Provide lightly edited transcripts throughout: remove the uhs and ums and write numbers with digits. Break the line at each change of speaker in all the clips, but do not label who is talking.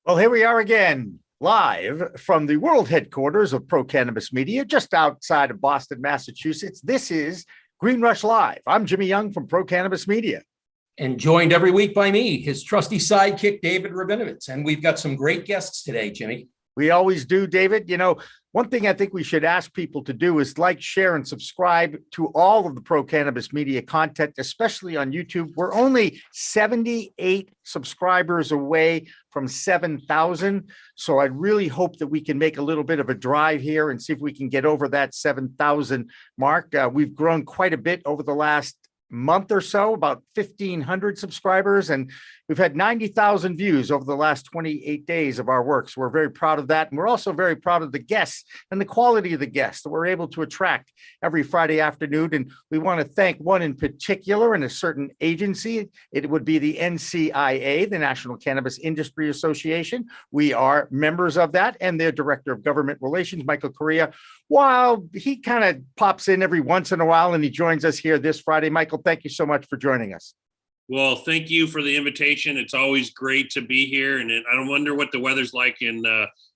Well, here we are again, live from the world headquarters of Pro Cannabis Media, just outside of Boston, Massachusetts. This is Green Rush Live. I'm Jimmy Young from Pro Cannabis Media.
And joined every week by me, his trusty sidekick, David Rabinovitz. And we've got some great guests today, Jimmy.
We always do, David. You know, one thing I think we should ask people to do is like, share, and subscribe to all of the Pro Cannabis Media content, especially on YouTube. We're only 78 subscribers away from 7,000. So I really hope that we can make a little bit of a drive here and see if we can get over that 7,000 mark. We've grown quite a bit over the last month or so, about 1,500 subscribers, and we've had 90,000 views over the last 28 days of our work. So we're very proud of that. And we're also very proud of the guests and the quality of the guests that we're able to attract every Friday afternoon. And we want to thank one in particular and a certain agency. It would be the NCIA, the National Cannabis Industry Association. We are members of that, and their Director of Government Relations, Michael Correia. While he kind of pops in every once in a while and he joins us here this Friday. Michael, thank you so much for joining us.
Well, thank you for the invitation. It's always great to be here. And I don't wonder what the weather's like in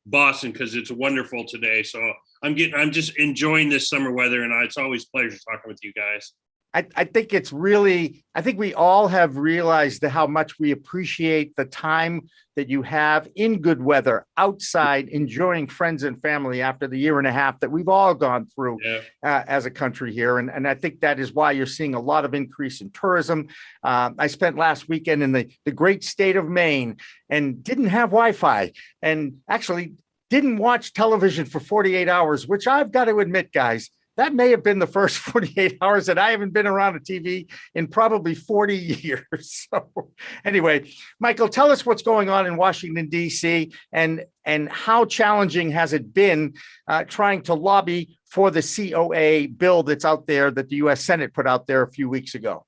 Boston, because it's wonderful today. So I'm just enjoying this summer weather, and it's always a pleasure talking with you guys.
I think it's really, I think we all have realized how much we appreciate the time that you have in good weather outside, enjoying friends and family after the year and a half that we've all gone through as a country here. And I think that is why you're seeing a lot of increase in tourism. I spent last weekend in the great state of Maine and didn't have Wi-Fi, and actually didn't watch television for 48 hours, which I've got to admit, guys, that may have been the first 48 hours that I haven't been around a TV in probably 40 years. So anyway, Michael, tell us what's going on in Washington, D.C. and how challenging has it been trying to lobby for the COA bill that's out there that the U.S. Senate put out there a few weeks ago?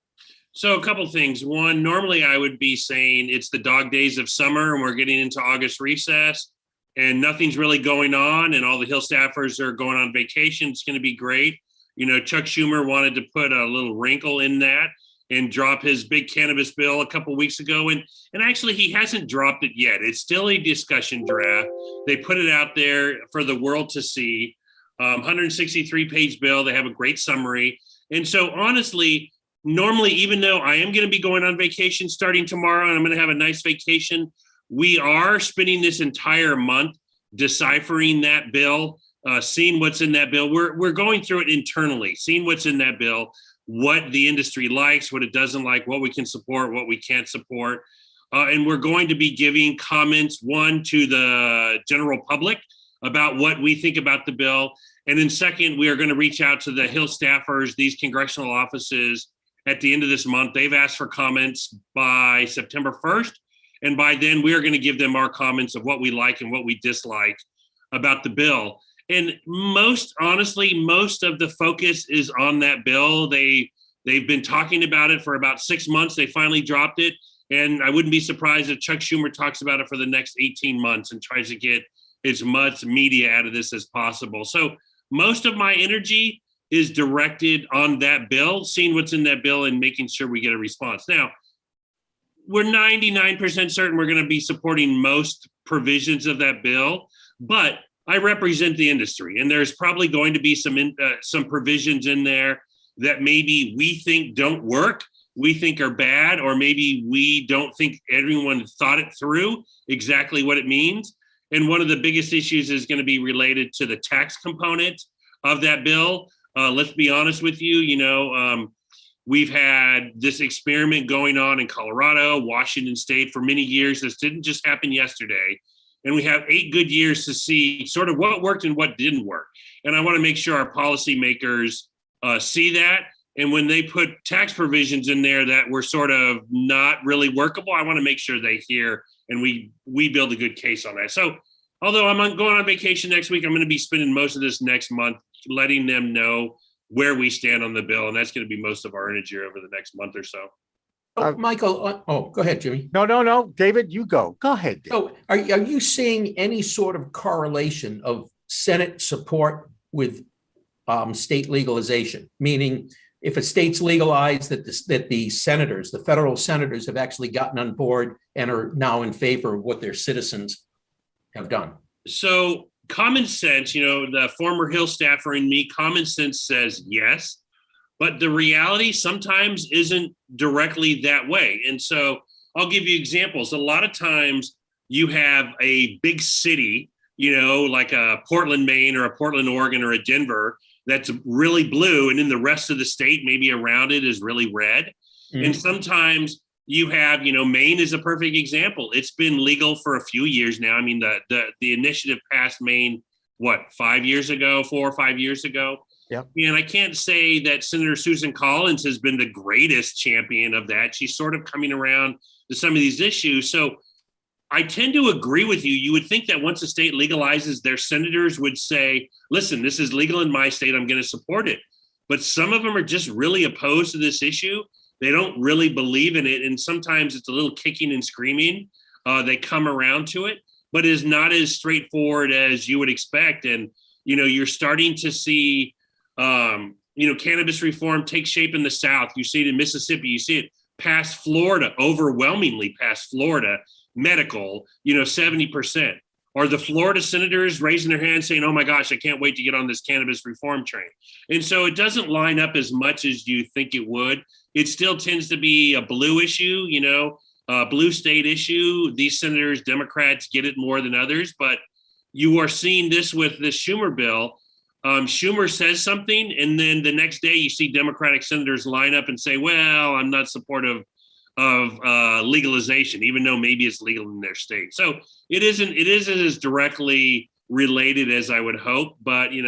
So a couple things. One, normally I would be saying it's the dog days of summer and we're getting into August recess, and nothing's really going on, and all the Hill staffers are going on vacation. It's going to be great. You know, Chuck Schumer wanted to put a little wrinkle in that and drop his big cannabis bill a couple of weeks ago. And actually, he hasn't dropped it yet. It's still a discussion draft. They put it out there for the world to see. 163-page bill. They have a great summary. And so, honestly, normally, even though I am going to be going on vacation starting tomorrow, and I'm going to have a nice vacation, we are spending this entire month deciphering that bill, seeing what's in that bill. We're going through it internally, seeing what's in that bill, what the industry likes, what it doesn't like, what we can support, what we can't support. And we're going to be giving comments, one, to the general public about what we think about the bill. And then second, we are going to reach out to the Hill staffers, these congressional offices at the end of this month. They've asked for comments by September 1st. And by then, we are going to give them our comments of what we like and what we dislike about the bill. And most of the focus is on that bill. They've been talking about it for about 6 months. They finally dropped it. And I wouldn't be surprised if Chuck Schumer talks about it for the next 18 months and tries to get as much media out of this as possible. So most of my energy is directed on that bill, seeing what's in that bill and making sure we get a response. Now, we're 99% certain we're going to be supporting most provisions of that bill, but I represent the industry, and there's probably going to be some provisions in there that maybe we think don't work, we think are bad, or maybe we don't think everyone thought it through exactly what it means. And one of the biggest issues is going to be related to the tax component of that bill. Let's be honest with you, we've had this experiment going on in Colorado, Washington State for many years. This didn't just happen yesterday. And we have 8 good years to see sort of what worked and what didn't work. And I want to make sure our policymakers see that. And when they put tax provisions in there that were sort of not really workable, I want to make sure they hear and we build a good case on that. So although I'm going on vacation next week, I'm going to be spending most of this next month letting them know where we stand on the bill. And that's going to be most of our energy over the next month or so.
Michael, go ahead, Jimmy.
No. David, you go. Go ahead. David.
So are you seeing any sort of correlation of Senate support with state legalization? Meaning, if a state's legalized, that the senators, the federal senators, have actually gotten on board and are now in favor of what their citizens have done.
So common sense, the former Hill staffer in me, common sense says yes, but the reality sometimes isn't directly that way. And so I'll give you examples. A lot of times you have a big city, like a Portland, Maine, or a Portland, Oregon, or a Denver that's really blue. And then the rest of the state, maybe around it, is really red. Mm-hmm. And sometimes you have, Maine is a perfect example. It's been legal for a few years now. I mean, the initiative passed Maine, 4 or 5 years ago?
Yep.
And I can't say that Senator Susan Collins has been the greatest champion of that. She's sort of coming around to some of these issues. So I tend to agree with you. You would think that once a state legalizes, their senators would say, listen, this is legal in my state, I'm going to support it. But some of them are just really opposed to this issue. They don't really believe in it. And sometimes it's a little kicking and screaming. They come around to it, but it's not as straightforward as you would expect. And, you're starting to see, cannabis reform take shape in the South. You see it in Mississippi. You see it past Florida, overwhelmingly past Florida, medical, 70%. Or the Florida senators raising their hands saying, oh my gosh, I can't wait to get on this cannabis reform train. And so it doesn't line up as much as you think it would. It still tends to be a blue issue, a blue state issue. These senators, Democrats, get it more than others, but you are seeing this with the Schumer bill. Schumer says something, and then the next day you see Democratic senators line up and say, well, I'm not supportive of legalization, even though maybe it's legal in their state. So it isn't as directly related as I would hope, but it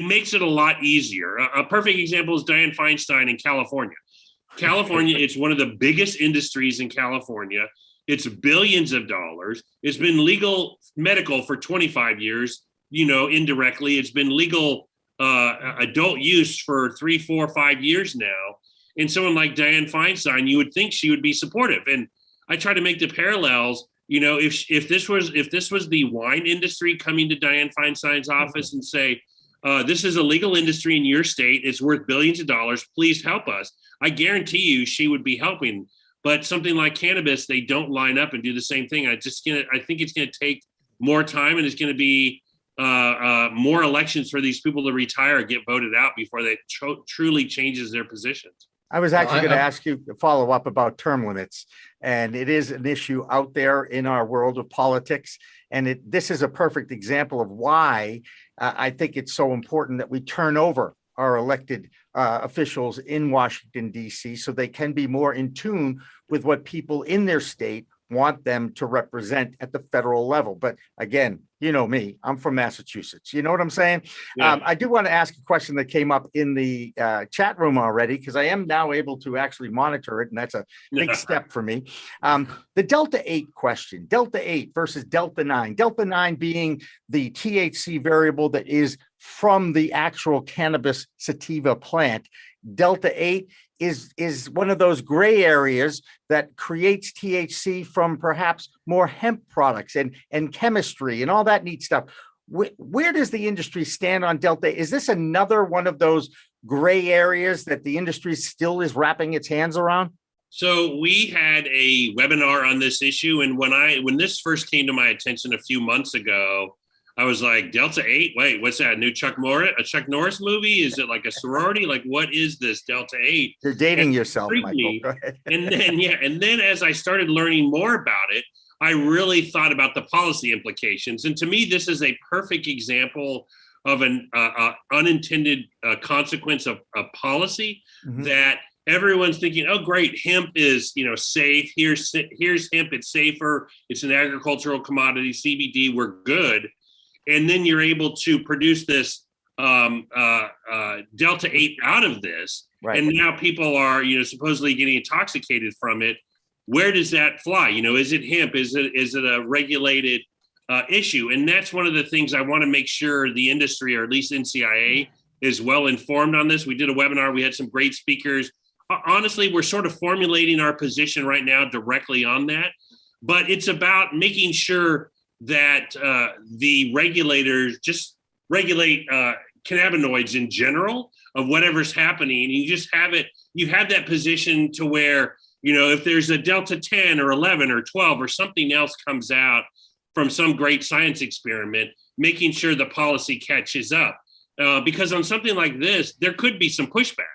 makes it a lot easier. A perfect example is Dianne Feinstein in California. It's one of the biggest industries in California. It's billions of dollars. It's been legal medical for 25 years, indirectly. It's been legal adult use for 3, 4, 5 years now. And someone like Dianne Feinstein, you would think she would be supportive. And I try to make the parallels. If this was the wine industry coming to Dianne Feinstein's office and say, this is a legal industry in your state, it's worth billions of dollars, please help us, I guarantee you she would be helping. But something like cannabis, they don't line up and do the same thing. I think it's going to take more time, and it's going to be more elections for these people to retire or get voted out before they truly changes their positions.
I was actually going to ask you to follow up about term limits, and it is an issue out there in our world of politics. And this is a perfect example of why I think it's so important that we turn over our elected officials in Washington, D.C., so they can be more in tune with what people in their state want them to represent at the federal level. But again, me, I'm from Massachusetts. You know what I'm saying? Yeah. I do want to ask a question that came up in the chat room already, because I am now able to actually monitor it, and that's a big step for me. The Delta 8 question, Delta 8 versus Delta 9, Delta 9 being the THC variable that is from the actual cannabis sativa plant. Delta 8 is one of those gray areas that creates THC from perhaps more hemp products and chemistry and all that neat stuff. Where does the industry stand on Delta? Is this another one of those gray areas that the industry still is wrapping its hands around?
So we had a webinar on this issue, and when this first came to my attention a few months ago, I was like, Delta 8? Wait, what's that? A Chuck Norris movie? Is it like a sorority? Like, what is this Delta 8?
You're dating yourself, Michael. Go ahead.
And then as I started learning more about it, I really thought about the policy implications. And to me, this is a perfect example of an unintended consequence of policy that everyone's thinking, oh, great, hemp is, safe. Here's hemp, it's safer. It's an agricultural commodity, CBD, we're good. And then you're able to produce this Delta 8 out of this. Right. And now people are, supposedly getting intoxicated from it. Where does that fly? Is it hemp? Is it a regulated issue? And that's one of the things I want to make sure the industry, or at least NCIA, is well informed on this. We did a webinar. We had some great speakers. Honestly, we're sort of formulating our position right now directly on that. But it's about making sure that the regulators just regulate cannabinoids in general of whatever's happening. And you just have that position to where If there's a Delta 10 or 11 or 12 or something else comes out from some great science experiment, making sure the policy catches up. Because on something like this, there could be some pushback,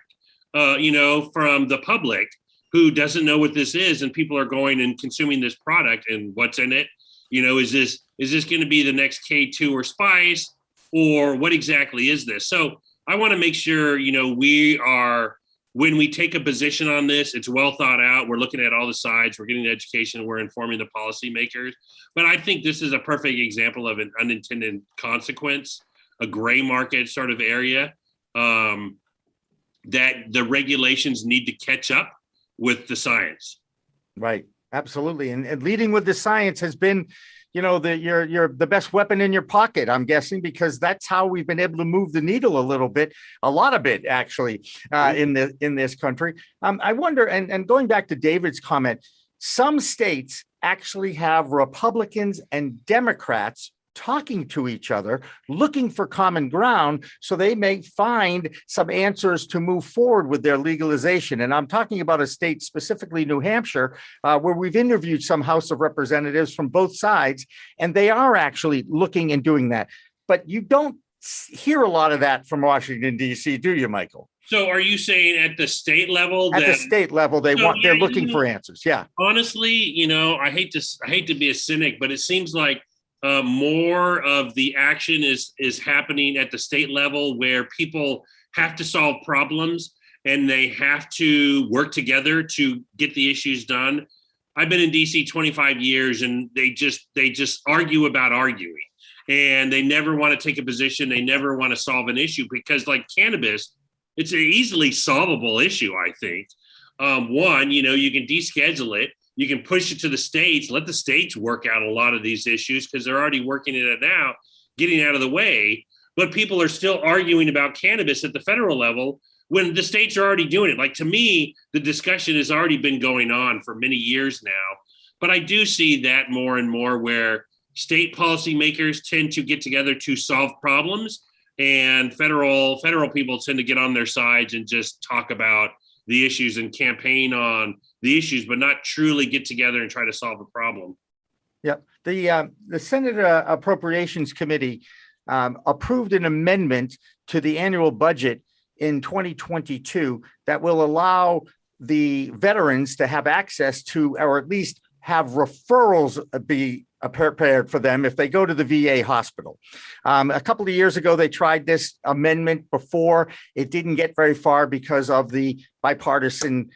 from the public who doesn't know what this is, and people are going and consuming this product and what's in it. Is this going to be the next K2 or Spice, or what exactly is this? So I want to make sure, when we take a position on this, it's well thought out. We're looking at all the sides, we're getting the education, we're informing the policymakers. But I think this is a perfect example of an unintended consequence, a gray market sort of area, that the regulations need to catch up with the science.
Right. Absolutely. And leading with the science has been, you're the best weapon in your pocket, I'm guessing, because that's how we've been able to move the needle a lot of it, actually, in this country. I wonder, and going back to David's comment, some states actually have Republicans and Democrats talking to each other, looking for common ground, so they may find some answers to move forward with their legalization. And I'm talking about a state, specifically New Hampshire, where we've interviewed some House of Representatives from both sides, and they are actually looking and doing that. But you don't hear a lot of that from Washington, D.C., do you, Michael?
So are you saying at the state level?
At the state level, they're looking for answers. Yeah.
Honestly, I hate to be a cynic, but it seems like more of the action is happening at the state level, where people have to solve problems and they have to work together to get the issues done. I've been in DC 25 years, and they just argue about arguing, and they never want to take a position. They never want to solve an issue, because like cannabis, it's an easily solvable issue. I think one, you can deschedule it. You can push it to the states, let the states work out a lot of these issues, because they're already working it now, getting out of the way. But people are still arguing about cannabis at the federal level when the states are already doing it. Like, to me, the discussion has already been going on for many years now. But I do see that more and more, where state policymakers tend to get together to solve problems, and federal people tend to get on their sides and just talk about the issues and campaign on the issues, but not truly get together and try to solve a problem.
Yep. The Senate Appropriations Committee approved an amendment to the annual budget in 2022 that will allow the veterans to have access to, or at least have referrals be prepared for them if they go to the VA hospital. A couple of years ago, they tried this amendment before. It didn't get very far because of the bipartisan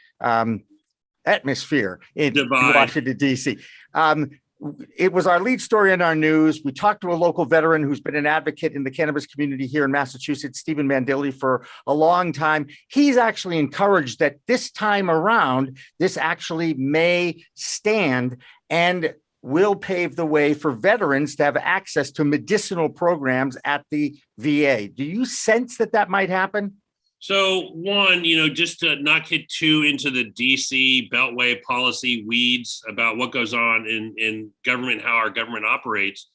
atmosphere in Washington, D.C. It was our lead story in our news. We talked to a local veteran who's been an advocate in the cannabis community here in Massachusetts, Stephen Mandilli, for a long time. He's actually encouraged that this time around, this actually may stand and will pave the way for veterans to have access to medicinal programs at the VA. Do you sense that might happen?
So one, just to not get too into the DC Beltway policy weeds about what goes on in government, how our government operates,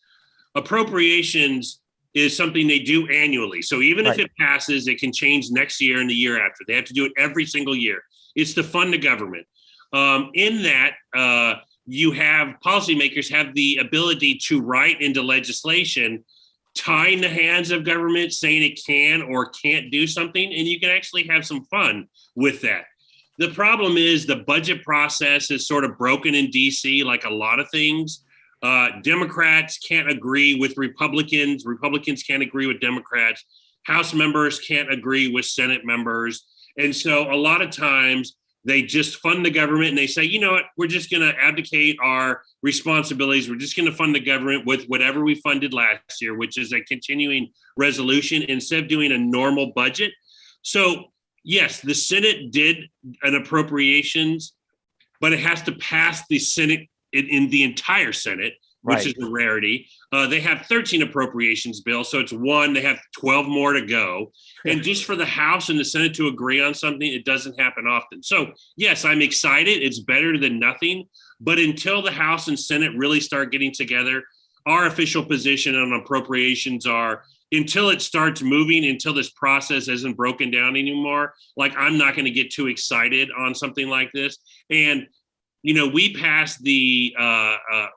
appropriations is something they do annually. So even if it passes, it can change next year and the year after. They have to do it every single year. It's to fund the government. In that, you have policymakers have the ability to write into legislation tying the hands of government, saying it can or can't do something, and you can actually have some fun with that. The problem is the budget process is sort of broken in DC, like a lot of things. Democrats can't agree with Republicans. Republicans can't agree with Democrats. House members can't agree with Senate members. And so a lot of times they just fund the government, and they say, you know what, we're just going to abdicate our responsibilities. We're just going to fund the government with whatever we funded last year, which is a continuing resolution, instead of doing a normal budget. So yes, the Senate did an appropriations, but it has to pass the Senate in the entire Senate, which is a rarity. They have 13 appropriations bills, so it's one. They have 12 more to go. And just for the House and the Senate to agree on something, it doesn't happen often. So yes, I'm excited. It's better than nothing. But until the House and Senate really start getting together, our official position on appropriations are until it starts moving, until this process isn't broken down anymore, like I'm not going to get too excited on something like this. And, we passed the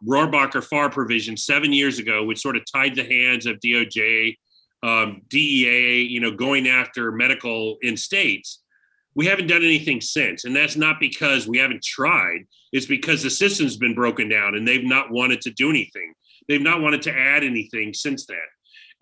Rohrabacher-Farr provision 7 years ago, which sort of tied the hands of DOJ, DEA, going after medical in states. We haven't done anything since. And that's not because we haven't tried. It's because the system's been broken down and they've not wanted to do anything. They've not wanted to add anything since then.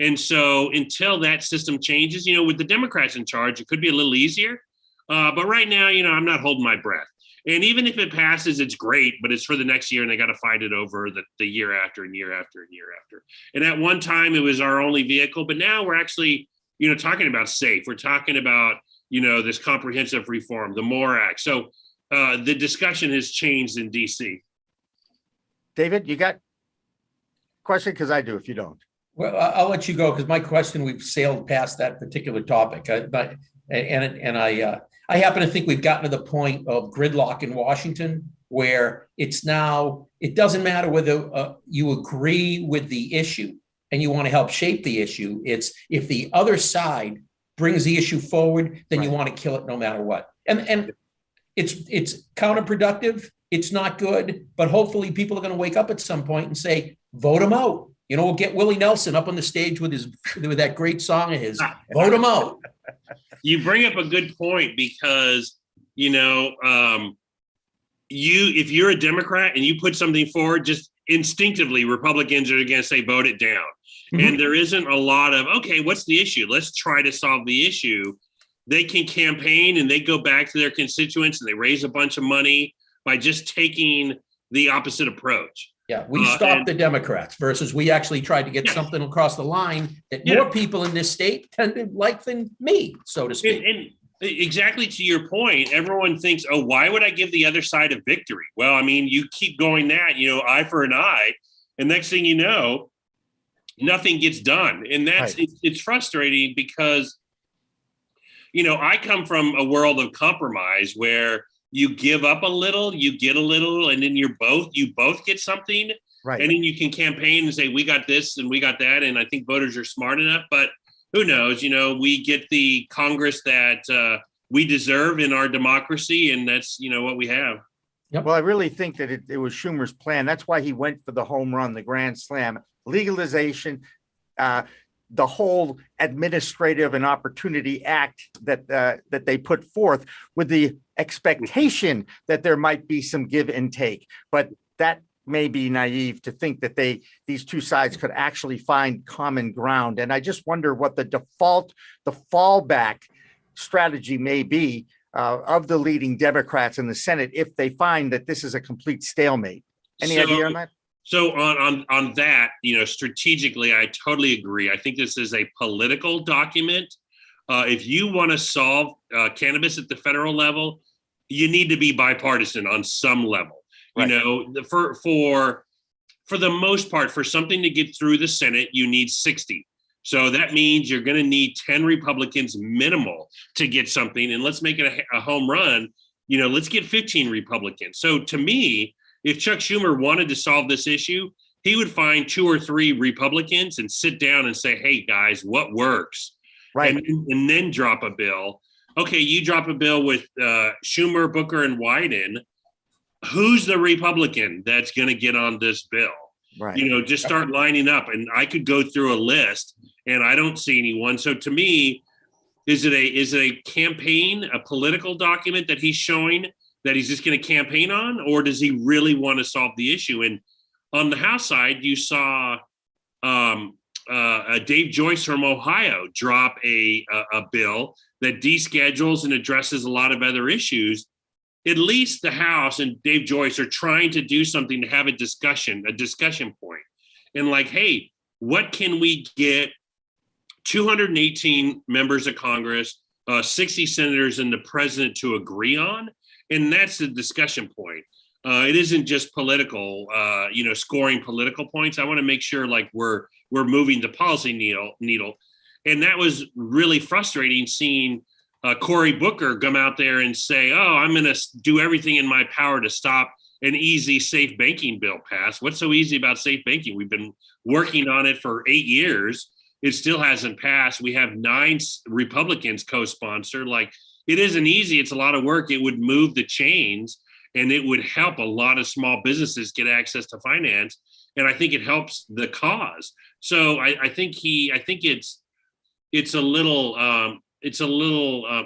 And so until that system changes, with the Democrats in charge, it could be a little easier. But right now, I'm not holding my breath. And even if it passes, it's great, but it's for the next year and they got to fight it over the year after and year after and year after. And at one time it was our only vehicle, but now we're actually, talking about SAFE. We're talking about, this comprehensive reform, the MORE Act. So the discussion has changed in DC.
David, you got a question? Because I do, if you don't.
Well, I'll let you go because my question, we've sailed past that particular topic. I happen to think we've gotten to the point of gridlock in Washington where it doesn't matter whether you agree with the issue and you want to help shape the issue. It's if the other side brings the issue forward, then you want to kill it no matter what. And it's counterproductive. It's not good, but hopefully people are going to wake up at some point and say, vote him out. We'll get Willie Nelson up on the stage with that great song of his, vote him out.
You bring up a good point because, if you're a Democrat and you put something forward, just instinctively Republicans are going to say, vote it down. Mm-hmm. And there isn't a lot of, okay, what's the issue? Let's try to solve the issue. They can campaign and they go back to their constituents and they raise a bunch of money by just taking the opposite approach.
Yeah, we stopped the Democrats versus we actually tried to get something across the line that more people in this state tend to like than me, so to speak.
And exactly to your point, everyone thinks, oh, why would I give the other side a victory? Well, I mean, you keep going that, eye for an eye, and next thing you know, nothing gets done. And that's, right. It's frustrating because, I come from a world of compromise where you give up a little, you get a little, and then you both get something. Right. And then you can campaign and say, we got this and we got that. And I think voters are smart enough, but who knows, we get the Congress that we deserve in our democracy. And that's, what we have.
Yep. Well, I really think that it was Schumer's plan. That's why he went for the home run, the grand slam, legalization, the whole administrative and opportunity act that they put forth with the expectation that there might be some give and take, but that may be naive to think that these two sides could actually find common ground. And I just wonder what the fallback strategy may be of the leading Democrats in the Senate if they find that this is a complete stalemate. Any idea on that?
So on that, strategically, I totally agree. I think this is a political document. If you want to solve cannabis at the federal level, you need to be bipartisan on some level. Right. For the most part, for something to get through the Senate, you need 60. So that means you're going to need 10 Republicans minimal to get something. And let's make it a home run. Let's get 15 Republicans. So to me, if Chuck Schumer wanted to solve this issue, he would find 2 or 3 Republicans and sit down and say, hey, guys, what works? Right. And then drop a bill. Okay, you drop a bill with Schumer, Booker, and Wyden. Who's the Republican that's going to get on this bill? Right. Just start lining up. And I could go through a list and I don't see anyone. So to me, is it a campaign, a political document that he's showing that he's just going to campaign on, or does he really want to solve the issue? And on the House side, you saw Dave Joyce from Ohio drop a bill that deschedules and addresses a lot of other issues. At least the House and Dave Joyce are trying to do something to have a discussion point. And like, hey, what can we get 218 members of Congress, 60 senators, and the president to agree on? And that's the discussion point. It isn't just political, scoring political points. I want to make sure like we're moving the policy needle. And that was really frustrating seeing Cory Booker come out there and say, oh, I'm going to do everything in my power to stop an easy safe banking bill pass. What's so easy about safe banking? We've been working on it for 8 years. It still hasn't passed. We have 9 Republicans co-sponsor. Like, it isn't easy. It's a lot of work. It would move the chains, and it would help a lot of small businesses get access to finance. And I think it helps the cause. So I think it's a little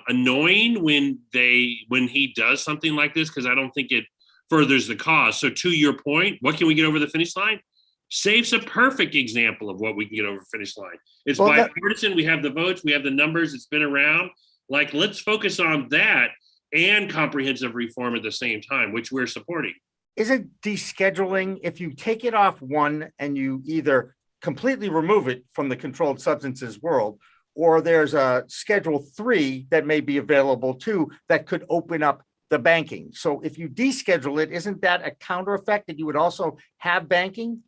annoying when he does something like this, because I don't think it furthers the cause. So to your point, what can we get over the finish line? SAFE's a perfect example of what we can get over the finish line. It's bipartisan. We have the votes. We have the numbers. It's been around. Like, let's focus on that and comprehensive reform at the same time, which we're supporting.
Isn't descheduling, if you take it off one and you either completely remove it from the controlled substances world, or there's a Schedule 3 that may be available too, that could open up the banking. So if you deschedule it, isn't that a counter effect that you would also have banking?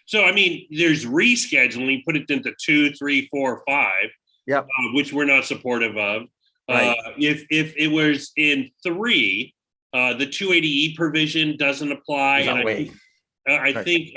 So, I mean, there's rescheduling, put it into 2, 3, 4, 5,
Yep.
Which we're not supportive of.
Right.
If it was in 3, the 280E provision doesn't apply. And I think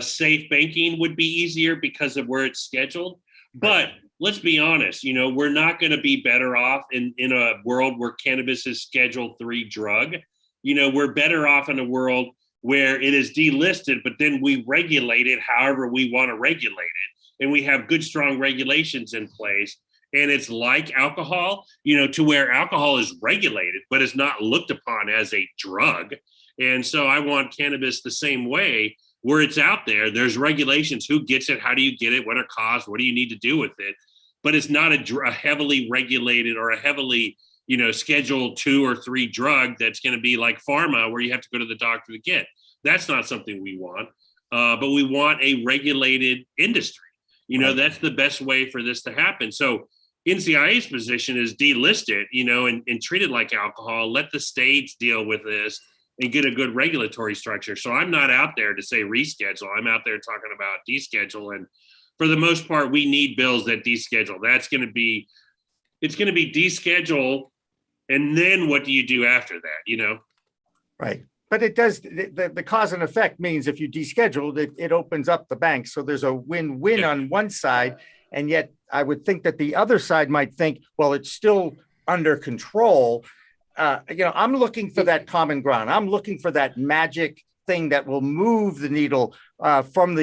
safe banking would be easier because of where it's scheduled. But let's be honest, we're not going to be better off in a world where cannabis is Schedule 3 drug. We're better off in a world where it is delisted, but then we regulate it however we want to regulate it. And we have good, strong regulations in place. And it's like alcohol, to where alcohol is regulated, but it's not looked upon as a drug. And so I want cannabis the same way, where it's out there. There's regulations. Who gets it? How do you get it? What are costs? What do you need to do with it? But it's not a heavily regulated or a heavily, Schedule 2 or 3 drug that's going to be like pharma, where you have to go to the doctor to get. That's not something we want. But we want a regulated industry. That's the best way for this to happen. So NCIA's position is delist it, and treat it like alcohol. Let the states deal with this and get a good regulatory structure. So I'm not out there to say reschedule. I'm out there talking about deschedule. And for the most part, we need bills that deschedule. It's going to be deschedule. And then what do you do after that,
Right. But it does, the cause and effect means if you deschedule, it opens up the bank. So there's a win-win on one side. And yet I would think that the other side might think, well, it's still under control. I'm looking for that common ground. I'm looking for that magic thing that will move the needle from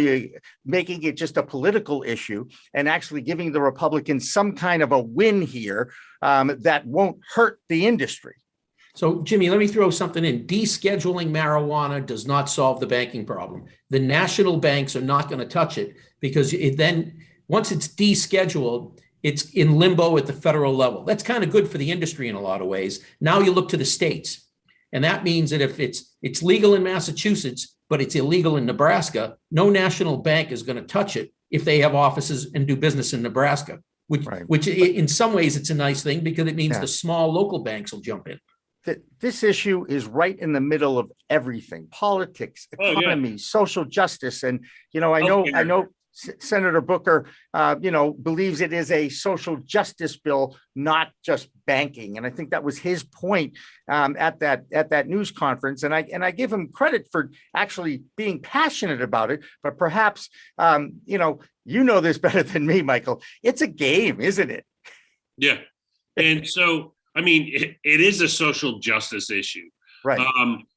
making it just a political issue and actually giving the Republicans some kind of a win here that won't hurt the industry.
So, Jimmy, let me throw something in. Descheduling marijuana does not solve the banking problem. The national banks are not going to touch it, because once it's descheduled, it's in limbo at the federal level. That's kind of good for the industry in a lot of ways. Now you look to the states. And that means that if it's legal in Massachusetts, but it's illegal in Nebraska, no national bank is going to touch it if they have offices and do business in Nebraska, which in some ways it's a nice thing, because it means the small local banks will jump in.
This issue is right in the middle of everything: politics, economy, social justice. And, I know Senator Booker, believes it is a social justice bill, not just banking. And I think that was his point at that news conference. And I give him credit for actually being passionate about it. But perhaps, this better than me, Michael. It's a game, isn't it?
Yeah. And so, I mean, it is a social justice issue.
Right.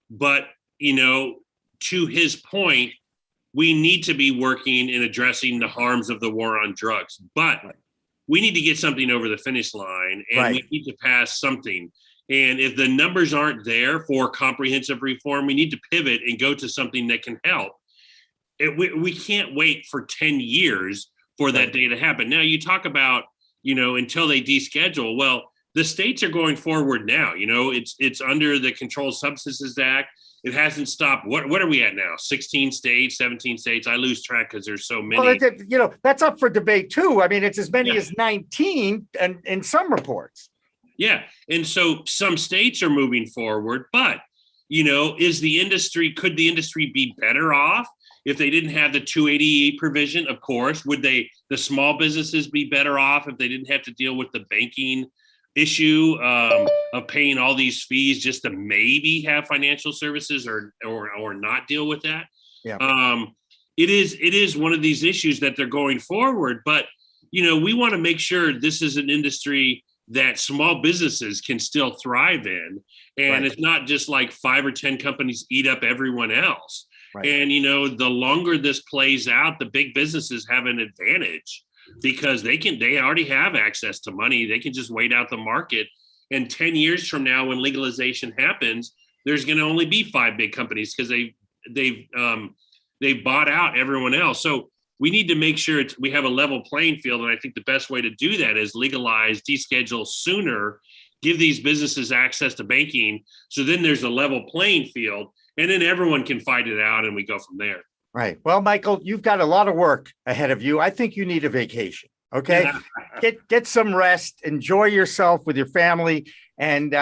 But, to his point, we need to be working and addressing the harms of the war on drugs. But we need to get something over the finish line, and we need to pass something. And if the numbers aren't there for comprehensive reform, we need to pivot and go to something that can help. We can't wait for 10 years for that day to happen. Now, you talk about, until they deschedule. Well, the states are going forward now. It's under the Controlled Substances Act. It hasn't stopped. What are we at now? 16 states, 17 states? I lose track because there's so many.
Well, that's up for debate too. I mean, it's as many as 19 and in some reports.
Yeah. And so some states are moving forward, but, could the industry be better off if they didn't have the 280E provision? Of course. Would the small businesses be better off if they didn't have to deal with the banking issue of paying all these fees just to maybe have financial services or not deal with that?
Yeah.
it is one of these issues that they're going forward. But, we want to make sure this is an industry that small businesses can still thrive in. And It's not just like 5 or 10 companies eat up everyone else. Right. And, the longer this plays out, the big businesses have an advantage because they already have access to money. They can just wait out the market. And 10 years from now, when legalization happens, there's going to only be 5 big companies because they've bought out everyone else. So we need to make sure we have a level playing field. And I think the best way to do that is legalize, deschedule sooner, give these businesses access to banking. So then there's a level playing field and then everyone can fight it out and we go from there.
Right. Well, Michael, you've got a lot of work ahead of you. I think you need a vacation. Okay. Get some rest, enjoy yourself with your family, and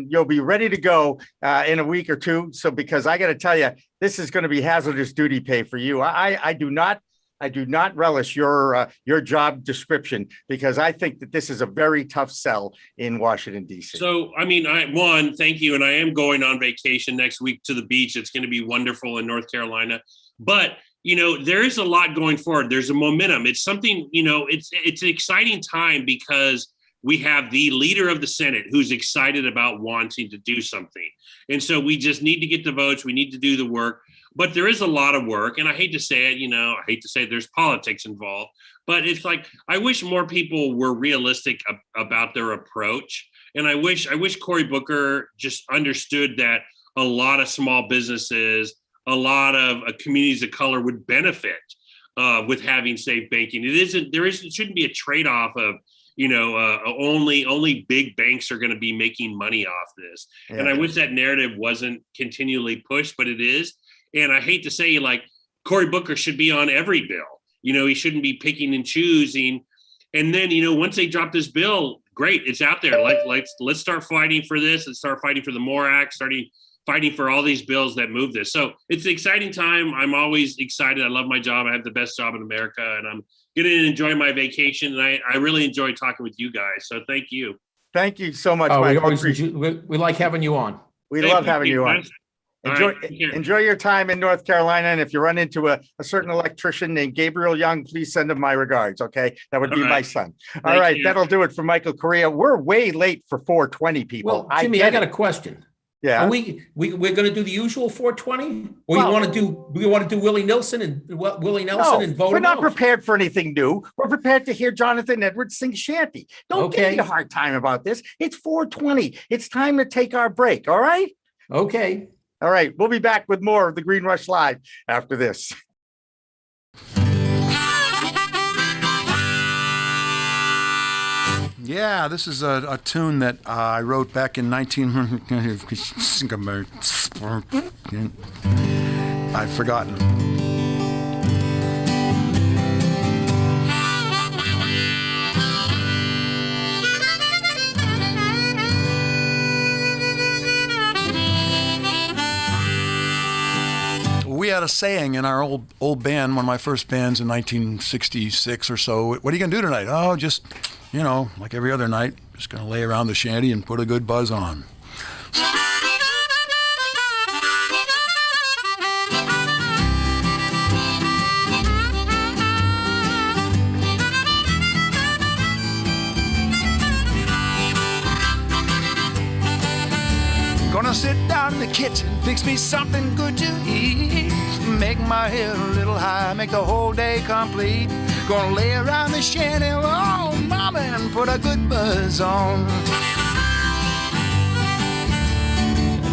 you'll be ready to go in a week or two. So, because I got to tell you, this is going to be hazardous duty pay for you. I do not relish your job description because I think that this is a very tough sell in Washington, D.C.
So, thank you. And I am going on vacation next week to the beach. It's going to be wonderful in North Carolina. But, there is a lot going forward. There's a momentum. It's something, it's an exciting time because we have the leader of the Senate who's excited about wanting to do something. And so we just need to get the votes. We need to do the work. But there is a lot of work. And I hate to say it, there's politics involved. But it's like, I wish more people were realistic about their approach. And I wish Cory Booker just understood that a lot of small businesses, a lot of communities of color would benefit with having safe banking. It shouldn't be a trade-off of, only big banks are going to be making money off this. Yeah. And I wish that narrative wasn't continually pushed, but it is. And I hate to say, like, Cory Booker should be on every bill. He shouldn't be picking and choosing. And then, once they drop this bill, great, it's out there. Let's start fighting for this. Let's start fighting for the MORE Act, fighting for all these bills that move this. So it's an exciting time. I'm always excited. I love my job. I have the best job in America, and I'm going to enjoy my vacation. And I really enjoy talking with you guys. So thank you.
Thank you so much,
Michael. We like having you on.
We love having you on. Enjoy your time in North Carolina. And if you run into a certain electrician named Gabriel Young, please send him my regards. Okay. That would be my son. All right. That'll do it for Michael Correia. We're way late for 420 people.
Well, Jimmy, I got a question.
Yeah.
Are we're going to do the usual 420, or you want to do Willie Nelson and vote?
We're not prepared for anything new. We're prepared to hear Jonathan Edwards sing shanty. Don't give me a hard time about this. It's 420. It's time to take our break. All right.
Okay.
All right. We'll be back with more of the Green Rush Live after this.
Yeah, this is a tune that I wrote back in 19... I've forgotten. We had a saying in our old band, one of my first bands in 1966 or so. What are you going to do tonight? Oh, just... like every other night, just going to lay around the shanty and put a good buzz on. Gonna sit down in the kitchen, fix me something good to eat. Make my head a little high, make the whole day complete. Gonna lay around the shanty, oh mama, and put a good buzz on.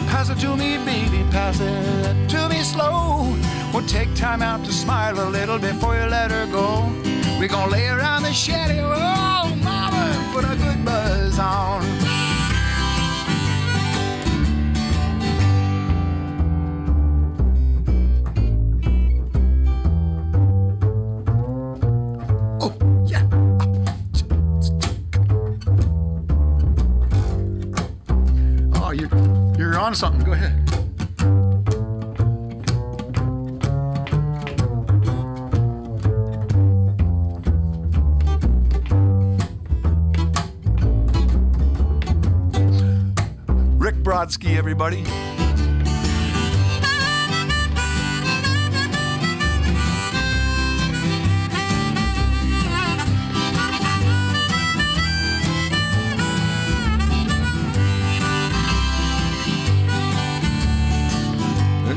Pass it to me, baby, pass it to me slow. We'll take time out to smile a little before you let her go. We're gonna lay around the shanty, oh mama, and put a good buzz on. You're on something. Go ahead. Rick Brodsky, everybody.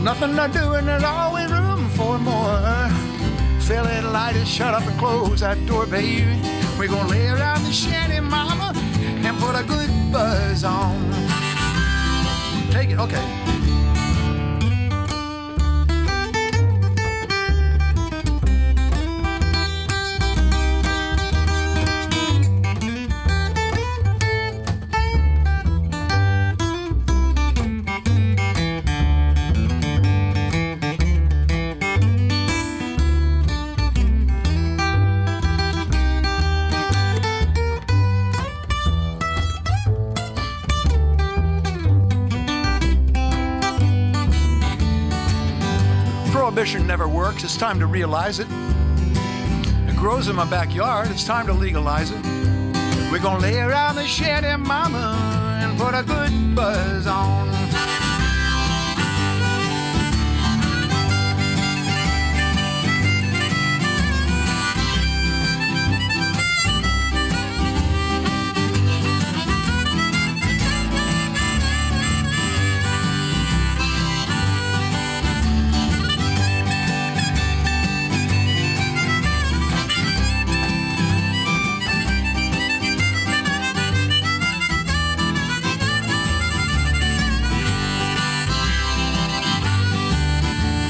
Nothing to do and there's always room for more. Fill it, light it, shut up and close that door, baby. We're gonna lay around the shanty, mama, and put a good buzz on. Take it, okay. Prohibition never works, it's time to realize it. It grows in my backyard, it's time to legalize it. We're gonna lay around the shanty, mama, and put a good buzz on.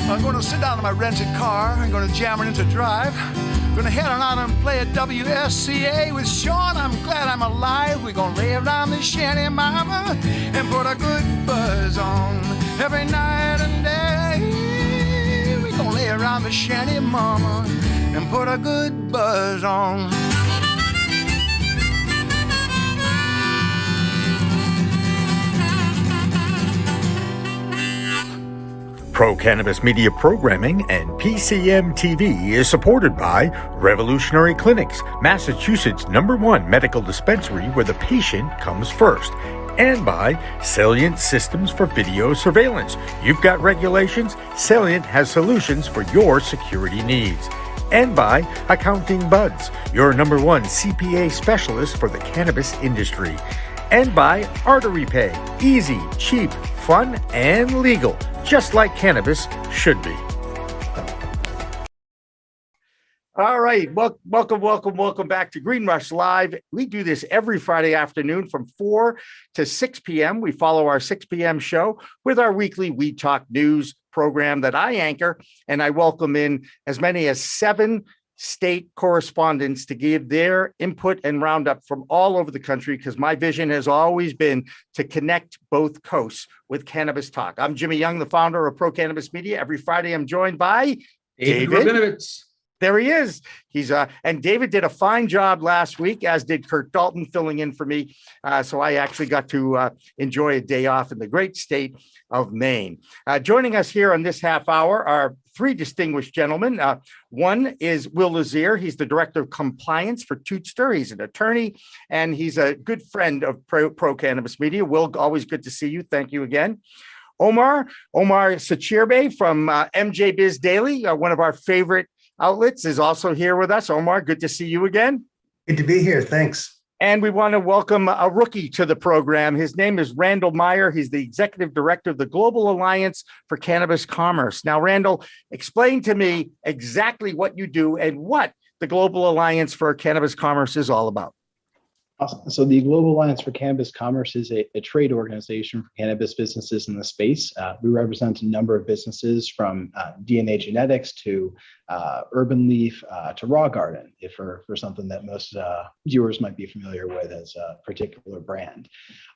I'm going to sit down in my rented car. I'm going to jam it into drive. I'm going to head on out and play at WSCA with Sean. I'm glad I'm alive. We're going to lay around the shanty, mama, and put a good buzz on every night and day. We're going to lay around the shanty, mama, and put a good buzz on.
Pro Cannabis Media Programming and PCM TV is supported by Revolutionary Clinics, Massachusetts' #1 medical dispensary where the patient comes first, and by Salient Systems for Video Surveillance. You've got regulations, Salient has solutions for your security needs. And by Accounting Buds, your #1 CPA specialist for the cannabis industry. And by Artery Pay, easy, cheap, fun, and legal, just like cannabis should be. All right, welcome back to Green Rush Live. We do this every Friday afternoon from 4 to 6 p.m. We follow our 6 p.m. show with our weekly We Talk News program that I anchor, and I welcome in as many as 7 state correspondents to give their input and roundup from all over the country, because my vision has always been to connect both coasts with cannabis talk. I'm Jimmy Young, the founder of Pro Cannabis Media. Every Friday, I'm joined by David. There he is. And David did a fine job last week, as did Kurt Dalton, filling in for me. So I actually got to enjoy a day off in the great state of Maine. Joining us here on this half hour are 3 distinguished gentlemen. One is Will Luzier. He's the Director of Compliance for Tudestr. He's an attorney, and he's a good friend of Pro Cannabis Media. Will, always good to see you. Thank you again. Omar Sacirbey from MJBiz Daily, one of our favorite outlets, is also here with us. Omar, good to see you again.
Good to be here. Thanks.
And we want to welcome a rookie to the program. His name is Randal Meyer. He's the Executive Director of the Global Alliance for Cannabis Commerce. Now, Randal, explain to me exactly what you do and what the Global Alliance for Cannabis Commerce is all about.
Awesome. So the Global Alliance for Cannabis Commerce is a trade organization for cannabis businesses in the space. We represent a number of businesses from DNA Genetics to Urban Leaf to Raw Garden, for something that most viewers might be familiar with as a particular brand.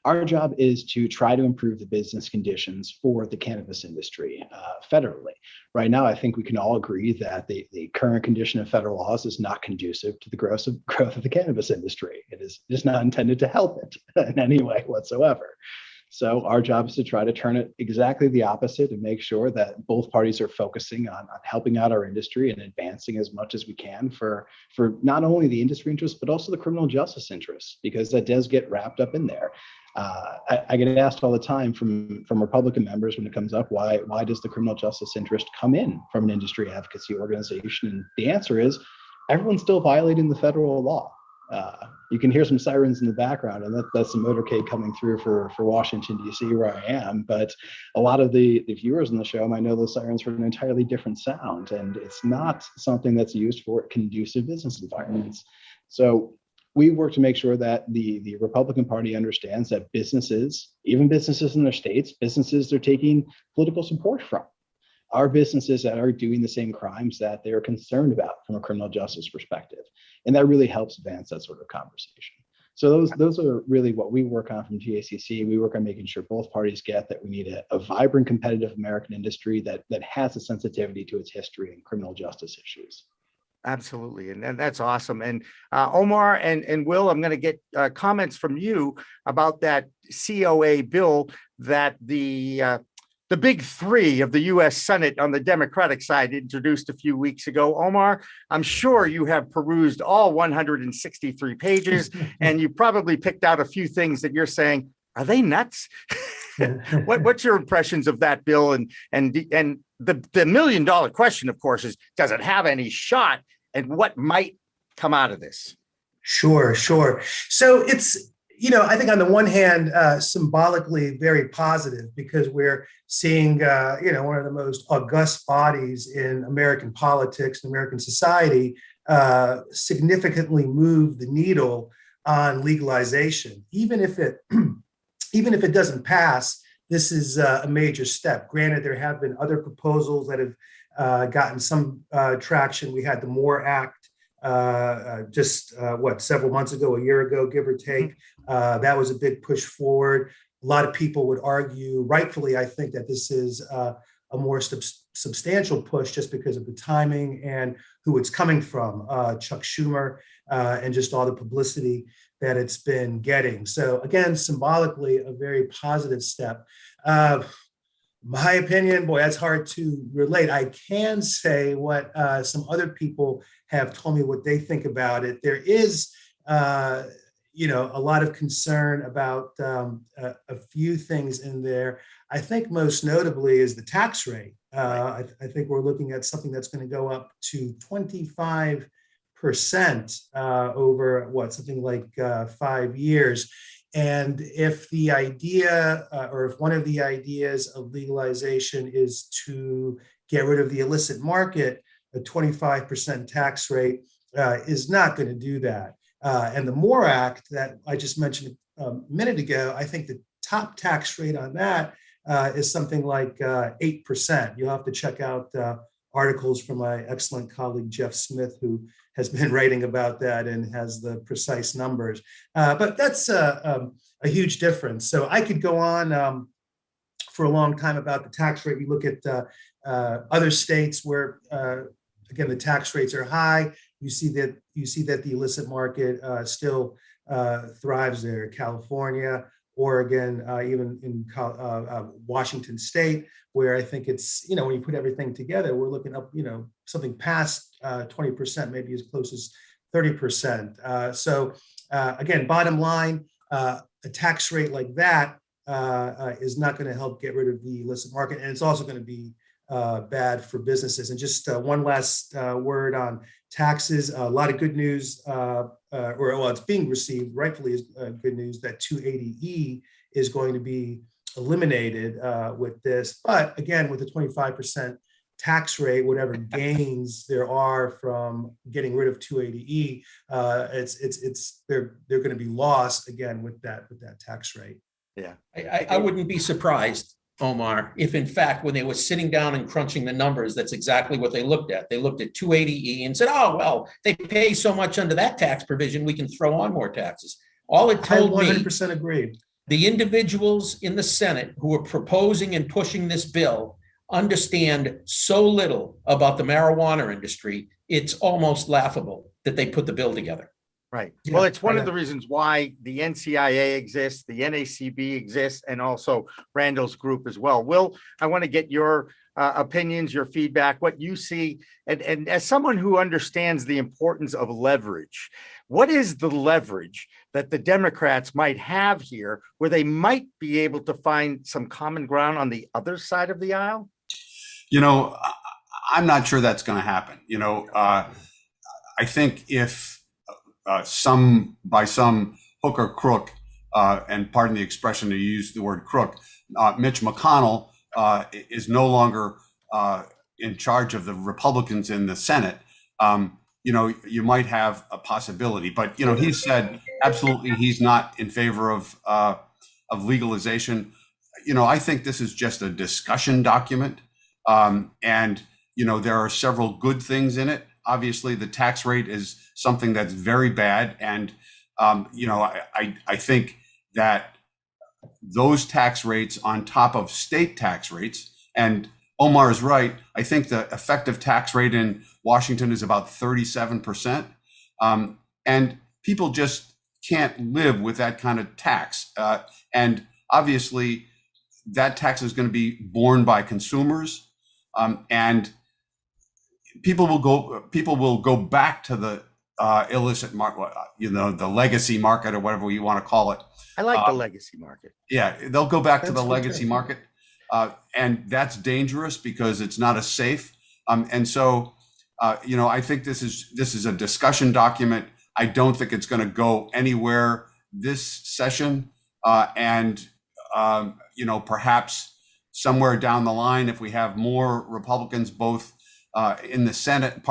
Our job is to try to improve the business conditions for the cannabis industry federally. Right now, I think we can all agree that the current condition of federal laws is not conducive to the growth of the cannabis industry. It is just not intended to help it in any way whatsoever. So our job is to try to turn it exactly the opposite and make sure that both parties are focusing on helping out our industry and advancing as much as we can for not only the industry interests, but also the criminal justice interests, because that does get wrapped up in there. I get asked all the time from Republican members when it comes up, why does the criminal justice interest come in from an industry advocacy organization? And the answer is everyone's still violating the federal law. You can hear some sirens in the background, and that's the motorcade coming through for Washington, D.C., where I am. But a lot of the viewers in the show might know those sirens for an entirely different sound, and it's not something that's used for conducive business environments. So we work to make sure that the Republican Party understands that businesses, even businesses in their states, businesses they're taking political support from, are businesses that are doing the same crimes that they're concerned about from a criminal justice perspective. And that really helps advance that sort of conversation. So those are really what we work on from GACC. We work on making sure both parties get that we need a vibrant, competitive American industry that has a sensitivity to its history and criminal justice issues.
Absolutely. And that's awesome. And Omar and Will, I'm going to get comments from you about that COA bill that the big three of the U.S. Senate on the Democratic side introduced a few weeks ago. Omar, I'm sure you have perused all 163 pages, and you probably picked out a few things that you're saying, are they nuts? What's your impressions of that bill? And the million-dollar question, of course, is, does it have any shot? And what might come out of this?
Sure. So it's, I think on the one hand, symbolically very positive, because we're seeing, one of the most august bodies in American politics and American society significantly move the needle on legalization. Even if it doesn't pass, this is a major step. Granted, there have been other proposals that have gotten some traction. We had the MORE Act several months ago, a year ago, give or take. That was a big push forward. A lot of people would argue, rightfully, I think, that this is a more substantial push just because of the timing and who it's coming from, Chuck Schumer, and just all the publicity that it's been getting. So again, symbolically, a very positive step. My opinion, boy, that's hard to relate. I can say what some other people have told me what they think about it. There is, a lot of concern about a few things in there. I think most notably is the tax rate. I think we're looking at something that's going to go up to 25% over something like 5 years. And if the idea, or if one of the ideas of legalization is to get rid of the illicit market, a 25% tax rate is not going to do that. And the MORE Act that I just mentioned a minute ago, I think the top tax rate on that is something like 8%. You'll have to check out articles from my excellent colleague, Jeff Smith, who has been writing about that and has the precise numbers. But that's a huge difference. So I could go on for a long time about the tax rate. You look at other states where, again, the tax rates are high. You see that the illicit market still thrives there. California, Oregon, even in Washington State, where I think it's, when you put everything together, we're looking up, something past 20%, maybe as close as 30%. So again, bottom line, a tax rate like that is not going to help get rid of the illicit market. And it's also going to be bad for businesses. And just one last word on taxes. A lot of good news, it's being received rightfully as good news that 280E is going to be eliminated with this. But again, with the 25% tax rate, whatever gains there are from getting rid of 280E, they're going to be lost again with that tax rate.
Yeah,
I wouldn't be surprised, Omar, if in fact, when they were sitting down and crunching the numbers, that's exactly what they looked at. They looked at 280E and said, oh, well, they pay so much under that tax provision, we can throw on more taxes. All it told me,
100% agreed.
The individuals in the Senate who are proposing and pushing this bill understand so little about the marijuana industry, it's almost laughable that they put the bill together.
Right.
Yeah,
Well, it's one of the reasons why the NCIA exists, the NACB exists, and also Randal's group as well. Will, I want to get your opinions, your feedback, what you see. And as someone who understands the importance of leverage, what is the leverage that the Democrats might have here where they might be able to find some common ground on the other side of the aisle?
I'm not sure that's going to happen. I think if by some hook or crook, and pardon the expression to use the word crook, Mitch McConnell is no longer in charge of the Republicans in the Senate, you might have a possibility. But he said absolutely he's not in favor of legalization. I think this is just a discussion document, and there are several good things in it. Obviously, the tax rate is something that's very bad, and I think that those tax rates on top of state tax rates, and Omar is right. I think the effective tax rate in Washington is about 37%. And people just can't live with that kind of tax. And obviously, that tax is going to be borne by consumers. And people will go back to the illicit market, the legacy market or whatever you want to call it.
I like the legacy market.
Yeah, they'll go back to the
That's
legacy market. And that's dangerous because it's not as safe. And so, I think this is a discussion document. I don't think it's going to go anywhere this session. Perhaps somewhere down the line, if we have more Republicans, both in the Senate,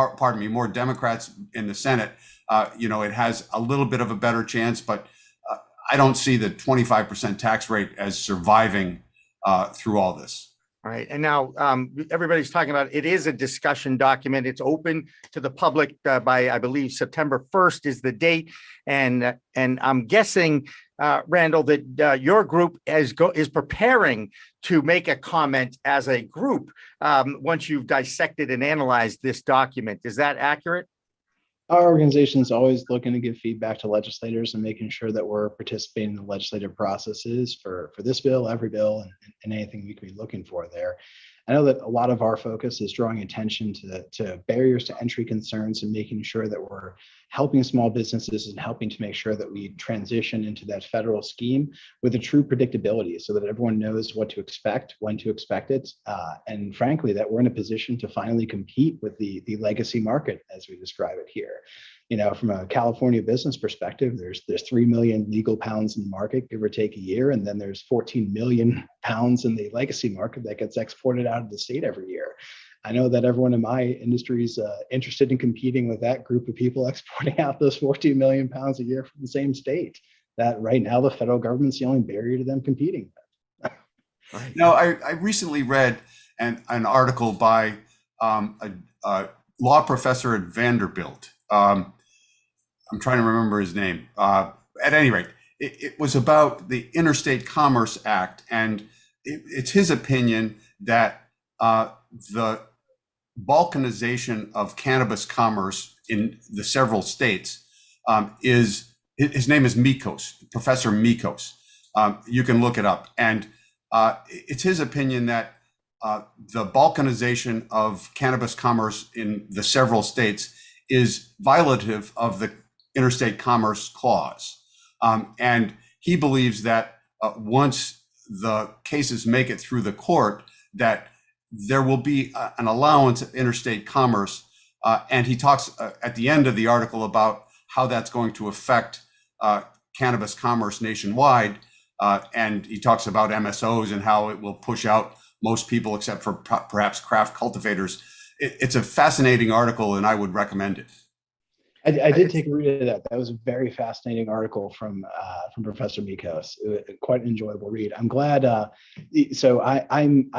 more Democrats in the Senate, it has a little bit of a better chance. But I don't see the 25% tax rate as surviving through all this.
All right. And now everybody's talking about it is a discussion document. It's open to the public by, I believe, September 1st is the date. And I'm guessing, Randal, that your group is preparing to make a comment as a group once you've dissected and analyzed this document. Is that accurate?
Our organization is always looking to give feedback to legislators and making sure that we're participating in the legislative processes for this bill, every bill, and anything we could be looking for there. I know that a lot of our focus is drawing attention to barriers to entry concerns and making sure that we're helping small businesses and helping to make sure that we transition into that federal scheme with a true predictability so that everyone knows what to expect, when to expect it, and frankly, that we're in a position to finally compete with the legacy market as we describe it here. From a California business perspective, there's 3 million legal pounds in the market, give or take a year, and then there's 14 million pounds in the legacy market that gets exported out of the state every year. I know that everyone in my industry is interested in competing with that group of people exporting out those 14 million pounds a year from the same state. That right now the federal government's the only barrier to them competing with.
I recently read an article by a law professor at Vanderbilt. I'm trying to remember his name. At any rate, it was about the Interstate Commerce Act, and it's his opinion that the balkanization of cannabis commerce in the several states his name is Mikos, Professor Mikos. You can look it up. And it's his opinion that the balkanization of cannabis commerce in the several states is violative of the Interstate Commerce Clause. And he believes that once the cases make it through the court, that there will be an allowance of interstate commerce. And he talks at the end of the article about how that's going to affect cannabis commerce nationwide. And he talks about MSOs and how it will push out most people except for perhaps craft cultivators. It's a fascinating article, and I would recommend it.
I did take a read of that. That was a very fascinating article from Professor Mikos. Quite an enjoyable read. I'm glad. So I'm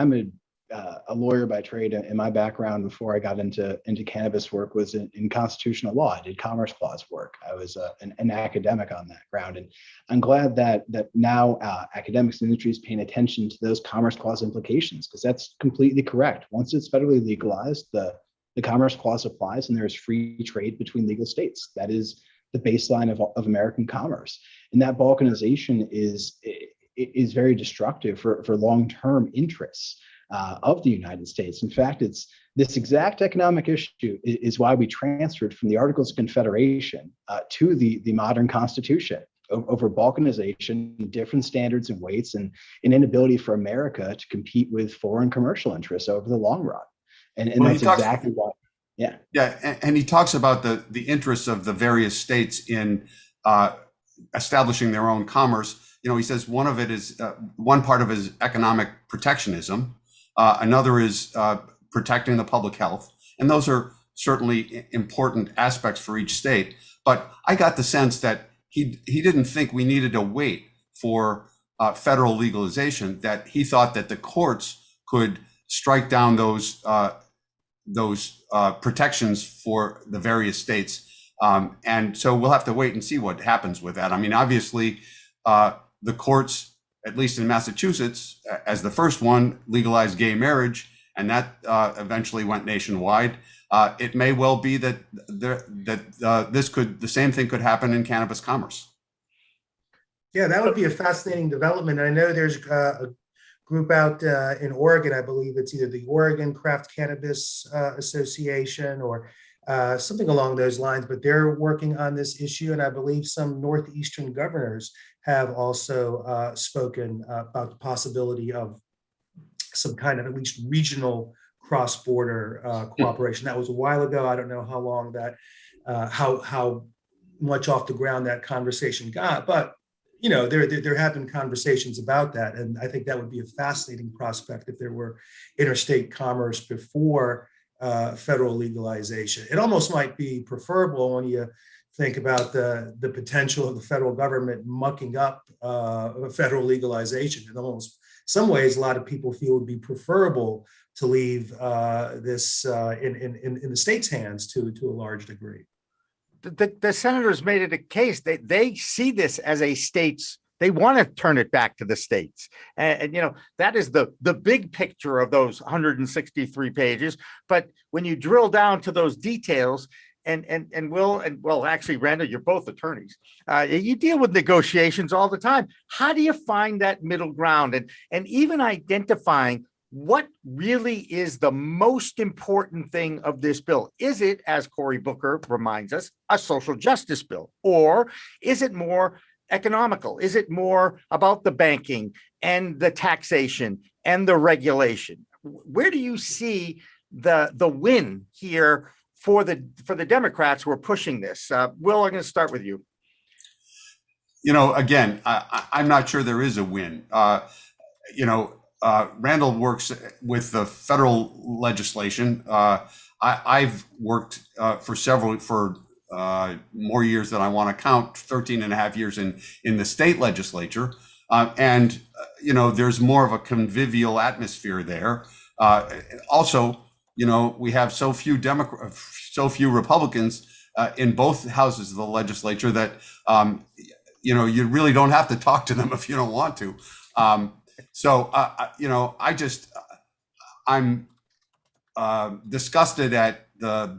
a lawyer by trade, and my background before I got into cannabis work was in constitutional law. I did Commerce Clause work. I was an academic on that ground, and I'm glad that now academics and industry is paying attention to those Commerce Clause implications, because that's completely correct. Once it's federally legalized, the Commerce Clause applies, and there's free trade between legal states. That is the baseline of American commerce, and that balkanization is very destructive for long-term interests of the United States. In fact, it's this exact economic issue is why we transferred from the Articles of Confederation to the modern Constitution over balkanization, different standards and weights, and an inability for America to compete with foreign commercial interests over the long run. And that's exactly why. Yeah.
Yeah, and he talks about the interests of the various states in establishing their own commerce. You know, he says one of it is one part of it is economic protectionism, another is protecting the public health, and those are certainly important aspects for each state. But I got the sense that he didn't think we needed to wait for federal legalization, that he thought that the courts could strike down those protections for the various states. And so we'll have to wait and see what happens with that. I mean, obviously, the courts, at least in Massachusetts, as the first one, legalized gay marriage, and that eventually went nationwide. It may well be that the same thing could happen in cannabis commerce.
Yeah, that would be a fascinating development. I know there's a group out in Oregon, I believe it's either the Oregon Craft Cannabis Association or something along those lines, but they're working on this issue. And I believe some Northeastern governors have also spoken about the possibility of some kind of at least regional cross-border cooperation. That was a while ago. I don't know how long that, how much off the ground that conversation got, but you know, there have been conversations about that. And I think that would be a fascinating prospect if there were interstate commerce before federal legalization. It almost might be preferable when you think about the potential of the federal government mucking up federal legalization. In almost some ways, a lot of people feel it would be preferable to leave this in the state's hands to a large degree.
The senators made it a case. They see this as a state's. They want to turn it back to the states, and you know that is the big picture of those 163 pages. But when you drill down to those details, and actually, Randal, you're both attorneys. You deal with negotiations all the time. How do you find that middle ground, and even identifying what really is the most important thing of this bill? Is it, as Cory Booker reminds us, a social justice bill? Or is it more economical? Is it more about the banking and the taxation and the regulation? Where do you see the win here for the Democrats who are pushing this? Will, I'm going to start with you.
You know, again, I'm not sure there is a win. Randal works with the federal legislation. I've worked for more years than I want to count, 13 and a half years in the state legislature. There's more of a convivial atmosphere there. Also, we have so few Republicans in both houses of the legislature that, you really don't have to talk to them if you don't want to. I'm disgusted at the,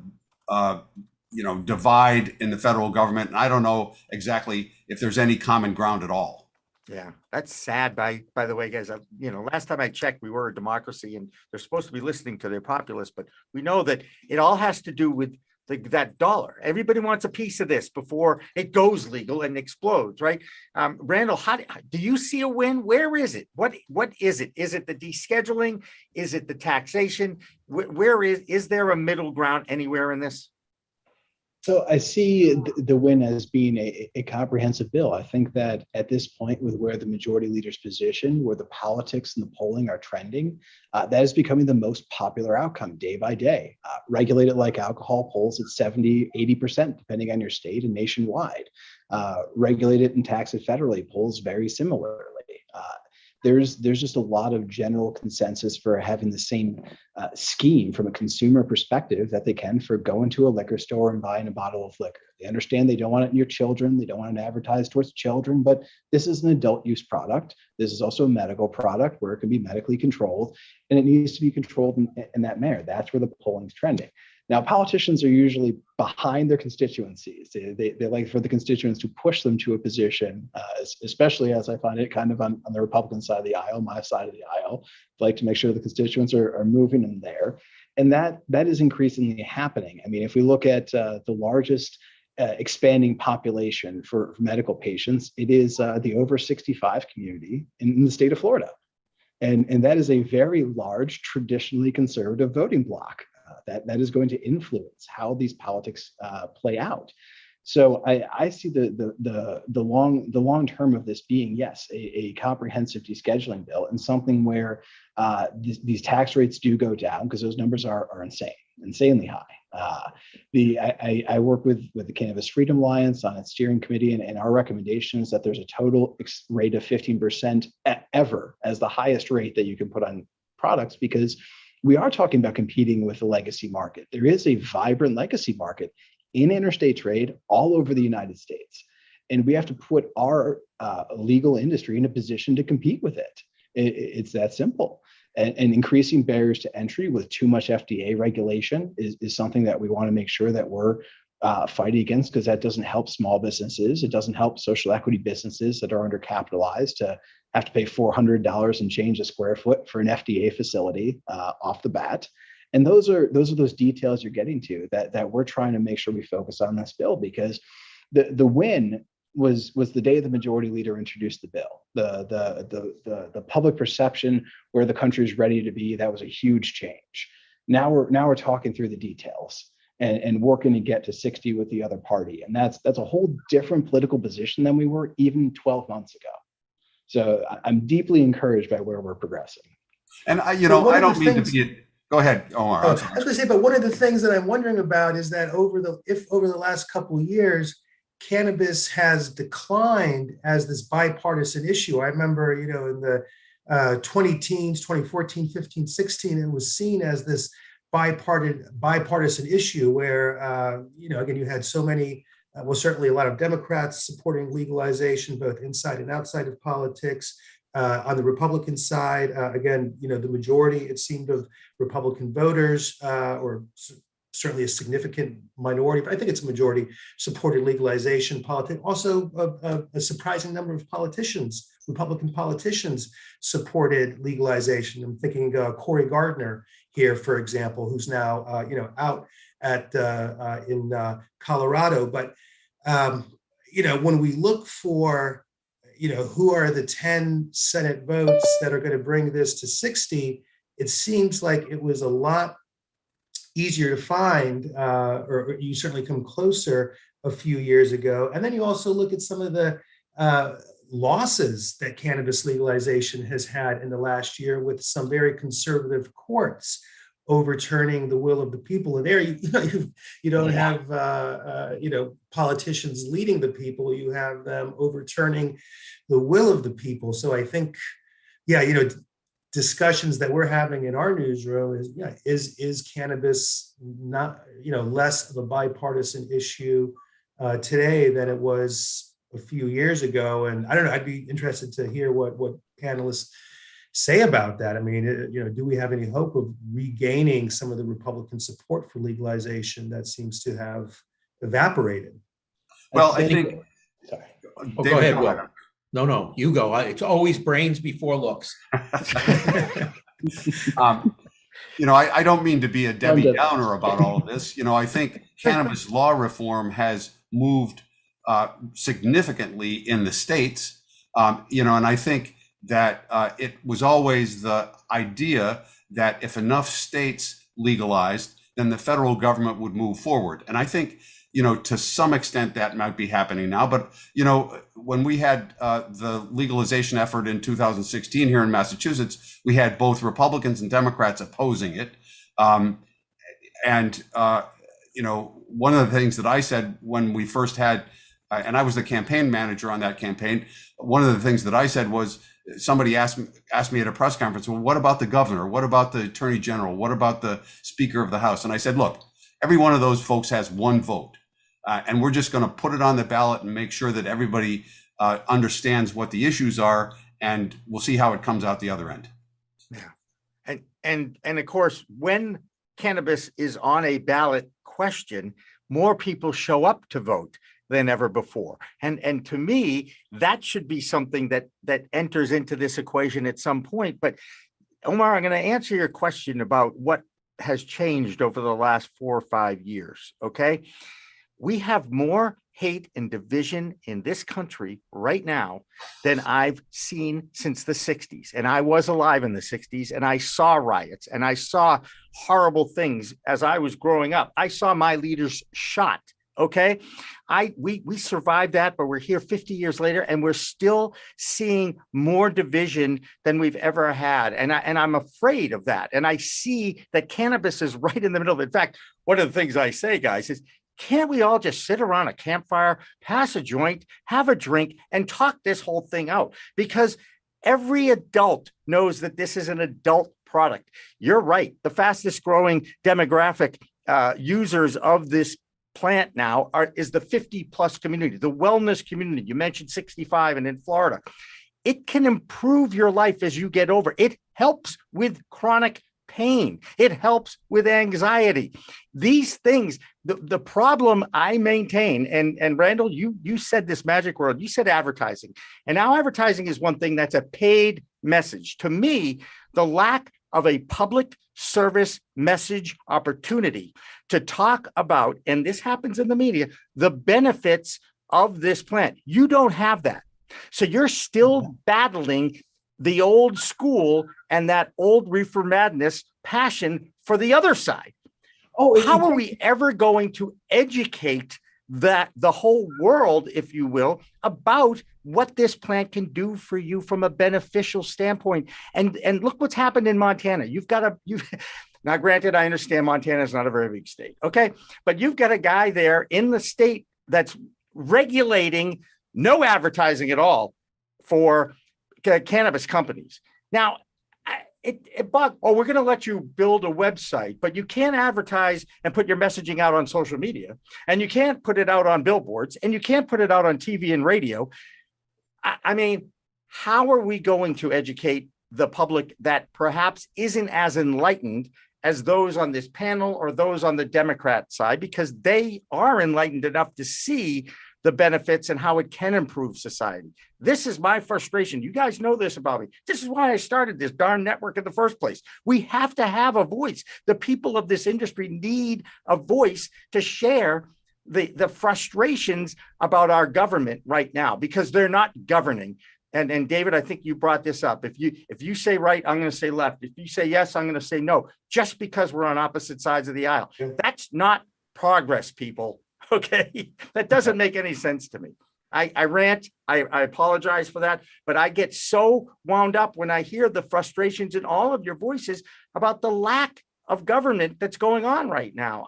divide in the federal government. And I don't know exactly if there's any common ground at all.
Yeah, that's sad. By the way, guys, last time I checked, we were a democracy and they're supposed to be listening to their populace, but we know that it all has to do with that dollar. Everybody wants a piece of this before it goes legal and explodes, right? Randal, how do you see a win? Where is it? What is it? Is it the descheduling? Is it the taxation? Where is there a middle ground anywhere in this?
So I see the win as being a comprehensive bill. I think that at this point, with where the majority leader's position, where the politics and the polling are trending, that is becoming the most popular outcome day by day. Regulated like alcohol polls at 70, 80%, depending on your state and nationwide. Regulated and taxed federally polls very similarly. There's just a lot of general consensus for having the same scheme from a consumer perspective that they can for going to a liquor store and buying a bottle of liquor. They understand they don't want it in your children. They don't want it advertised towards children, but this is an adult use product. This is also a medical product where it can be medically controlled, and it needs to be controlled in that manner. That's where the polling is trending. Now, politicians are usually behind their constituencies. They like for the constituents to push them to a position, especially as I find it kind of on the Republican side of the aisle, my side of the aisle, like to make sure the constituents are moving in there. And that is increasingly happening. I mean, if we look at the largest expanding population for medical patients, it is the over 65 community in the state of Florida. And that is a very large, traditionally conservative voting bloc. That is going to influence how these politics play out. So I see the long term of this being, yes, a comprehensive descheduling bill, and something where these tax rates do go down, because those numbers are insanely high. I work with the Cannabis Freedom Alliance on its steering committee, and our recommendation is that there's a total rate of 15% ever as the highest rate that you can put on products, because we are talking about competing with the legacy market. There is a vibrant legacy market in interstate trade all over the United States, and we have to put our legal industry in a position to compete with it. It's that simple. And increasing barriers to entry with too much FDA regulation is something that we want to make sure that we're fighting against, because that doesn't help small businesses. It doesn't help social equity businesses that are undercapitalized to have to pay $400 and change a square foot for an FDA facility off the bat. And those are those details you're getting to that we're trying to make sure we focus on this bill, because the win was the day the majority leader introduced the bill. The public perception where the country is ready to be, that was a huge change. Now we're talking through the details and working to get to 60 with the other party, and that's a whole different political position than we were even 12 months ago. So I'm deeply encouraged by where we're progressing.
And I don't mean to be. Go ahead, Omar.
I was going to say, but one of the things that I'm wondering about is that over the last couple of years, cannabis has declined as this bipartisan issue. I remember, in the 2010s, 2014, 15, 16, it was seen as this bipartisan issue where, again, you had so many, certainly a lot of Democrats supporting legalization, both inside and outside of politics. On the Republican side, again, the majority, it seemed, of Republican voters, or certainly a significant minority, but I think it's a majority, supported legalization. Also, a surprising number of politicians, Republican politicians, supported legalization. I'm thinking Cory Gardner here, for example, who's now out in Colorado. But when we look for who are the 10 Senate votes that are going to bring this to 60, it seems like it was a lot easier to find, or you certainly come closer a few years ago. And then you also look at some of the losses that cannabis legalization has had in the last year, with some very conservative courts overturning the will of the people. And there you don't have politicians leading the people, you have them overturning the will of the people. So I think, discussions that we're having in our newsroom is cannabis not, less of a bipartisan issue today than it was a few years ago? And I don't know, I'd be interested to hear what panelists say about that. I mean, do we have any hope of regaining some of the Republican support for legalization that seems to have evaporated?
Well, I think.
Sorry.
Oh, go ahead, Will. No, you go. It's always brains before looks.
I don't mean to be a Debbie Downer about all of this. I think cannabis law reform has moved significantly in the states, and I think that it was always the idea that if enough states legalized, then the federal government would move forward. And I think, to some extent that might be happening now. But, when we had the legalization effort in 2016 here in Massachusetts, we had both Republicans and Democrats opposing it. One of the things that I said when we first had, and I was the campaign manager on that campaign, one of the things that I said was, somebody asked me at a press conference, well, what about the governor? What about the attorney general? What about the speaker of the House? And I said, look, every one of those folks has one vote. And we're just going to put it on the ballot and make sure that everybody understands what the issues are, and we'll see how it comes out the other end.
Yeah. And of course, when cannabis is on a ballot question, more people show up to vote than ever before. And to me, that should be something that enters into this equation at some point. But Omar, I'm going to answer your question about what has changed over the last 4 or 5 years. Okay. We have more hate and division in this country right now than I've seen since the 60s. And I was alive in the 60s, and I saw riots, and I saw horrible things as I was growing up. I saw my leaders shot. Okay. We survived that, but we're here 50 years later, and we're still seeing more division than we've ever had. And I'm afraid of that. And I see that cannabis is right in the middle of it. In fact, one of the things I say, guys, is can't we all just sit around a campfire, pass a joint, have a drink, and talk this whole thing out? Because every adult knows that this is an adult product. You're right. The fastest growing demographic users of this plant now is the 50 plus community, the wellness community. You mentioned 65 and in Florida. It can improve your life as you get over. It helps with chronic pain. It helps with anxiety. These things, the problem I maintain, and Randal, you said this magic word, you said advertising. And now advertising is one thing that's a paid message. To me, the lack of a public service message opportunity to talk about, and this happens in the media, the benefits of this plant. You don't have that. So you're still battling the old school and that old reefer madness passion for the other side. How are we ever going to educate the whole world, if you will, about what this plant can do for you from a beneficial standpoint? And look what's happened in Montana. Now, granted, I understand Montana is not a very big state, okay? But you've got a guy there in the state that's regulating no advertising at all for cannabis companies. Now, we're going to let you build a website, but you can't advertise and put your messaging out on social media, and you can't put it out on billboards, and you can't put it out on TV and radio. I mean, how are we going to educate the public that perhaps isn't as enlightened as those on this panel or those on the Democrat side, because they are enlightened enough to see the benefits and how it can improve society? This is my frustration. You guys know this about me. This is why I started this darn network in the first place. We have to have a voice. The people of this industry need a voice to share the frustrations about our government right now, because they're not governing. And David, I think you brought this up. If you say right, I'm going to say left. If you say yes, I'm going to say no, just because we're on opposite sides of the aisle. Yeah. That's not progress, people. Okay. That doesn't make any sense to me. I rant. I apologize for that, but I get so wound up when I hear the frustrations in all of your voices about the lack of government that's going on right now.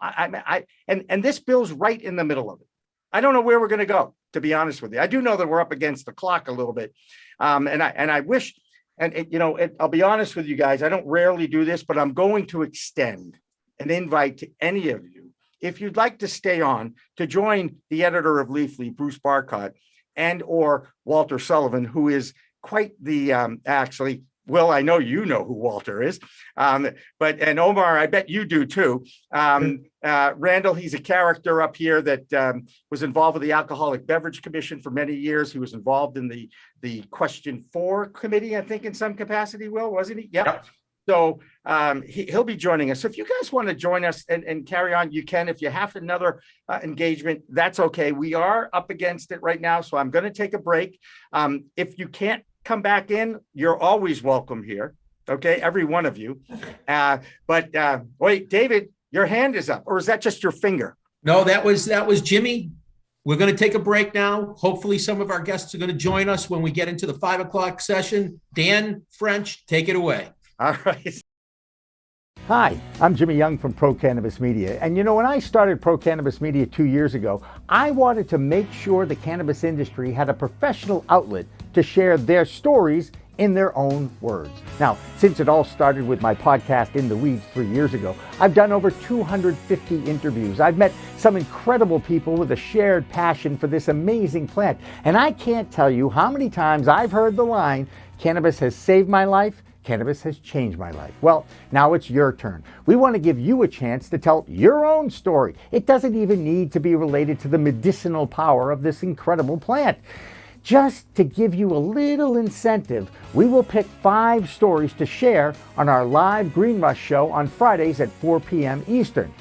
And this bill's right in the middle of it. I don't know where we're going to go, to be honest with you. I do know that we're up against the clock a little bit. And I wish, I'll be honest with you guys, I don't rarely do this, but I'm going to extend an invite to any of you, if you'd like to stay on, to join the editor of Leafly, Bruce Barcott, and or Walter Sullivan, who is quite the, Will, I know you know who Walter is, and Omar, I bet you do too. Randal, he's a character up here that was involved with the Alcoholic Beverage Commission for many years. He was involved in the Question 4 committee, I think, in some capacity, Will, wasn't he? Yep. So he'll be joining us. So if you guys want to join us and carry on, you can. If you have another engagement, that's okay. We are up against it right now, so I'm going to take a break. If you can't come back in, you're always welcome here. Okay, every one of you. Wait, David, your hand is up, or is that just your finger?
No, that was Jimmy. We're going to take a break now. Hopefully some of our guests are going to join us when we get into the 5 o'clock session. Dan French, take it away.
All right. Hi, I'm Jimmy Young from Pro Cannabis Media. And when I started Pro Cannabis Media 2 years ago, I wanted to make sure the cannabis industry had a professional outlet to share their stories in their own words. Now, since it all started with my podcast In the Weeds 3 years ago, I've done over 250 interviews. I've met some incredible people with a shared passion for this amazing plant. And I can't tell you how many times I've heard the line, cannabis has saved my life, cannabis has changed my life. Well, now it's your turn. We want to give you a chance to tell your own story. It doesn't even need to be related to the medicinal power of this incredible plant. Just to give you a little incentive, we will pick 5 stories to share on our live Green Rush show on Fridays at 4 p.m. Eastern.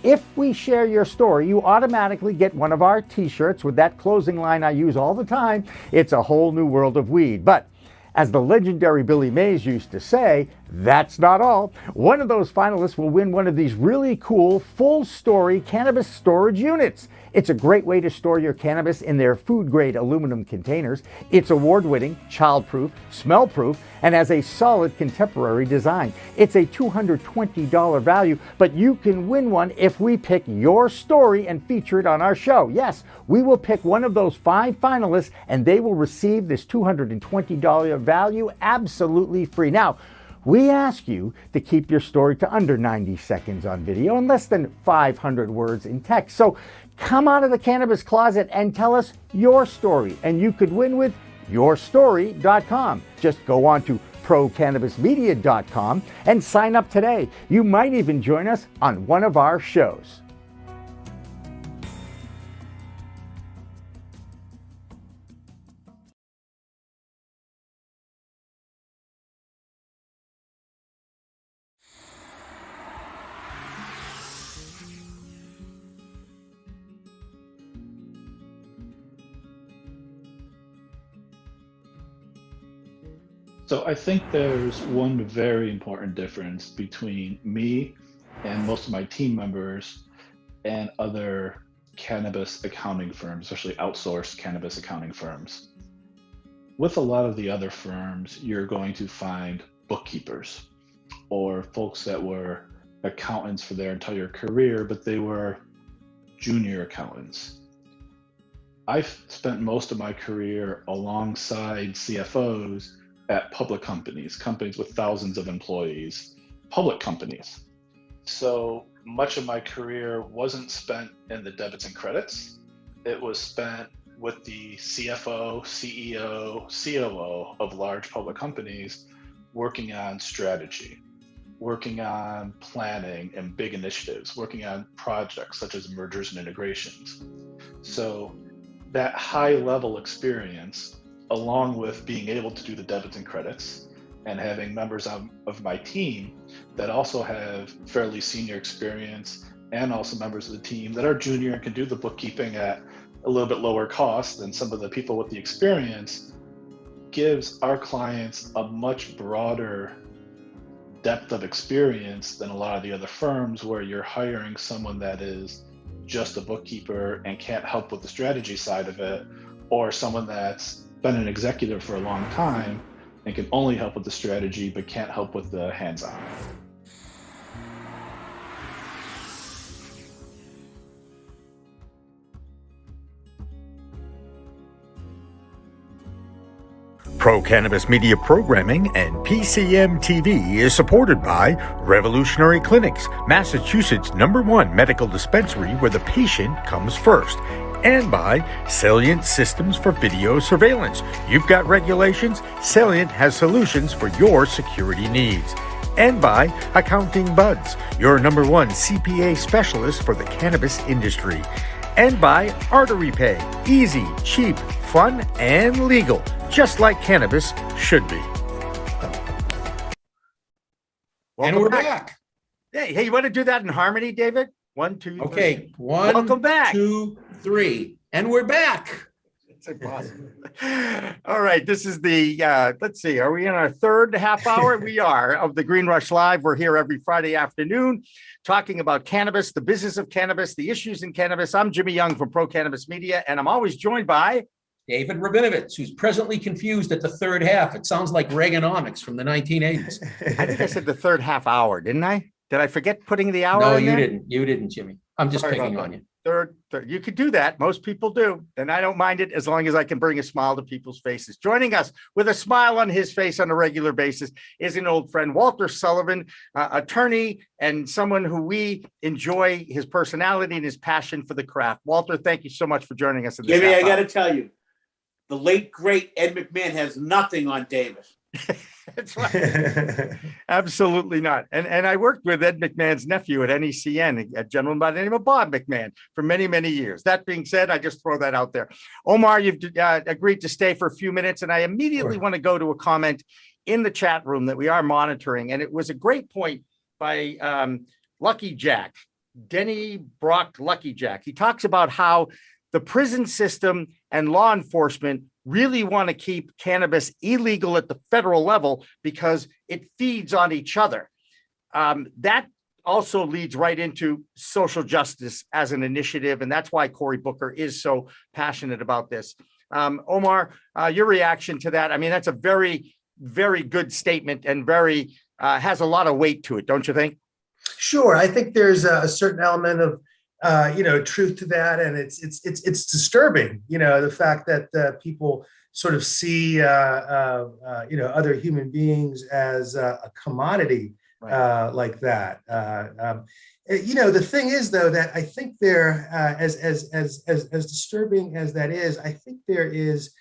If we share your story, you automatically get one of our t-shirts with that closing line I use all the time. It's a whole new world of weed. But as the legendary Billy Mays used to say, that's not all. One of those finalists will win one of these really cool full-story cannabis storage units. It's a great way to store your cannabis in their food-grade aluminum containers. It's award-winning, child-proof, smell-proof, and has a solid contemporary design. It's a $220 value, but you can win one if we pick your story and feature it on our show. Yes, we will pick one of those 5 finalists, and they will receive this $220 value absolutely free. Now, we ask you to keep your story to under 90 seconds on video and less than 500 words in text. So come out of the cannabis closet and tell us your story, and you could win with yourstory.com. Just go on to procannabismedia.com and sign up today. You might even join us on one of our shows.
So I think there's one very important difference between me and most of my team members and other cannabis accounting firms, especially outsourced cannabis accounting firms. With a lot of the other firms, you're going to find bookkeepers or folks that were accountants for their entire career, but they were junior accountants. I've spent most of my career alongside CFOs at public companies, companies with thousands of employees, public companies. So much of my career wasn't spent in the debits and credits. It was spent with the CFO, CEO, COO of large public companies, working on strategy, working on planning and big initiatives, working on projects such as mergers and integrations. So that high level experience, along with being able to do the debits and credits and having members of my team that also have fairly senior experience and also members of the team that are junior and can do the bookkeeping at a little bit lower cost than some of the people with the experience, gives our clients a much broader depth of experience than a lot of the other firms where you're hiring someone that is just a bookkeeper and can't help with the strategy side of it, or someone that's been an executive for a long time and can only help with the strategy but can't help with the hands-on.
Pro Cannabis Media Programming and PCM TV is supported by Revolutionary Clinics, Massachusetts' #1 medical dispensary where the patient comes first, and by Salient Systems for Video Surveillance. You've got regulations, Salient has solutions for your security needs. And by Accounting Buds, your #1 CPA specialist for the cannabis industry. And by Artery Pay, easy, cheap, fun, and legal, just like cannabis should be.
And we're back.
Hey, you want to do that in harmony, David? 1, 2, 3.
Okay, 1,
Welcome back.
2, 3, and we're back.
It's impossible. All right, this is the, let's see, are we in our third half hour? We are, of the Green Rush Live. We're here every Friday afternoon talking about cannabis, the business of cannabis, the issues in cannabis. I'm Jimmy Young from Pro Cannabis Media, and I'm always joined by
David Rabinovitz, who's presently confused at the third half. It sounds like Reaganomics from the 1980s.
I think I said the third half hour, didn't I? Did I forget putting the hour
No,
in
you
there?
didn't. You didn't, Jimmy. I'm just
Sorry
picking
about
on
that.
you.
Third, you could do that. Most people do. And I don't mind it as long as I can bring a smile to people's faces. Joining us with a smile on his face on a regular basis is an old friend, Walter Sullivan, attorney and someone who we enjoy his personality and his passion for the craft. Walter, thank you so much for joining us. In this
Jimmy,
half
I got to
hour.
tell you, the late, great Ed McMahon has nothing on Davis.
That's right. Absolutely not. And I worked with Ed McMahon's nephew at NECN, a gentleman by the name of Bob McMahon, for many, many years. That being said, I just throw that out there. Omar, you've agreed to stay for a few minutes, and I immediately want to go to a comment in the chat room that we are monitoring. And it was a great point by Lucky Jack. Denny Brock Lucky Jack. He talks about how the prison system and law enforcement really want to keep cannabis illegal at the federal level because it feeds on each other. That also leads right into social justice as an initiative. And that's why Cory Booker is so passionate about this. Omar, your reaction to that? I mean, that's a very, very good statement and very has a lot of weight to it, don't you think?
Sure. I think there's a certain element of truth to that, and it's disturbing. The fact that people sort of see other human beings as a commodity like that. The thing is, though, that I think there, as disturbing as that is, I think there is,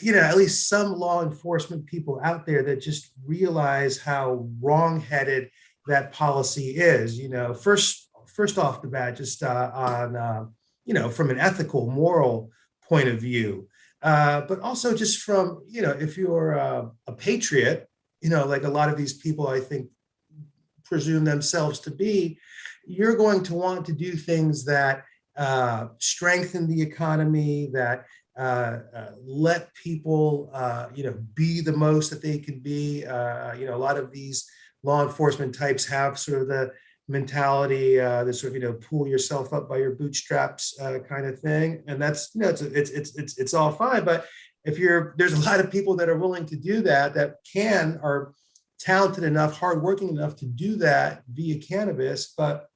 at least some law enforcement people out there that just realize how wrongheaded that policy is. First off the bat, just on from an ethical, moral point of view, but also just from if you're a patriot, like a lot of these people, I think, presume themselves to be, you're going to want to do things that strengthen the economy, that let people, be the most that they can be. A lot of these law enforcement types have sort of the mentality, the sort of, pull yourself up by your bootstraps kind of thing. And that's, it's all fine. But there's a lot of people that are willing to do that, are talented enough, hardworking enough to do that via cannabis, but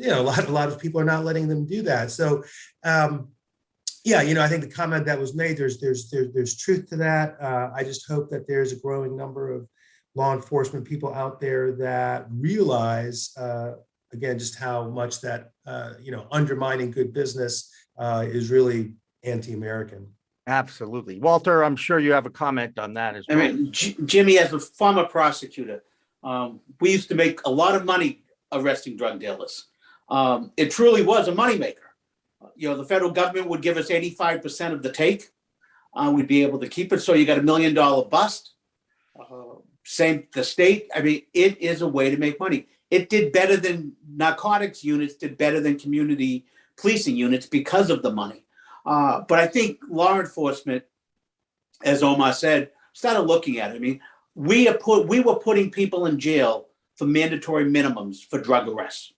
a lot of people are not letting them do that. So, I think the comment that was made, there's truth to that. I just hope that there's a growing number of law enforcement people out there that realize, again, just how much that undermining good business is really anti-American.
Absolutely. Walter, I'm sure you have a comment on that as well.
I mean, Jimmy, as a former prosecutor, we used to make a lot of money arresting drug dealers. It truly was a moneymaker. The federal government would give us 85% of the take. We'd be able to keep it. So you got $1 million bust. Same, the state. I mean, it is a way to make money. It did better than narcotics units, did better than community policing units because of the money. But I think law enforcement, as Omar said, started looking at it. I mean, we were putting people in jail for mandatory minimums for drug arrests.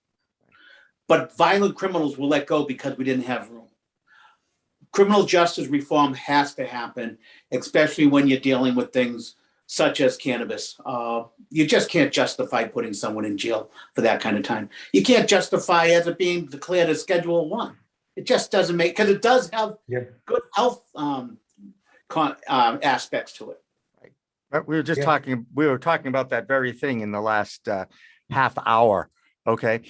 But violent criminals were let go because we didn't have room. Criminal justice reform has to happen, especially when you're dealing with things such as cannabis. You just can't justify putting someone in jail for that kind of time. You can't justify as it being declared a Schedule 1. It just doesn't make, because it does have good health aspects to it.
Right. We were talking about that very thing in the last half hour. Okay.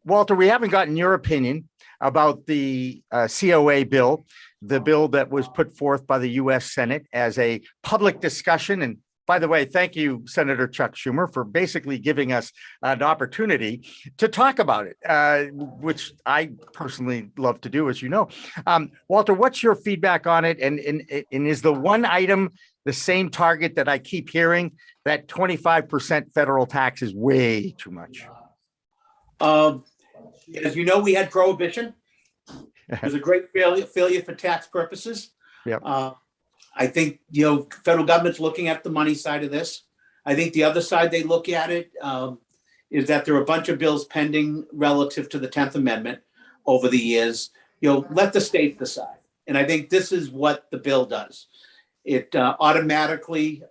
Walter, we haven't gotten your opinion about the COA bill, the bill that was put forth by the U.S. Senate as a public discussion. And by the way, thank you, Senator Chuck Schumer, for basically giving us an opportunity to talk about it, which I personally love to do, as you know. Walter, what's your feedback on it? And is the one item the same target that I keep hearing, that 25% federal tax is way too much?
As you know, we had prohibition. It was a great failure for tax purposes.
Yep.
I think, federal government's looking at the money side of this. I think the other side they look at it is that there are a bunch of bills pending relative to the 10th Amendment over the years. Let the states decide. And I think this is what the bill does. It automatically,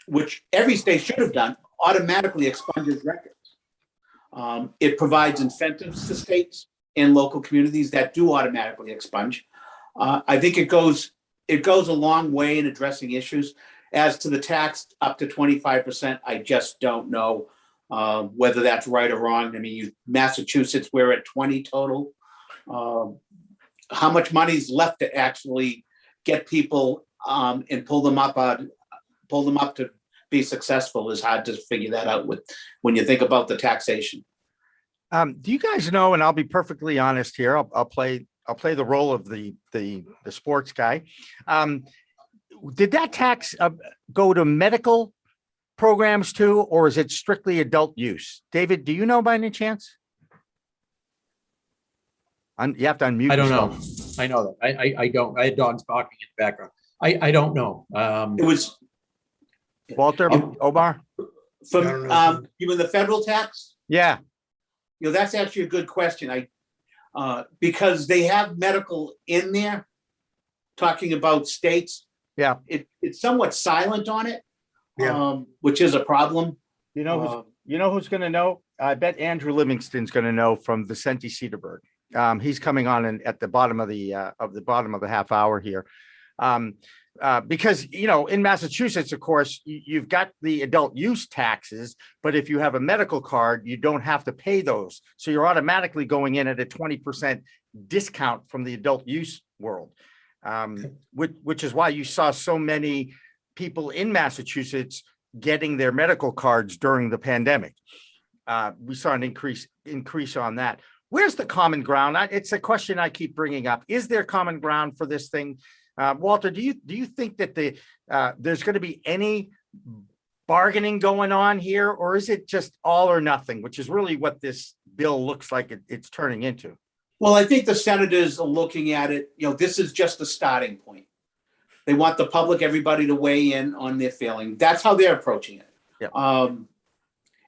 which every state should have done, automatically expunges records. It provides incentives to states and local communities that do automatically expunge. I think it goes a long way in addressing issues. As to the tax up to 25%, I just don't know whether that's right or wrong. I mean, Massachusetts, we're at 20 total. How much money is left to actually get people and pull them up to be successful is hard to figure that out when you think about the taxation.
Do you guys know, and I'll be perfectly honest here, I'll play the role of the sports guy. Did that tax go to medical programs too, or is it strictly adult use? David, do you know by any chance? You have to unmute.
I don't
yourself.
know. I know that. I don't. I had dogs barking in the background. I don't know.
It was
Walter, Omar?
from, you mean the federal tax?
Yeah.
That's actually a good question. Because they have medical in there, talking about states.
Yeah.
It's somewhat silent on it.
Yeah.
Which is a problem.
You know who's going to know? I bet Andrew Livingston's going to know from Vicente Sederberg. He's coming on at the bottom of the half hour here. Because, in Massachusetts, of course, you've got the adult use taxes, but if you have a medical card, you don't have to pay those. So you're automatically going in at a 20% discount from the adult use world, which is why you saw so many people in Massachusetts getting their medical cards during the pandemic. We saw an increase on that. Where's the common ground? It's a question I keep bringing up. Is there common ground for this thing? Walter, do you think that there's going to be any bargaining going on here, or is it just all or nothing, which is really what this bill looks like it's turning into?
Well, I think the senators are looking at it, this is just the starting point. They want the public, everybody to weigh in on their feeling. That's how they're approaching it.
Yeah.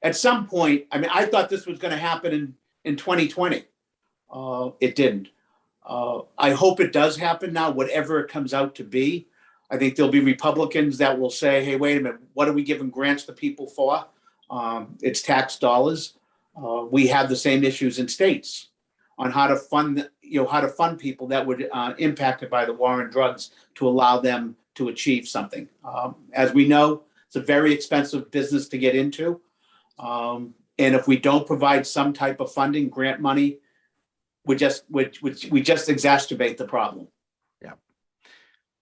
At some point, I thought this was going to happen in 2020. It didn't. I hope it does happen now, whatever it comes out to be. I think there'll be Republicans that will say, hey, wait a minute, what are we giving grants to people for? It's tax dollars. We have the same issues in states on how to fund people that would impacted by the war on drugs to allow them to achieve something. As we know, it's a very expensive business to get into. And if we don't provide some type of funding, grant money, we just exacerbate the problem.
Yeah.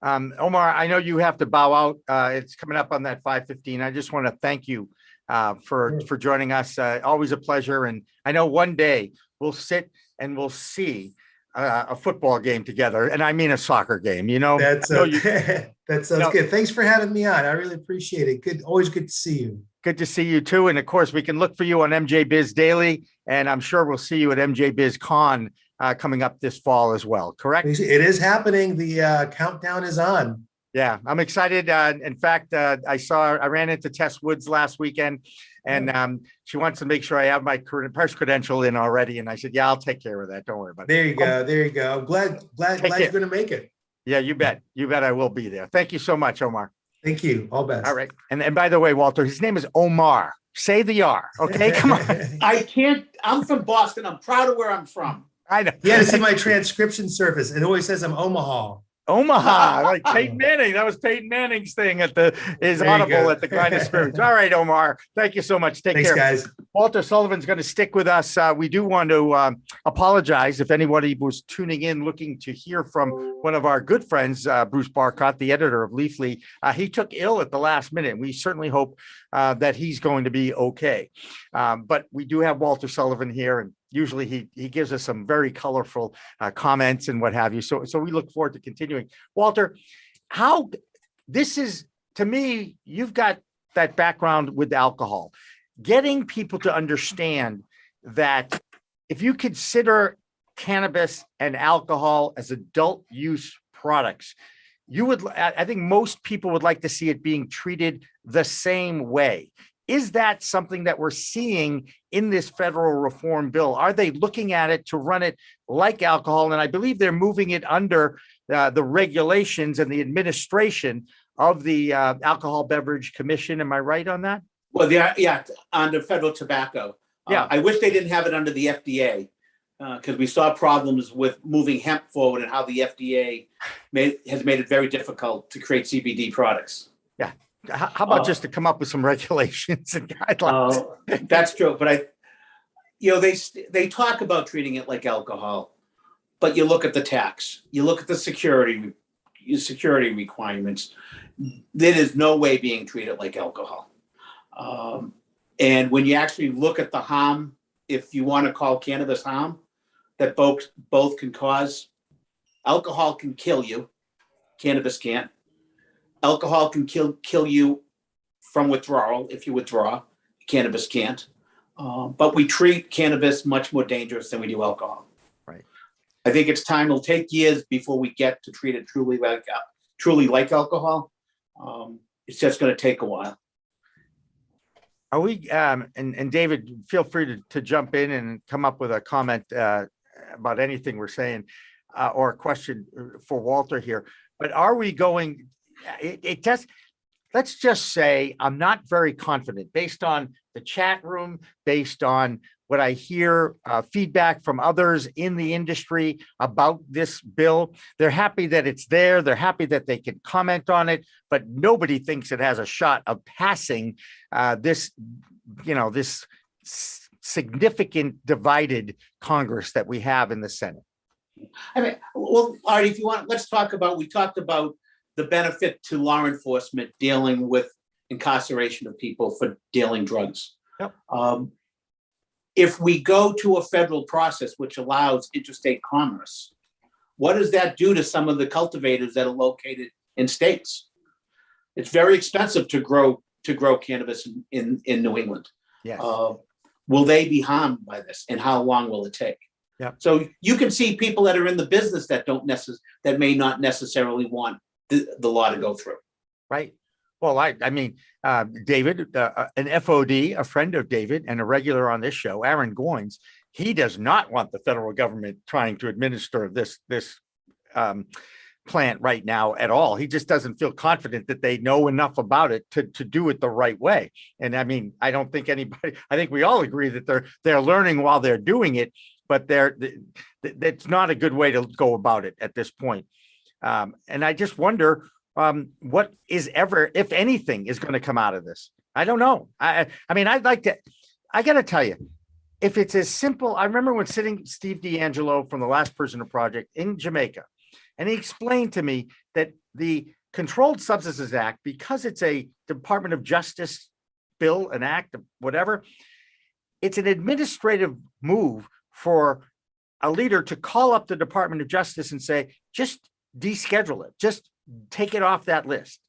Omar, I know you have to bow out. It's coming up on that 5:15. I just want to thank you for joining us. Always a pleasure. And I know one day we'll sit and we'll see a football game together. And I mean a soccer game,
That sounds good. Thanks for having me on. I really appreciate it. Good. Always good to see you.
Good to see you too. And of course, we can look for you on MJBiz Daily, and I'm sure we'll see you at MJBiz Con coming up this fall as well. Correct?
It is happening. The countdown is on.
Yeah, I'm excited. In fact, I ran into Tess Woods last weekend, and she wants to make sure I have my press credential in already. And I said, yeah, I'll take care of that. Don't worry about it.
There you go. There you go. I'm glad you're going to make it.
Yeah, you bet. You bet I will be there. Thank you so much, Omar.
Thank you. All best.
All right. And by the way, Walter, his name is Omar. Say the R. Okay, come on.
I can't. I'm from Boston. I'm proud of where I'm from.
I know.
You had to see my transcription service. It always says I'm Omaha.
Omaha, like Peyton Manning. That was Peyton Manning's thing at his audible at the Kind of Spirits. All right, Omar. Thank you so much. Thanks, care,
guys.
Walter Sullivan's going to stick with us. We do want to apologize if anybody was tuning in looking to hear from one of our good friends, Bruce Barcott, the editor of Leafly. He took ill at the last minute. We certainly hope that he's going to be okay. But we do have Walter Sullivan here, and usually he gives us some very colorful comments and what have you. So we look forward to continuing. Walter, this is, to me, you've got that background with alcohol. Getting people to understand that if you consider cannabis and alcohol as adult use products, I think most people would like to see it being treated the same way. Is that something that we're seeing in this federal reform bill? Are they looking at it to run it like alcohol? And I believe they're moving it under the regulations and the administration of the Alcohol Beverage Commission. Am I right on that?
Well, yeah, under federal tobacco.
Yeah.
I wish they didn't have it under the FDA because we saw problems with moving hemp forward and how the FDA has made it very difficult to create CBD products.
Yeah. How about just to come up with some regulations and guidelines?
That's true. But they talk about treating it like alcohol, but you look at the tax, you look at the security requirements. There is no way being treated like alcohol. And when you actually look at the harm, if you want to call cannabis harm, that both can cause, alcohol can kill you, cannabis can't. Alcohol can kill you from withdrawal if you withdraw. Cannabis can't. But we treat cannabis much more dangerous than we do alcohol.
Right.
I think it's time. It'll take years before we get to treat it truly like alcohol. It's just going to take a while.
Are we, and David, feel free to jump in and come up with a comment about anything we're saying or a question for Walter here. But are we going, let's just say I'm not very confident based on the chat room, based on what I hear feedback from others in the industry about this bill. They're happy that it's there. They're happy that they can comment on it, but nobody thinks it has a shot of passing this significant divided Congress that we have in the Senate.
I mean, well, Artie, if you want, let's talk about, we talked about the benefit to law enforcement dealing with incarceration of people for dealing drugs.
Yep.
If we go to a federal process which allows interstate commerce, what does that do to some of the cultivators that are located in states? It's very expensive to grow cannabis in New England.
Yes.
Will they be harmed by this, and how long will it take?
Yeah.
So you can see people that are in the business that that may not necessarily want the law to go through.
Right. Well, I mean, David, an FOD, a friend of David and a regular on this show, Aaron Goins, he does not want the federal government trying to administer this plant right now at all. He just doesn't feel confident that they know enough about it to do it the right way. And I mean, I don't think anybody, I think we all agree that they're learning while they're doing it, but that's not a good way to go about it at this point. And I just wonder what is ever, if anything, is going to come out of this. I don't know. I mean, I got to tell you, if it's as simple, I remember when sitting Steve D'Angelo from the Last Prisoner Project in Jamaica, and he explained to me that the Controlled Substances Act, because it's a Department of Justice bill, an act, whatever, it's an administrative move for a leader to call up the Department of Justice and say, just deschedule it, just take it off that list.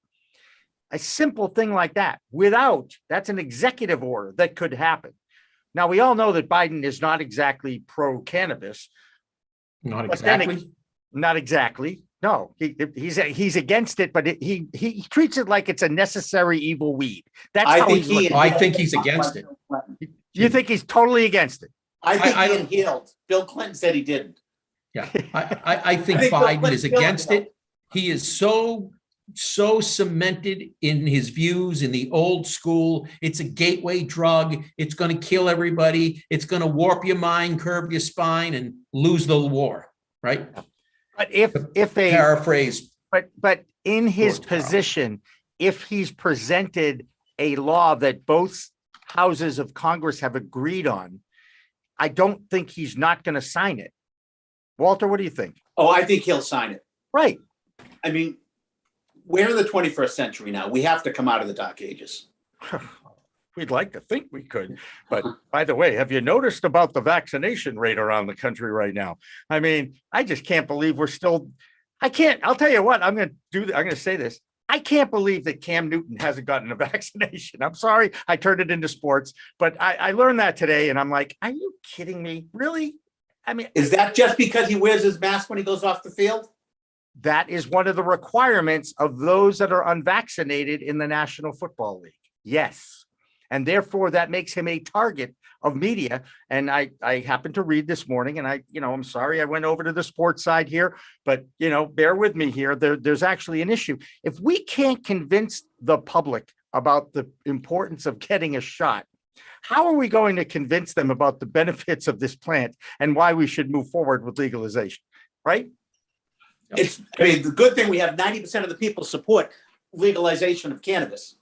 A simple thing like that, that's an executive order that could happen. Now, we all know that Biden is not exactly pro-cannabis.
Not exactly.
Not exactly. No, he's against it, but he treats it like it's a necessary evil weed. That's how he's looking.
I think he's against it.
You think he's totally against it?
I think he inhaled. Bill Clinton said he didn't.
Yeah, I think Biden is against it. He is so cemented in his views in the old school. It's a gateway drug. It's going to kill everybody. It's going to warp your mind, curve your spine, and lose the war. Right.
But if a
paraphrase,
but in his position, if he's presented a law that both houses of Congress have agreed on, I don't think he's not going to sign it. Walter, what do you think?
Oh, I think he'll sign it.
Right.
I mean, we're in the 21st century now. We have to come out of the dark ages.
We'd like to think we could. But by the way, have you noticed about the vaccination rate around the country right now? I mean, I just can't believe I'll tell you what, I'm going to say this. I can't believe that Cam Newton hasn't gotten a vaccination. I'm sorry, I turned it into sports, but I learned that today and I'm like, are you kidding me? Really? I mean,
is that just because he wears his mask when he goes off the field?
That is one of the requirements of those that are unvaccinated in the National Football League. Yes. And therefore that makes him a target of media. And I happened to read this morning and I'm sorry, I went over to the sports side here, but bear with me here. There's actually an issue. If we can't convince the public about the importance of getting a shot, how are we going to convince them about the benefits of this plant and why we should move forward with legalization? Right?
The good thing we have 90% of the people support legalization of cannabis.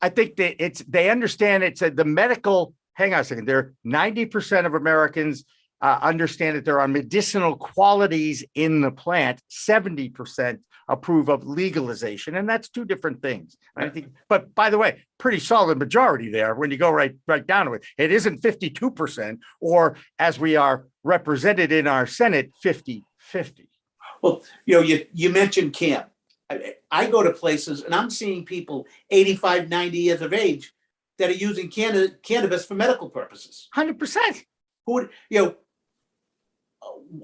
I think that they understand the medical, hang on a second, 90% of Americans understand that there are medicinal qualities in the plant. 70% approve of legalization, and that's two different things. I think, but by the way, pretty solid majority there when you go right down to it. It isn't 52%, or as we are represented in our Senate, 50-50.
Well, you mentioned Cam. I go to places and I'm seeing people 85, 90 years of age that are using cannabis for medical purposes.
100%.
Who would,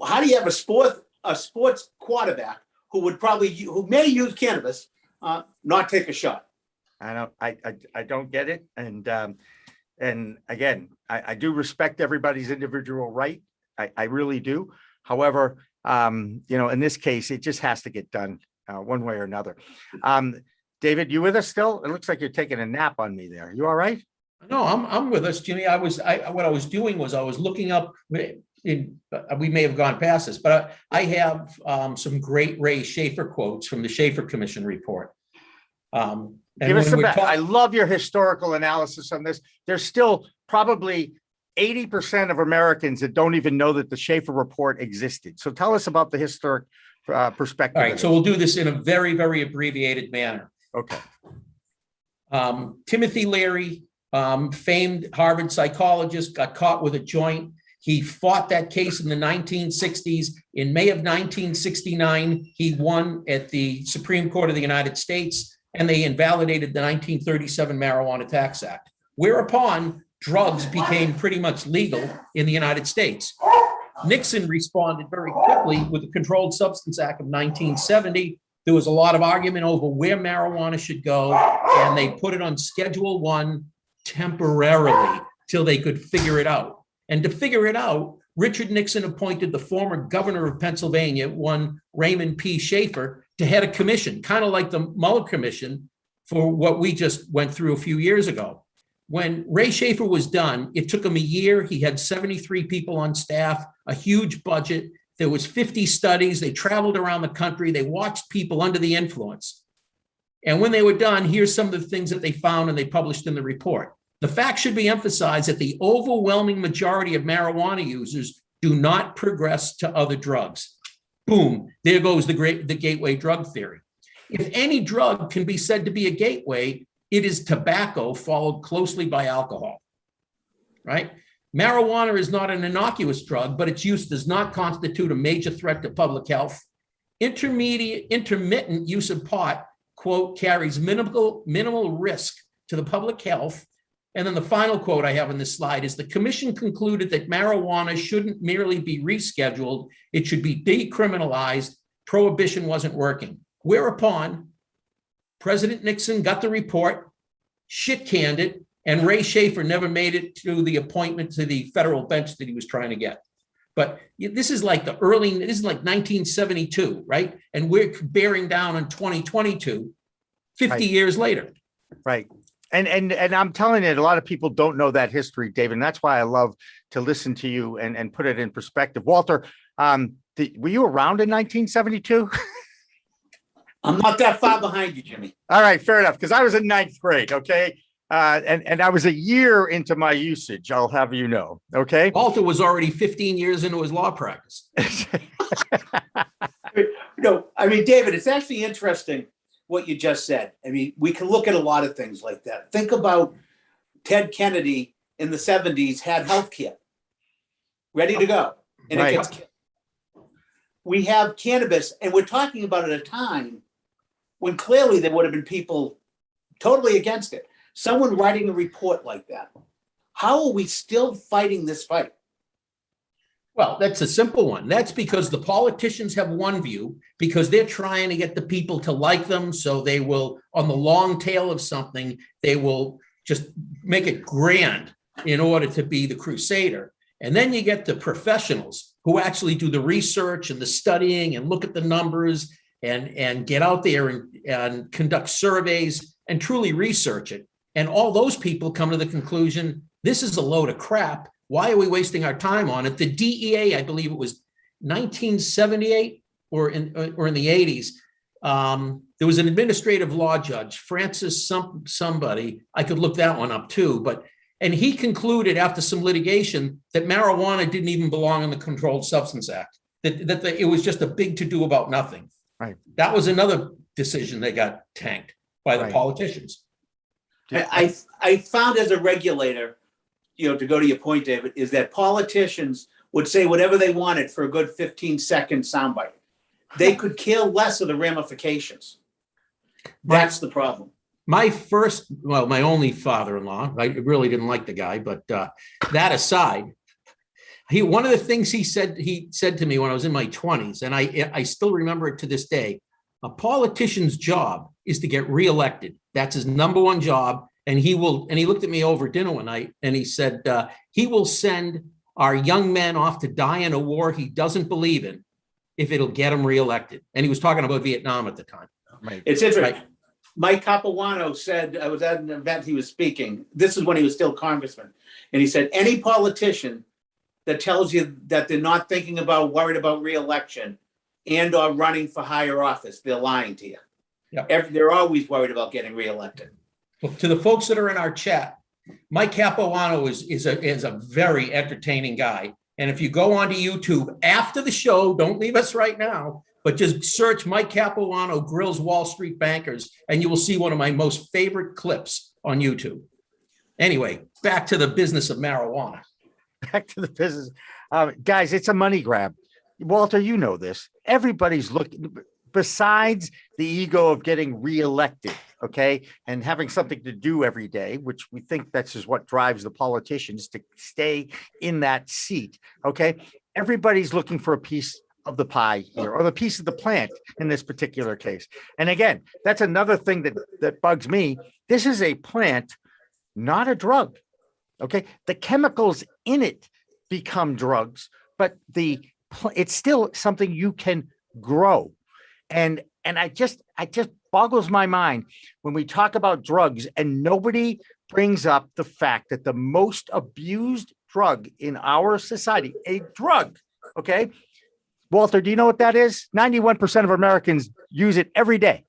how do you have a sports quarterback who may use cannabis, not take a shot?
I don't get it. And again, I do respect everybody's individual right. I really do. However, in this case, it just has to get done one way or another. David, you with us still? It looks like you're taking a nap on me there. You all right?
No, I'm with us, Jimmy. What I was doing was I was looking up. We may have gone past this, but I have some great Ray Schaefer quotes from the Schaefer Commission report.
Give us some back. I love your historical analysis on this. There's still probably 80% of Americans that don't even know that the Schaefer report existed. So tell us about the historic perspective.
All right, so we'll do this in a very, very abbreviated manner.
Okay.
Timothy Leary, famed Harvard psychologist, got caught with a joint. He fought that case in the 1960s. In May of 1969, he won at the Supreme Court of the United States, and they invalidated the 1937 Marijuana Tax Act, whereupon drugs became pretty much legal in the United States. Nixon responded very quickly with the Controlled Substance Act of 1970. There was a lot of argument over where marijuana should go, and they put it on Schedule 1 temporarily till they could figure it out. And to figure it out, Richard Nixon appointed the former governor of Pennsylvania, one Raymond P. Schaefer, to head a commission, kind of like the Mueller Commission for what we just went through a few years ago. When Ray Schaefer was done, it took him a year. He had 73 people on staff, a huge budget. There was 50 studies. They traveled around the country. They watched people under the influence. And when they were done, here's some of the things that they found and they published in the report. The fact should be emphasized that the overwhelming majority of marijuana users do not progress to other drugs. Boom, there goes the gateway drug theory. If any drug can be said to be a gateway, it is tobacco, followed closely by alcohol, right? Marijuana is not an innocuous drug, but its use does not constitute a major threat to public health. Intermittent use of pot, quote, carries minimal risk to the public health. And then the final quote I have on this slide is the commission concluded that marijuana shouldn't merely be rescheduled, it should be decriminalized. Prohibition wasn't working. Whereupon President Nixon got the report, shit-canned it, and Ray Schaefer never made it to the appointment to the federal bench that he was trying to get. But this is like this is like 1972, right? And we're bearing down on 2022, 50 years later.
Right. And I'm telling you, a lot of people don't know that history, David. And that's why I love to listen to you and put it in perspective. Walter, were you around in 1972?
I'm not that far behind you, Jimmy.
All right, fair enough. Because I was in 9th grade, okay? And I was a year into my usage, I'll have you know, okay?
Walter was already 15 years into his law practice.
David, it's actually interesting what you just said. I mean, we can look at a lot of things like that. Think about Ted Kennedy in the 70s had healthcare ready to go. And
right.
it gets killed. We have cannabis, and we're talking about at a time when clearly there would have been people totally against it. Someone writing a report like that. How are we still fighting this fight?
Well, that's a simple one. That's because the politicians have one view, because they're trying to get the people to like them. So they will, on the long tail of something, they will just make it grand in order to be the crusader. And then you get the professionals who actually do the research and the studying and look at the numbers and get out there and conduct surveys and truly research it. And all those people come to the conclusion, this is a load of crap. Why are we wasting our time on it? The DEA, I believe it was 1978 or in the 80s, there was an administrative law judge, Francis somebody, I could look that one up too, and he concluded after some litigation that marijuana didn't even belong in the Controlled Substance Act, that it was just a big to-do about nothing.
Right.
That was another decision that got tanked by the politicians.
I found as a regulator, to go to your point, David, is that politicians would say whatever they wanted for a good 15-second soundbite. They could care less of the ramifications. That's the problem.
My only father-in-law, I really didn't like the guy, but that aside, one of the things he said to me when I was in my 20s, and I still remember it to this day, a politician's job is to get reelected. That's his number one job. And he looked at me over dinner one night and he said, he will send our young men off to die in a war he doesn't believe in if it'll get him reelected. And he was talking about Vietnam at the time.
It's interesting.
Right.
Mike Capuano said, I was at an event he was speaking. This is when he was still congressman. And he said, any politician that tells you that they're not worried about reelection and or running for higher office, they're lying to you.
Yep.
They're always worried about getting reelected.
Well, to the folks that are in our chat, Mike Capuano is a very entertaining guy. And if you go onto YouTube after the show, don't leave us right now, but just search Mike Capuano Grills Wall Street Bankers, and you will see one of my most favorite clips on YouTube. Anyway, back to the business of marijuana.
Back to the business. Guys, it's a money grab. Walter, you know this. Everybody's looking, besides the ego of getting reelected, okay, and having something to do every day, which we think that's just what drives the politicians to stay in that seat, okay? Everybody's looking for a piece of the pie here, or the piece of the plant in this particular case. And again, that's another thing that bugs me. This is a plant, not a drug, okay? The chemicals in it become drugs, but it's still something you can grow. And I just boggles my mind when we talk about drugs and nobody brings up the fact that the most abused drug in our society, a drug, okay? Walter, do you know what that is? 91% of Americans use it every day.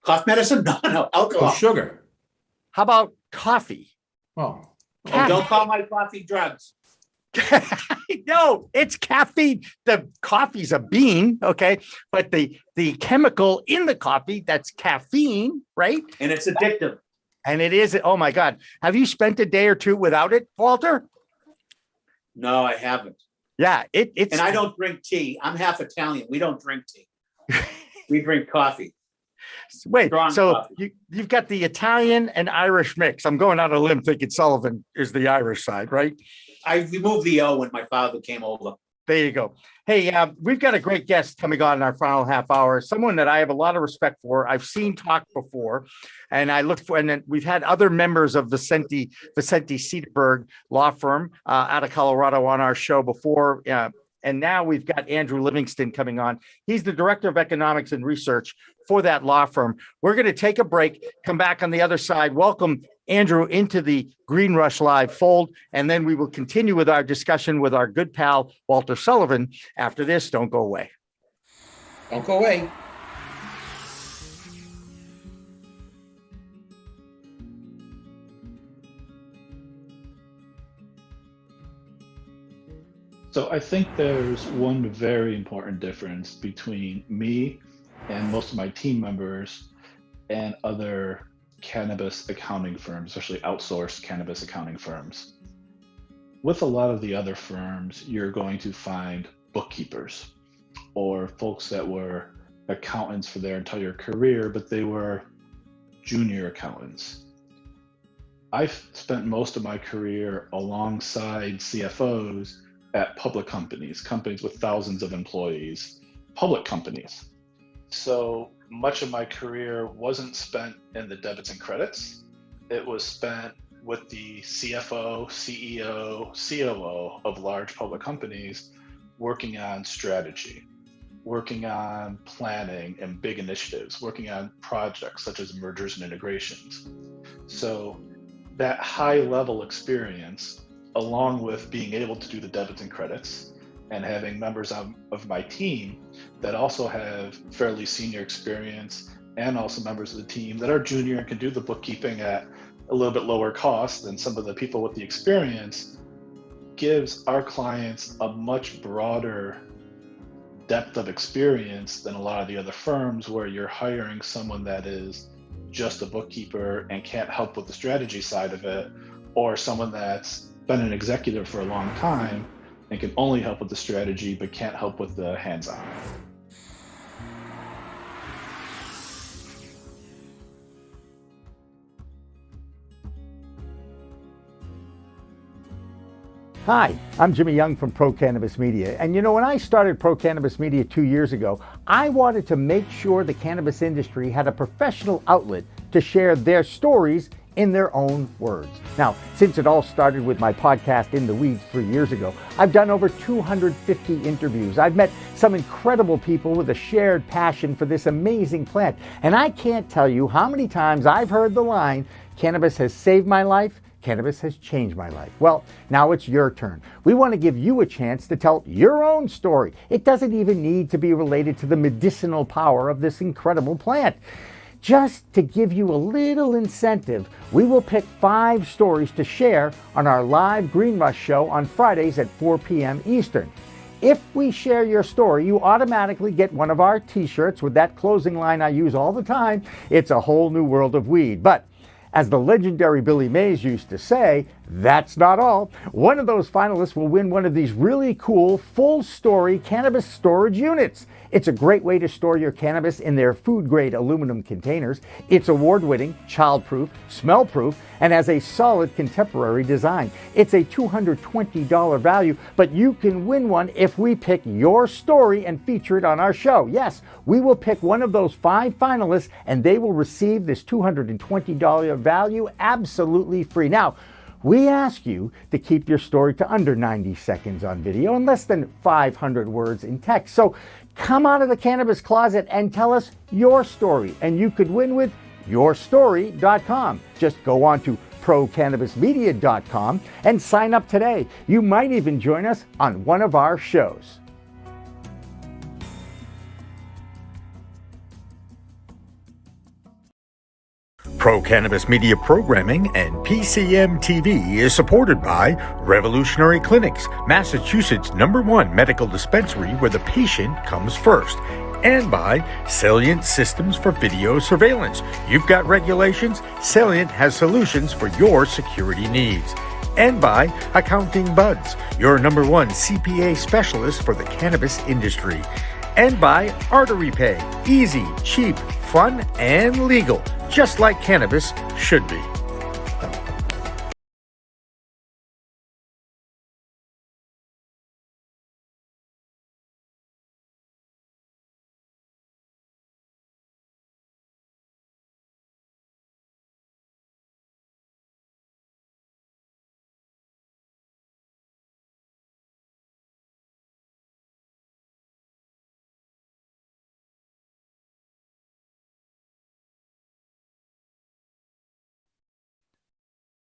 Cough medicine? No, alcohol.
Oh, sugar.
How about coffee?
Oh,
don't call my coffee drugs.
No, it's caffeine. The coffee's a bean, okay? But the chemical in the coffee, that's caffeine, right?
And it's addictive.
And it is, oh my God. Have you spent a day or two without it, Walter?
No, I haven't.
Yeah, it's.
And I don't drink tea. I'm half Italian. We don't drink tea. We drink coffee.
Wait,
Strong
so
coffee.
you've got the Italian and Irish mix. I'm going out on a limb thinking Sullivan is the Irish side, right?
I removed the O when my father came over.
There you go. Hey, we've got a great guest coming on in our final half hour. Someone that I have a lot of respect for. I've seen talk before, and I look for. And then we've had other members of Vicente Sederberg law firm out of Colorado on our show before. And now we've got Andrew Livingston coming on. He's the director of economics and research for that law firm. We're going to take a break, come back on the other side, welcome Andrew into the Green Rush Live fold, and then we will continue with our discussion with our good pal, Walter Sullivan. After this, don't go away.
Don't go away.
So I think there's one very important difference between me and most of my team members and other cannabis accounting firms, especially outsourced cannabis accounting firms. With a lot of the other firms, you're going to find bookkeepers or folks that were accountants for their entire career, but they were junior accountants. I've spent most of my career alongside CFOs at public companies with thousands of employees, public companies. So much of my career wasn't spent in the debits and credits. It was spent with the CFO, CEO, COO of large public companies, working on strategy, working on planning and big initiatives, working on projects such as mergers and integrations. So that high level experience, along with being able to do the debits and credits and having members of my team that also have fairly senior experience and also members of the team that are junior and can do the bookkeeping at a little bit lower cost than some of the people with the experience, gives our clients a much broader depth of experience than a lot of the other firms where you're hiring someone that is just a bookkeeper and can't help with the strategy side of it, or someone that's been an executive for a long time and can only help with the strategy but can't help with the hands-on.
Hi, I'm Jimmy Young from Pro Cannabis Media. And you know, when I started Pro Cannabis Media 2 years ago, I wanted to make sure the cannabis industry had a professional outlet to share their stories in their own words. Now, since it all started with my podcast In the Weeds 3 years ago, I've done over 250 interviews. I've met some incredible people with a shared passion for this amazing plant. And I can't tell you how many times I've heard the line, cannabis has saved my life, cannabis has changed my life. Well, now it's your turn. We want to give you a chance to tell your own story. It doesn't even need to be related to the medicinal power of this incredible plant. Just to give you a little incentive, we will pick 5 stories to share on our live Green Rush show on Fridays at 4 p.m. Eastern. If we share your story, you automatically get one of our t-shirts with that closing line I use all the time, "It's a whole new world of weed." But as the legendary Billy Mays used to say, that's not all. One of those finalists will win one of these really cool full-story cannabis storage units. It's a great way to store your cannabis in their food-grade aluminum containers. It's award-winning, child-proof, smell-proof, and has a solid contemporary design. It's a $220 value, but you can win one if we pick your story and feature it on our show. Yes, we will pick one of those 5 finalists, and they will receive this $220 value absolutely free. Now, we ask you to keep your story to under 90 seconds on video and less than 500 words in text. So come out of the cannabis closet and tell us your story, and you could win with yourstory.com. Just go on to procannabismedia.com and sign up today. You might even join us on one of our shows. Pro Cannabis Media Programming and PCM TV is supported by Revolutionary Clinics, Massachusetts' #1 medical dispensary where the patient comes first, and by Salient Systems for Video Surveillance. You've got regulations, Salient has solutions for your security needs. And by Accounting Buds, your #1 CPA specialist for the cannabis industry. And by Artery Pay, easy, cheap, fun, and legal, just like cannabis should be.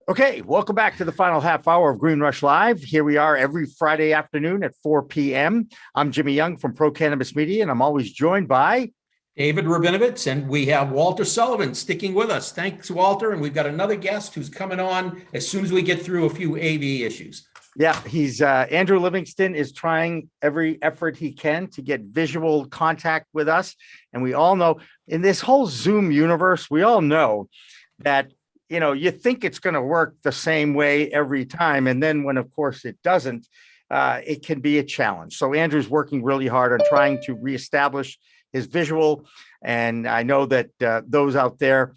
Okay, welcome back to the final half hour of Green Rush Live. Here we are every Friday afternoon at 4 p.m. I'm Jimmy Young from Pro Cannabis Media, and I'm always joined by
David Rabinovitz, and we have Walter Sullivan sticking with us. Thanks, Walter. And we've got another guest who's coming on as soon as we get through a few AV issues.
Yeah, he's Andrew Livingston is trying every effort he can to get visual contact with us. And we all know in this whole Zoom universe, we all know that, you know, you think it's going to work the same way every time. And then when, of course, it doesn't, it can be a challenge. So Andrew's working really hard on trying to reestablish his visual. And I know that those out there,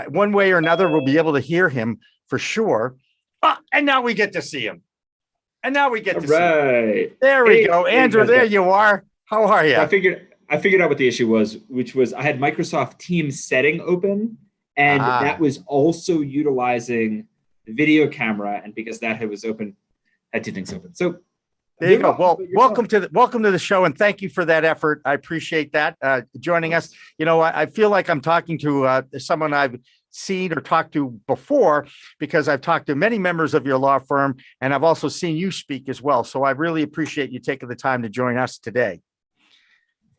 one way or another, will be able to hear him for sure. And now we get to see him. And now we get to see him. There we go. Andrew, there you are. How are you?
I figured out what the issue was, which was I had Microsoft Teams setting open, and that was also utilizing the video camera. And because that was open, I had 2 things open. So
there you go. Well, welcome to the show, and thank you for that effort. I appreciate that joining us. You know, I feel like I'm talking to someone I've seen or talked to before, because I've talked to many members of your law firm, and I've also seen you speak as well. So I really appreciate you taking the time to join us today.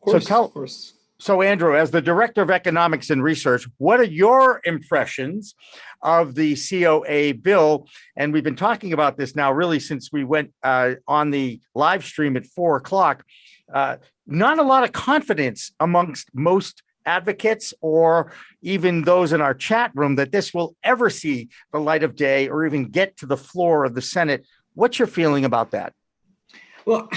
Of course.
So Andrew, as the Director of Economics and Research, what are your impressions of the COA bill? And we've been talking about this now really since we went on the live stream at 4 o'clock. Not a lot of confidence amongst most advocates or even those in our chat room that this will ever see the light of day or even get to the floor of the Senate. What's your feeling about that?
Well,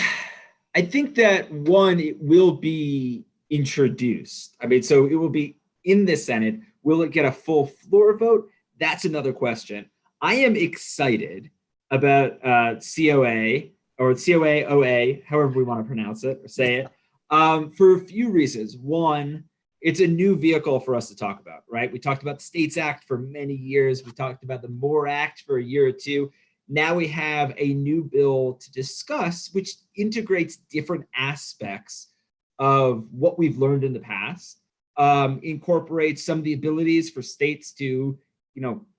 I think that one, it will be introduced. I mean, so it will be in the Senate. Will it get a full floor vote? That's another question. I am excited about COA or COA, however we want to pronounce it or say it, for a few reasons. One, it's a new vehicle for us to talk about, right? We talked about the States Act for many years. We talked about the MORE Act for a year or two. Now we have a new bill to discuss, which integrates different aspects of what we've learned in the past, incorporates some of the abilities for states to,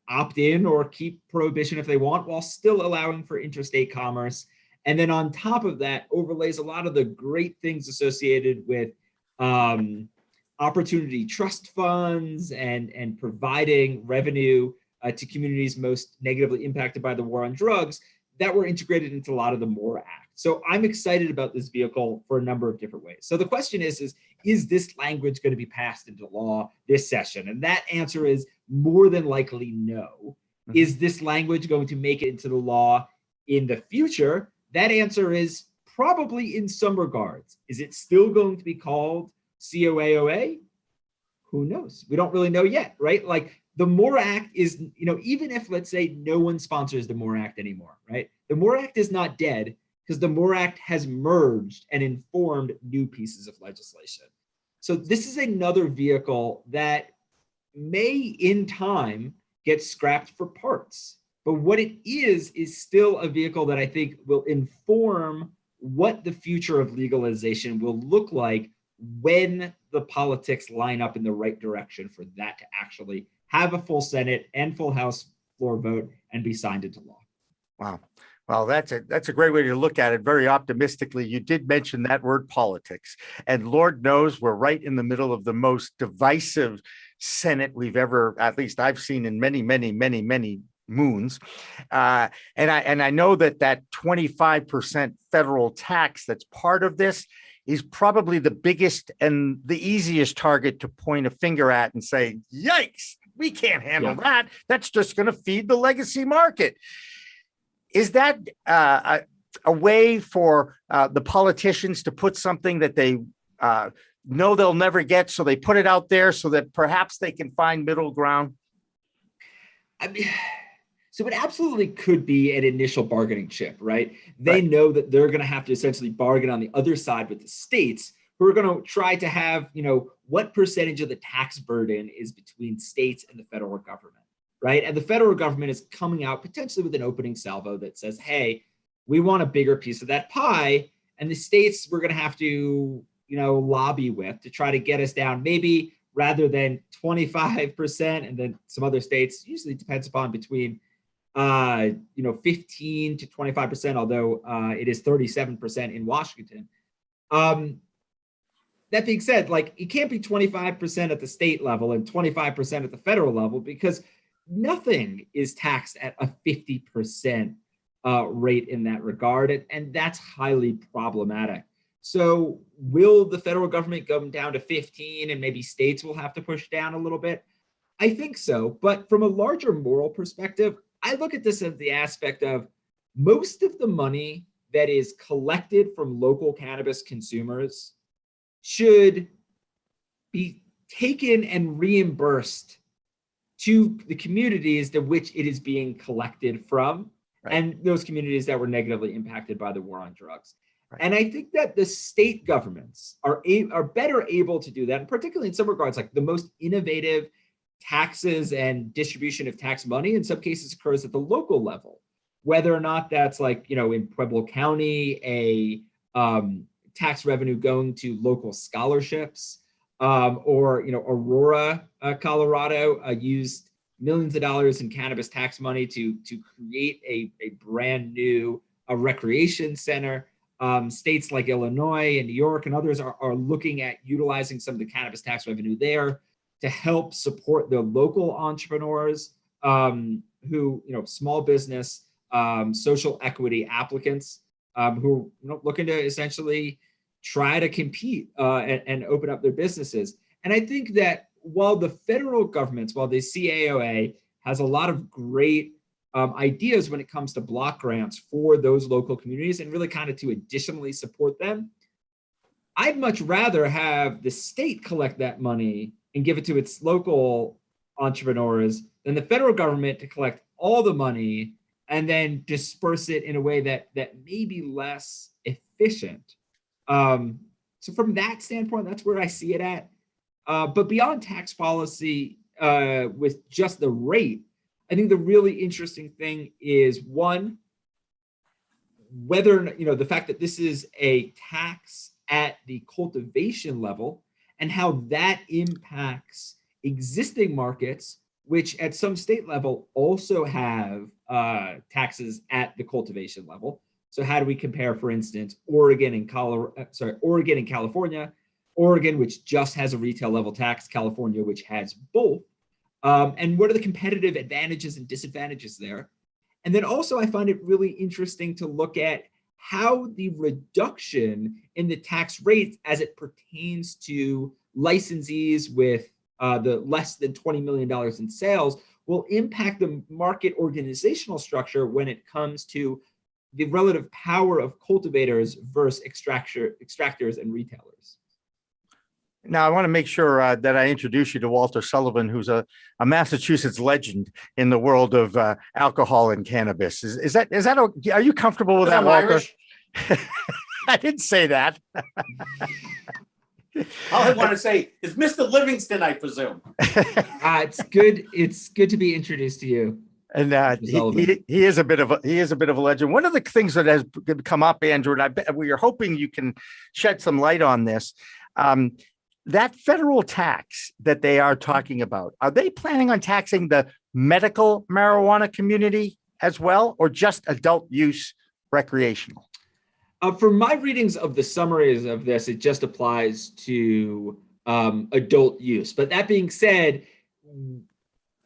opt in or keep prohibition if they want, while still allowing for interstate commerce. And then on top of that, overlays a lot of the great things associated with opportunity trust funds and providing revenue to communities most negatively impacted by the war on drugs that were integrated into a lot of the MORE Act. So I'm excited about this vehicle for a number of different ways. So the question is this language going to be passed into law this session? And that answer is more than likely no. Mm-hmm. Is this language going to make it into the law in the future? That answer is probably in some regards. Is it still going to be called COAOA? Who knows? We don't really know yet, right? Like the MORE Act is, even if, let's say, no one sponsors the MORE Act anymore, right? The MORE Act is not dead because the MORE Act has merged and informed new pieces of legislation. So this is another vehicle that may in time get scrapped for parts. But what it is still a vehicle that I think will inform what the future of legalization will look like when the politics line up in the right direction for that to actually have a full Senate and full House floor vote and be signed into law.
Wow. Well, that's a great way to look at it. Very optimistically. You did mention that word politics, and Lord knows we're right in the middle of the most divisive Senate we've ever, at least I've seen in many, many, many, many moons. And I know that 25% federal tax that's part of this is probably the biggest and the easiest target to point a finger at and say, yikes, we can't handle that. That's just going to feed the legacy market. Is that a way for the politicians to put something that they know they'll never get, so they put it out there so that perhaps they can find middle ground?
I mean, so it absolutely could be an initial bargaining chip, right? They know that they're going to have to essentially bargain on the other side with the states, who are going to try to have, what percentage of the tax burden is between states and the federal government. Right. And the federal government is coming out potentially with an opening salvo that says, hey, we want a bigger piece of that pie. And the states we're going to have to, lobby with to try to get us down, maybe rather than 25%. And then some other states, usually depends upon between, 15 to 25%, although it is 37% in Washington. That being said, it can't be 25% at the state level and 25% at the federal level, because nothing is taxed at a 50% rate in that regard, and that's highly problematic. So will the federal government come down to 15 and maybe states will have to push down a little bit? I think so, but from a larger moral perspective, I look at this as the aspect of most of the money that is collected from local cannabis consumers should be taken and reimbursed to the communities to which it is being collected from, and those communities that were negatively impacted by the war on drugs. And I think that the state governments are better able to do that, and particularly in some regards, like the most innovative taxes and distribution of tax money in some cases occurs at the local level, whether or not that's in Pueblo County, a tax revenue going to local scholarships, or Aurora, Colorado, used millions of dollars in cannabis tax money to create a brand new recreation center. States like Illinois and New York and others are looking at utilizing some of the cannabis tax revenue there to help support the local entrepreneurs who, small business, social equity applicants who are looking to essentially try to compete and open up their businesses. And I think that while the federal governments, while the CAOA has a lot of great ideas when it comes to block grants for those local communities and really kind of to additionally support them, I'd much rather have the state collect that money and give it to its local entrepreneurs than the federal government to collect all the money and then disperse it in a way that may be less efficient. So from that standpoint, that's where I see it at. But beyond tax policy, with just the rate, I think the really interesting thing is, one, whether, the fact that this is a tax at the cultivation level and how that impacts existing markets, which at some state level also have taxes at the cultivation level. So how do we compare, for instance, Oregon and California, Oregon, which just has a retail level tax, California, which has both, and what are the competitive advantages and disadvantages there? And then also I find it really interesting to look at how the reduction in the tax rates as it pertains to licensees with the less than $20 million in sales will impact the market organizational structure when it comes to the relative power of cultivators versus extractors and retailers.
Now, I want to make sure that I introduce you to Walter Sullivan, who's a Massachusetts legend in the world of alcohol and cannabis. Is that are you comfortable with that, Walter?
Irish?
I didn't say that.
All I want to say is Mr. Livingston, I presume.
It's good. It's good to be introduced to you.
And he is a bit of a legend. One of the things that has come up, Andrew, and I bet we are hoping you can shed some light on this. That federal tax that they are talking about, are they planning on taxing the medical marijuana community as well, or just adult use recreational?
From my readings of the summaries of this, it just applies to adult use. But that being said,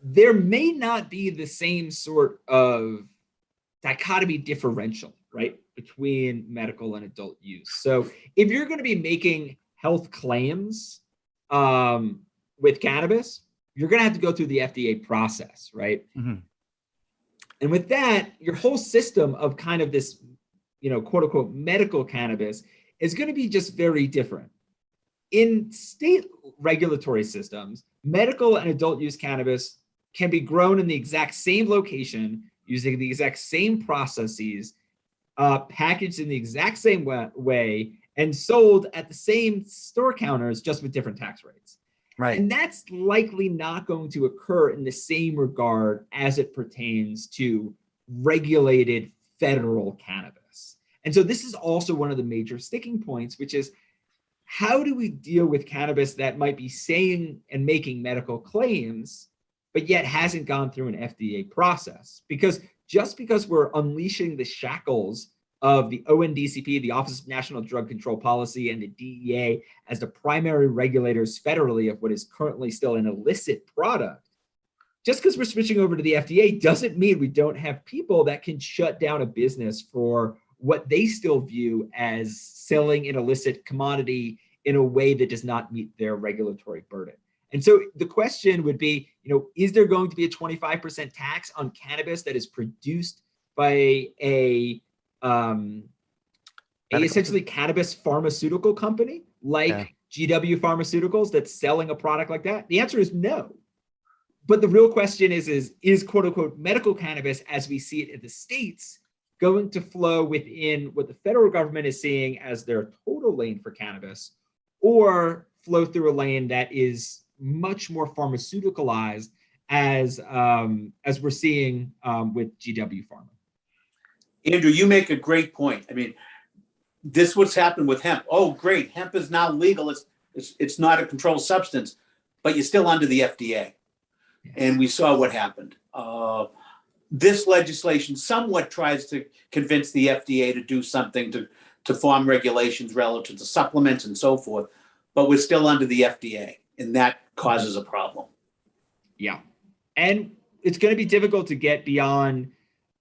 there may not be the same sort of dichotomy differential, right, between medical and adult use. So if you're going to be making health claims with cannabis, you're going to have to go through the FDA process, right? Mm-hmm. And with that, your whole system of kind of this, quote unquote, medical cannabis is going to be just very different. In state regulatory systems, medical and adult use cannabis can be grown in the exact same location, using the exact same processes, packaged in the exact same way, and sold at the same store counters, just with different tax rates.
Right.
And that's likely not going to occur in the same regard as it pertains to regulated federal cannabis. And so this is also one of the major sticking points, which is, how do we deal with cannabis that might be saying and making medical claims, but yet hasn't gone through an FDA process? Because just because we're unleashing the shackles of the ONDCP, the Office of National Drug Control Policy, and the DEA as the primary regulators federally of what is currently still an illicit product, just because we're switching over to the FDA doesn't mean we don't have people that can shut down a business for what they still view as selling an illicit commodity in a way that does not meet their regulatory burden. And so the question would be, is there going to be a 25% tax on cannabis that is produced by a essentially cannabis pharmaceutical company like GW Pharmaceuticals that's selling a product like that? The answer is no. But the real question is quote unquote medical cannabis as we see it in the states going to flow within what the federal government is seeing as their total lane for cannabis, or flow through a lane that is much more pharmaceuticalized as we're seeing with GW Pharma?
Andrew, you make a great point. I mean, this what's happened with hemp. Oh, great. Hemp is now legal. It's not a controlled substance, but you're still under the FDA. And we saw what happened. This legislation somewhat tries to convince the FDA to do something to form regulations relative to supplements and so forth, but we're still under the FDA, and that causes a problem.
Yeah. And it's going to be difficult to get beyond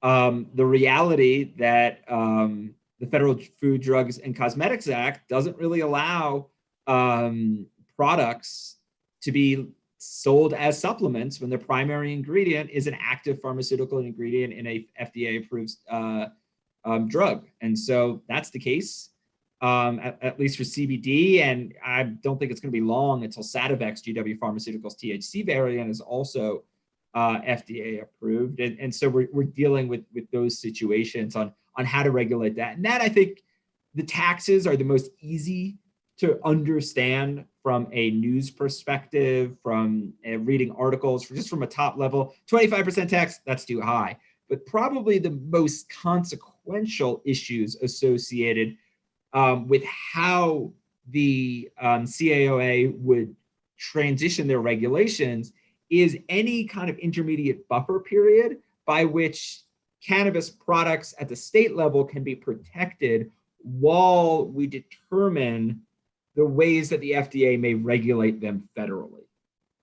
the reality that the Federal Food, Drugs, and Cosmetics Act doesn't really allow products to be sold as supplements when their primary ingredient is an active pharmaceutical ingredient in a FDA-approved drug. And so that's the case, at least for CBD. And I don't think it's going to be long until Sativex, GW Pharmaceuticals THC variant, is also FDA approved. And so we're dealing with those situations on how to regulate that. And that, I think, the taxes are the most easy to understand from a news perspective, from reading articles, just from a top level. 25% tax, that's too high. But probably the most consequential issues associated with how the CAOA would transition their regulations is any kind of intermediate buffer period by which cannabis products at the state level can be protected while we determine the ways that the FDA may regulate them federally.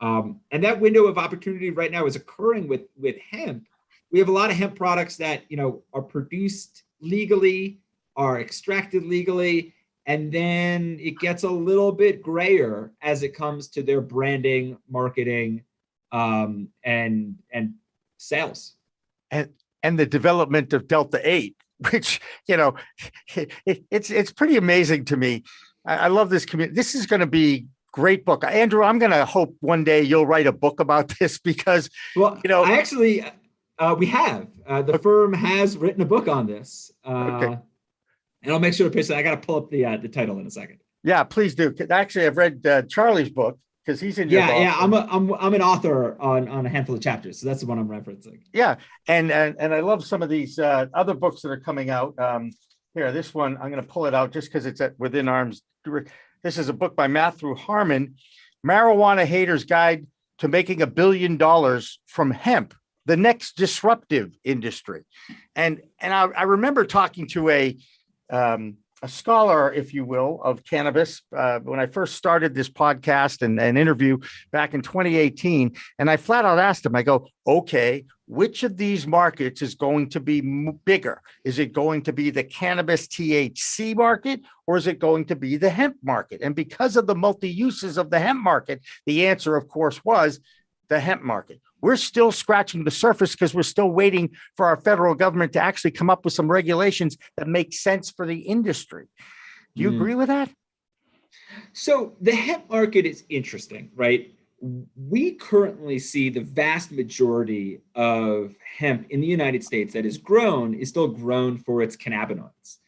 And that window of opportunity right now is occurring with hemp. We have a lot of hemp products that, are produced legally, are extracted legally, and then it gets a little bit grayer as it comes to their branding, marketing, and sales.
And the development of Delta 8, which, it's pretty amazing to me. I love this community. This is going to be great book. Andrew, I'm going to hope one day you'll write a book about this because,
I actually, we have. The firm has written a book on this.
Okay.
And I'll make sure to pitch that. I got to pull up the title in a second.
Yeah, please do. Actually, I've read Charlie's book because he's in your book.
Yeah. I'm an author on a handful of chapters, so that's the one I'm referencing.
Yeah, and I love some of these other books that are coming out. Here, this one I'm going to pull it out just because it's within arm's. This is a book by Matthew Harmon, Marijuana Haters Guide to Making $1 billion from Hemp, the Next Disruptive Industry. And I remember talking to a scholar, if you will, of cannabis when I first started this podcast and interview back in 2018. And I flat out asked him, I go, okay, which of these markets is going to be bigger? Is it going to be the cannabis THC market or is it going to be the hemp market? And because of the multi-uses of the hemp market, the answer, of course, was the hemp market. We're still scratching the surface because we're still waiting for our federal government to actually come up with some regulations that make sense for the industry. Do you agree with that?
So the hemp market is interesting, right? We currently see the vast majority of hemp in the United States that is still grown for its cannabinoids.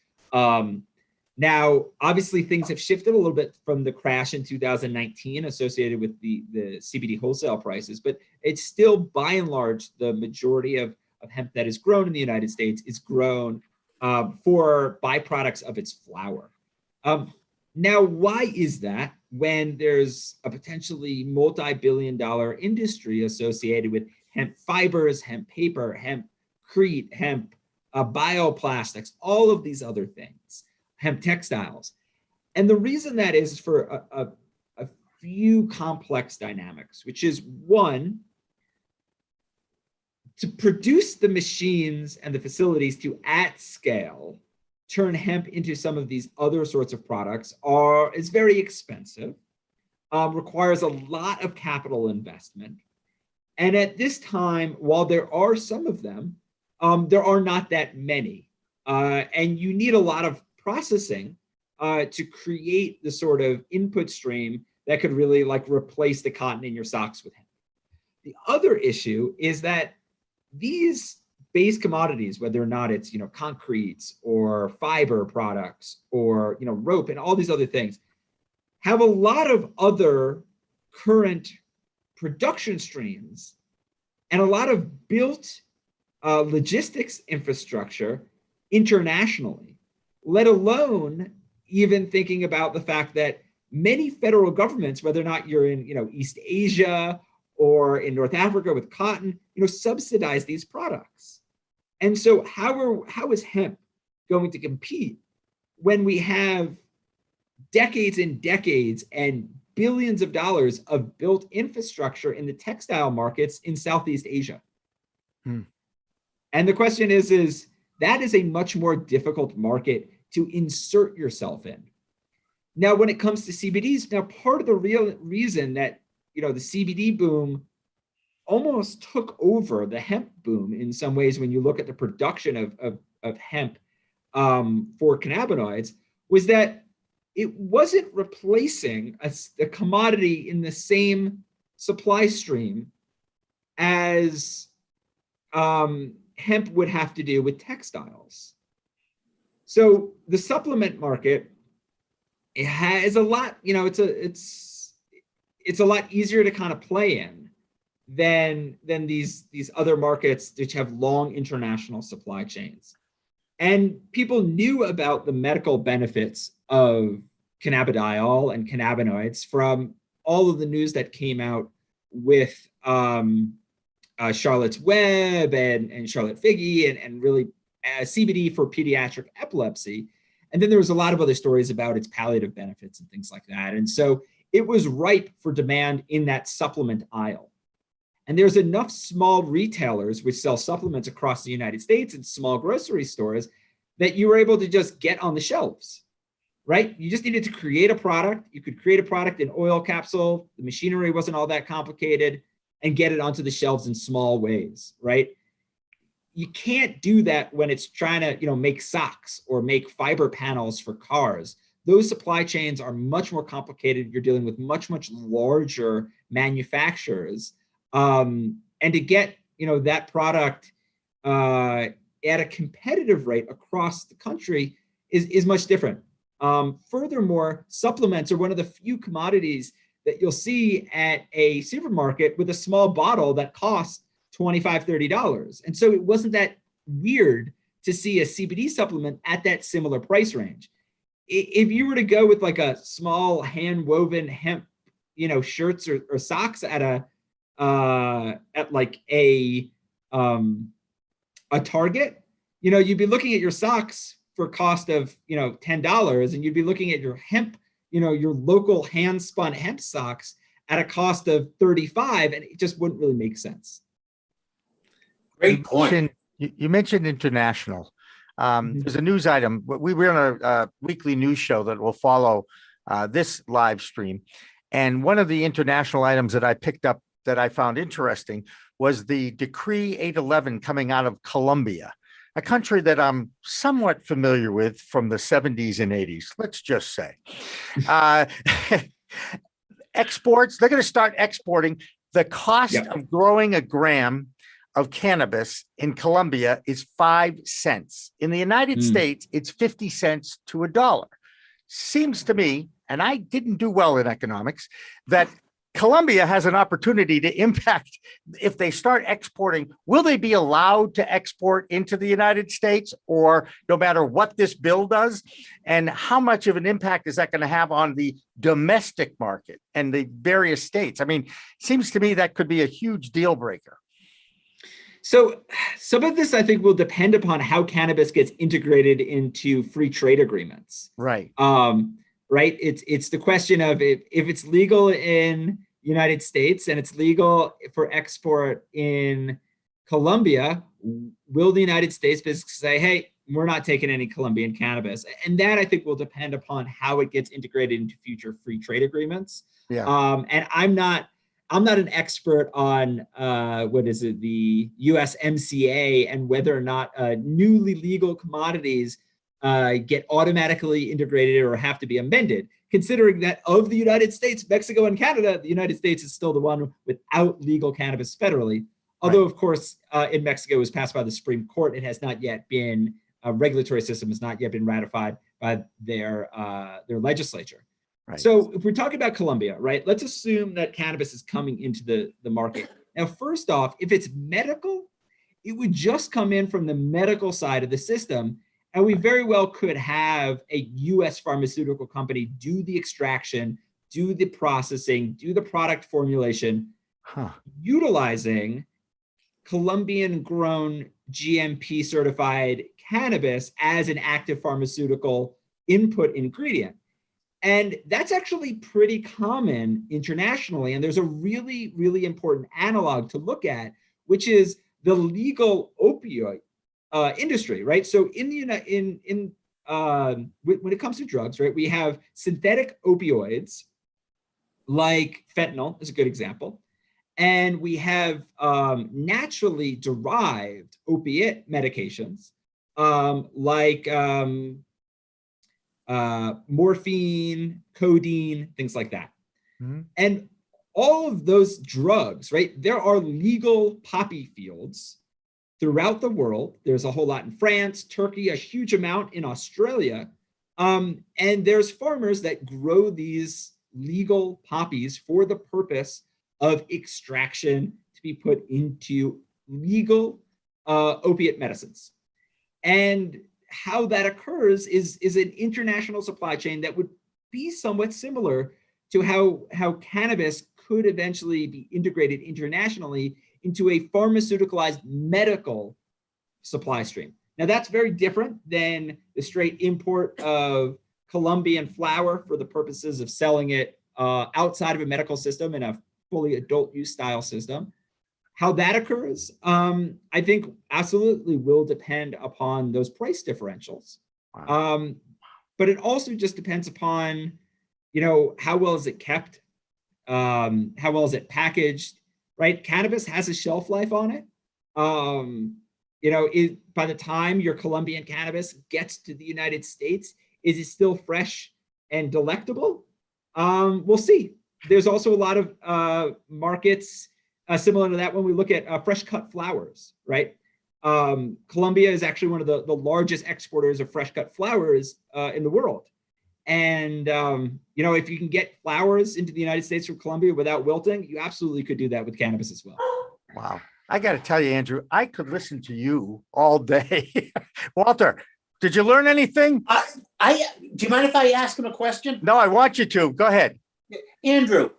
Now, obviously, things have shifted a little bit from the crash in 2019 associated with the CBD wholesale prices, but it's still, by and large, the majority of hemp that is grown in the United States is grown for byproducts of its flower. Now, why is that when there's a potentially multi-billion-dollar industry associated with hemp fibers, hemp paper, hempcrete, hemp bioplastics, all of these other things? Hemp textiles. And the reason that is for a few complex dynamics, which is one, to produce the machines and the facilities to at scale turn hemp into some of these other sorts of products is very expensive, requires a lot of capital investment. And at this time, while there are some of them, there are not that many. And you need a lot of processing to create the sort of input stream that could really replace the cotton in your socks with hemp. The other issue is that these base commodities, whether or not it's concretes or fiber products or rope and all these other things, have a lot of other current production streams and a lot of built logistics infrastructure internationally, let alone even thinking about the fact that many federal governments, whether or not you're in East Asia or in North Africa with cotton, subsidize these products. And so how is hemp going to compete when we have decades and decades and billions of dollars of built infrastructure in the textile markets in Southeast Asia? And the question is that is a much more difficult market to insert yourself in. Now, when it comes to CBDs, part of the real reason that the CBD boom almost took over the hemp boom in some ways when you look at the production of hemp for cannabinoids was that it wasn't replacing a commodity in the same supply stream as hemp would have to do with textiles. So the supplement market, it has a lot, you know, it's a lot easier to kind of play in than these other markets which have long international supply chains. And people knew about the medical benefits of cannabidiol and cannabinoids from all of the news that came out with Charlotte's Web and Charlotte Figge and really CBD for pediatric epilepsy. And then there was a lot of other stories about its palliative benefits and things like that. And so it was ripe for demand in that supplement aisle. And there's enough small retailers which sell supplements across the United States and small grocery stores that you were able to just get on the shelves, right? You just needed to create a product. You could create a product in oil capsule. The machinery wasn't all that complicated, and get it onto the shelves in small ways, right? You can't do that when it's trying to, you know, make socks or make fiber panels for cars. Those supply chains are much more complicated. You're dealing with much, much larger manufacturers. And to get, you know, that product at a competitive rate across the country is much different. Furthermore, supplements are one of the few commodities that you'll see at a supermarket with a small bottle that costs $25, $30. And so it wasn't that weird to see a CBD supplement at that similar price range. If you were to go with like a small hand woven hemp, you know, shirts or socks at like a Target, you know, you'd be looking at your socks for cost of, you know, $10, and you'd be looking at your hemp, you know, your local hand spun hemp socks at a cost of $35, and it just wouldn't really make sense.
Great point.
You mentioned international. There's a news item. We're on a weekly news show that will follow this live stream. And one of the international items that I picked up that I found interesting was the Decree 811 coming out of Colombia, a country that I'm somewhat familiar with from the 70s and 80s, let's just say. Exports, they're going to start exporting. The cost of growing a gram of cannabis in Colombia is 5 cents. In the United States, it's 50 cents to $1. Seems to me, and I didn't do well in economics, that Colombia has an opportunity to impact if they start exporting. Will they be allowed to export into the United States, or no matter what this bill does? And how much of an impact is that going to have on the domestic market and the various states? I mean, seems to me that could be a huge deal breaker.
So some of this, I think, will depend upon how cannabis gets integrated into free trade agreements.
Right.
Right. It's the question of if it's legal in United States and it's legal for export in Colombia, will the United States basically say, hey, we're not taking any Colombian cannabis? And that, I think, will depend upon how it gets integrated into future free trade agreements.
Yeah.
And I'm not an expert on the USMCA and whether or not newly legal commodities get automatically integrated or have to be amended, considering that of the United States, Mexico, and Canada, the United States is still the one without legal cannabis federally. Although, of course, in Mexico, it was passed by the Supreme Court. It has not yet been, a regulatory system has not yet been ratified by their legislature. Right. So if we're talking about Colombia, right, let's assume that cannabis is coming into the market. Now, first off, if it's medical, it would just come in from the medical side of the system. And we very well could have a U.S. pharmaceutical company do the extraction, do the processing, do the product formulation, utilizing Colombian-grown GMP-certified cannabis as an active pharmaceutical input ingredient. And that's actually pretty common internationally. And there's a really, really important analog to look at, which is the legal opioid industry, right? So when it comes to drugs, right, we have synthetic opioids, like fentanyl is a good example, and we have naturally derived opiate medications, like morphine, codeine, things like that. Mm-hmm. And all of those drugs, right? There are legal poppy fields throughout the world. There's a whole lot in France, Turkey, a huge amount in Australia. And there's farmers that grow these legal poppies for the purpose of extraction to be put into legal opiate medicines. And how that occurs is an international supply chain that would be somewhat similar to how cannabis could eventually be integrated internationally into a pharmaceuticalized medical supply stream. Now, that's very different than the straight import of Colombian flower for the purposes of selling it outside of a medical system in a fully adult use style system. How that occurs, I think absolutely will depend upon those price differentials.
Wow.
But it also just depends upon, how well is it kept? How well is it packaged, right? Cannabis has a shelf life on it. By the time your Colombian cannabis gets to the United States, is it still fresh and delectable? We'll see. There's also a lot of markets similar to that when we look at fresh cut flowers, right? Colombia is actually one of the largest exporters of fresh cut flowers in the world. And, if you can get flowers into the United States from Colombia without wilting, you absolutely could do that with cannabis as well.
Wow. I got to tell you, Andrew, I could listen to you all day. Walter, did you learn anything?
Do you mind if I ask him a question?
No, I want you to. Go ahead.
Andrew,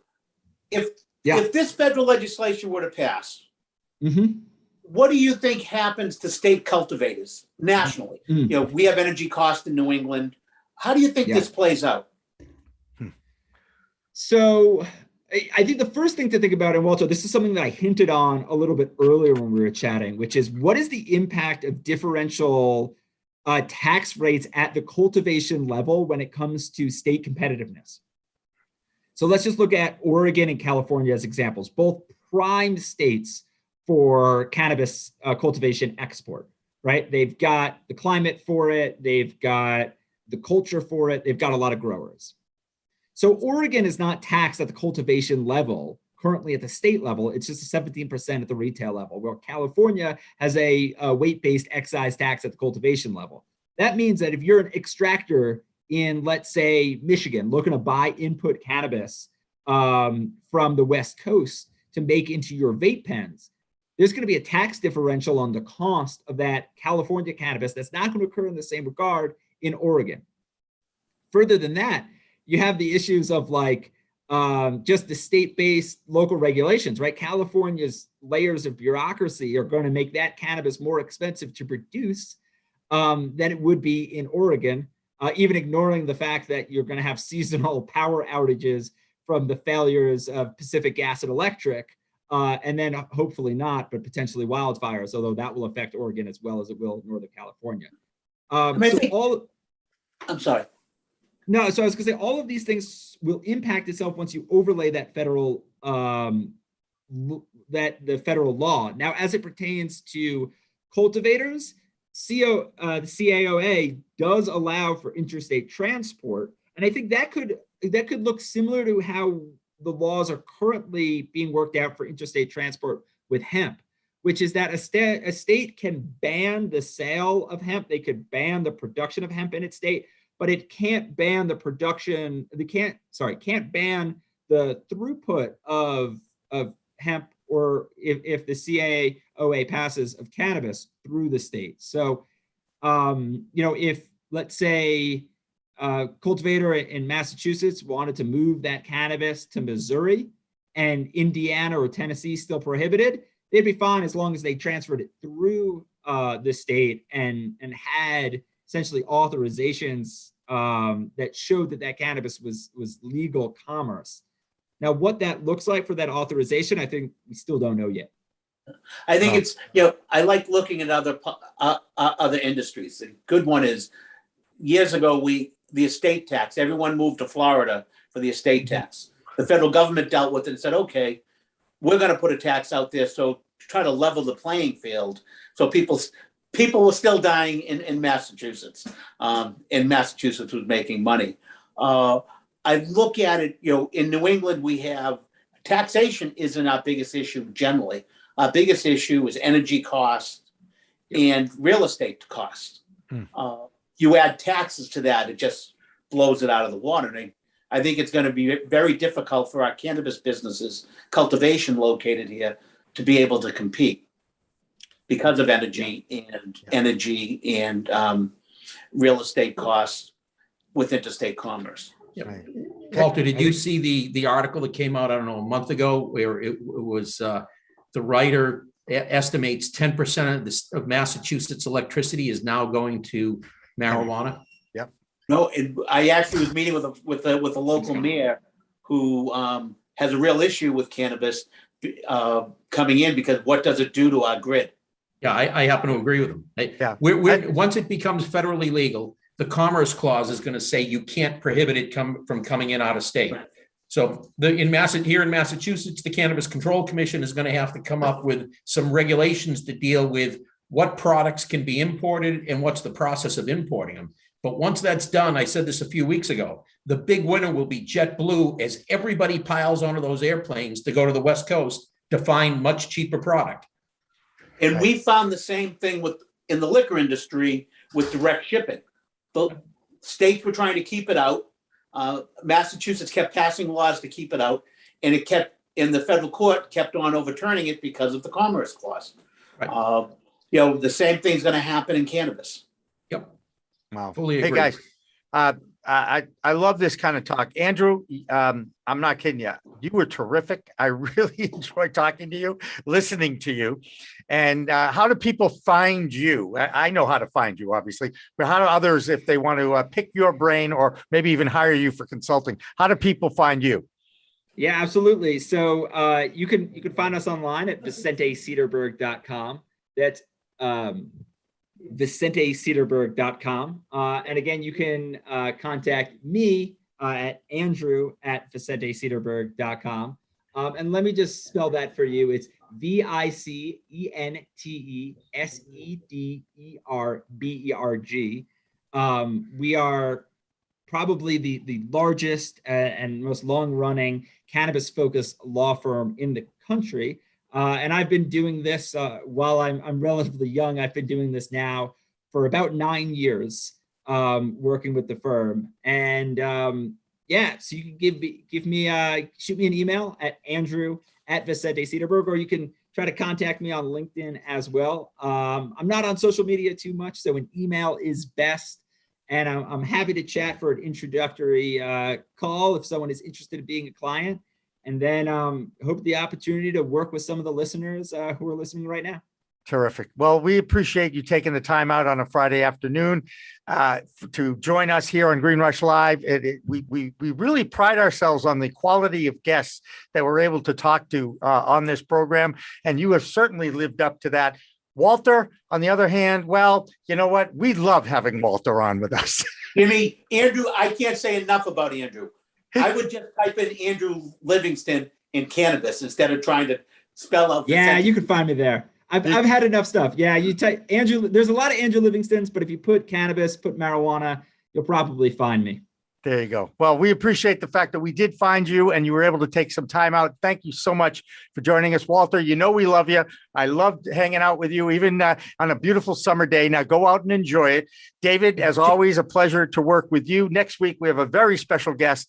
if this federal legislation were to pass, what do you think happens to state cultivators nationally? We have energy costs in New England. How do you think this plays out?
So I think the first thing to think about, and Walter, this is something that I hinted on a little bit earlier when we were chatting, which is what is the impact of differential tax rates at the cultivation level when it comes to state competitiveness? So let's just look at Oregon and California as examples, both prime states for cannabis cultivation export, right? They've got the climate for it. They've got the culture for it. They've got a lot of growers. So Oregon is not taxed at the cultivation level, currently at the state level. It's just a 17% at the retail level, where California has a weight-based excise tax at the cultivation level. That means that if you're an extractor in, let's say, Michigan, looking to buy input cannabis from the West Coast to make into your vape pens, there's going to be a tax differential on the cost of that California cannabis that's not going to occur in the same regard in Oregon. Further than that, you have the issues of just the state-based local regulations, right? California's layers of bureaucracy are going to make that cannabis more expensive to produce than it would be in Oregon, even ignoring the fact that you're going to have seasonal power outages from the failures of Pacific Gas and Electric, and then hopefully not, but potentially wildfires, although that will affect Oregon as well as it will Northern California.
I'm sorry.
No, so I was going to say all of these things will impact itself once you overlay that federal the federal law. Now, as it pertains to cultivators, the CAOA does allow for interstate transport, and I think that could look similar to how the laws are currently being worked out for interstate transport with hemp, which is that a state can ban the sale of hemp. They could ban the production of hemp in its state, but it can't ban the production. Can't ban the throughput of hemp, or if the CAOA passes, of cannabis through the state. So, if let's say a cultivator in Massachusetts wanted to move that cannabis to Missouri and Indiana or Tennessee still prohibited, they'd be fine as long as they transferred it through the state and had essentially authorizations that showed that cannabis was legal commerce. Now, what that looks like for that authorization, I think we still don't know yet.
I think it's, I like looking at other industries. The good one is, years ago, the estate tax, everyone moved to Florida for the estate tax. The federal government dealt with it and said, okay, we're going to put a tax out there to try to level the playing field. So people were still dying in Massachusetts, and Massachusetts was making money. I look at it, in New England, we have taxation isn't our biggest issue generally. Our biggest issue is energy costs and real estate costs. You add taxes to that, it just blows it out of the water. And I think it's going to be very difficult for our cannabis businesses, cultivation located here, to be able to compete because of energy and real estate costs with interstate commerce.
Walter, did you see the article that came out, I don't know, a month ago, where it was the writer estimates 10% of Massachusetts electricity is now going to marijuana?
No, I actually was meeting with a local mayor who has a real issue with cannabis coming in, because what does it do to our grid?
Yeah, I happen to agree with him. Once it becomes federally legal, the Commerce Clause is going to say you can't prohibit it from coming in out of state. So here in Massachusetts, the Cannabis Control Commission is going to have to come up with some regulations to deal with what products can be imported and what's the process of importing them. But once that's done, I said this a few weeks ago, the big winner will be JetBlue, as everybody piles onto those airplanes to go to the West Coast to find much cheaper product.
And we found the same thing in the liquor industry with direct shipping. The states were trying to keep it out. Massachusetts kept passing laws to keep it out, and the federal court kept on overturning it because of the Commerce Clause.
Right.
The same thing's going to happen in cannabis.
Yep.
Wow.
Fully agree.
Hey guys, I love this kind of talk. Andrew, I'm not kidding you. You were terrific. I really enjoyed talking to you, listening to you. And how do people find you? I know how to find you, obviously, but how do others, if they want to pick your brain or maybe even hire you for consulting, how do people find you?
Yeah, absolutely. So you can find us online at VicenteSederberg.com. That's VicenteSederberg.com. And again, you can contact me at Andrew@VicenteSederberg.com. And let me just spell that for you. It's VicenteSederberg. We are probably the largest and most long-running cannabis-focused law firm in the country. And I've been doing this while I'm relatively young. I've been doing this now for about 9 years, working with the firm. And so you can shoot me an email at Andrew@VicenteSederberg, or you can try to contact me on LinkedIn as well. I'm not on social media too much, so an email is best. And I'm happy to chat for an introductory call if someone is interested in being a client. And then hope the opportunity to work with some of the listeners who are listening right now.
Terrific. Well, we appreciate you taking the time out on a Friday afternoon to join us here on Green Rush Live. We really pride ourselves on the quality of guests that we're able to talk to on this program. And you have certainly lived up to that. Walter, on the other hand, well, you know what? We love having Walter on with us.
Jimmy, Andrew, I can't say enough about Andrew. I would just type in Andrew Livingston in cannabis instead of trying to spell out.
Yeah, you can find me there. I've had enough stuff. Yeah, you type Andrew. There's a lot of Andrew Livingstons, but if you put cannabis, put marijuana, you'll probably find me.
There you go. Well, we appreciate the fact that we did find you and you were able to take some time out. Thank you so much for joining us, Walter. You know we love you. I loved hanging out with you, even on a beautiful summer day. Now go out and enjoy it. David, as always, a pleasure to work with you. Next week, we have a very special guest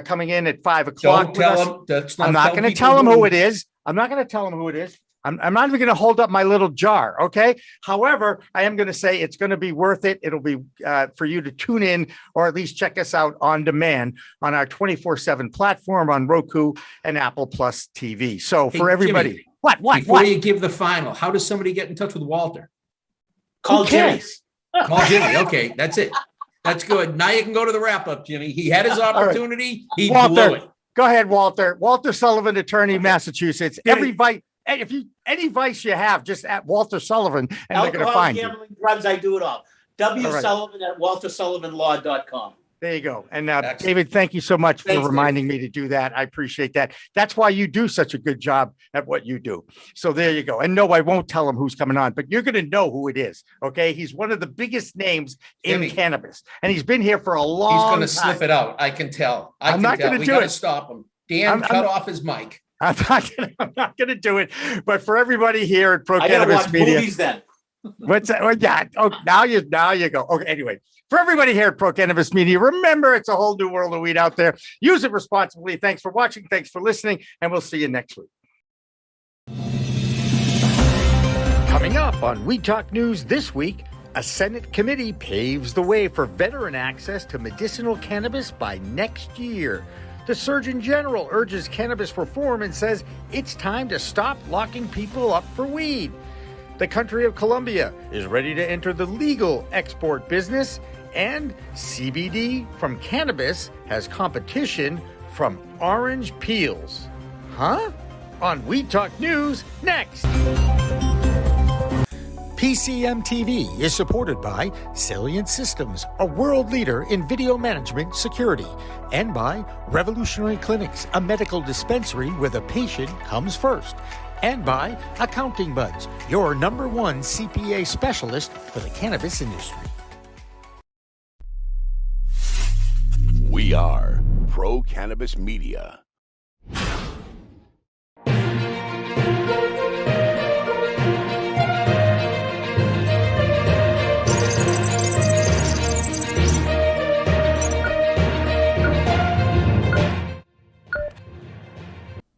coming in at 5 o'clock.
Don't tell him.
I'm not going to tell him who it is. I'm not going to tell him who it is. I'm not even going to hold up my little jar. Okay. However, I am going to say it's going to be worth it. It'll be for you to tune in or at least check us out on demand on our 24/7 platform on Roku and Apple Plus TV. So for everybody,
Jimmy,
what?
Before you give the final, how does somebody get in touch with Walter?
Call Jimmy.
Call Jimmy. Okay. That's it. That's good. Now you can go to the wrap up, Jimmy. He had his opportunity. He blew it.
Go ahead, Walter. Walter Sullivan, attorney, Massachusetts. Any vice you have, just at Walter Sullivan, and they're going to find
gambling, you. Drugs, I do it all. Sullivan@waltersullivanlaw.com.
There you go. And David, thank you so much for reminding me to do that. I appreciate that. That's why you do such a good job at what you do. So there you go. And no, I won't tell him who's coming on, but you're going to know who it is. Okay. He's one of the biggest names in cannabis, and he's been here for a long time.
He's going to slip it out. I can tell. I'm not going to do it. Stop him. Dan, cut off his mic.
I'm not gonna do it. But for everybody here at Pro
I gotta
Cannabis
watch
Media,
movies then.
what's that? Oh, yeah. Oh, now you go. Okay. Anyway, for everybody here at Pro Cannabis Media, remember it's a whole new world of weed out there. Use it responsibly. Thanks for watching. Thanks for listening, and we'll see you next week. Coming up on We Talk News this week, a Senate committee paves the way for veteran access to medicinal cannabis by next year. The Surgeon General urges cannabis reform and says it's time to stop locking people up for weed. The country of Colombia is ready to enter the legal export business, and CBD from cannabis has competition from orange peels. Huh? On We Talk News next. PCM TV is supported by Salient Systems, a world leader in video management security, and by Revolutionary Clinics, a medical dispensary where the patient comes first, and by Accounting Buds, your #1 CPA specialist for the cannabis industry.
We are Pro Cannabis Media.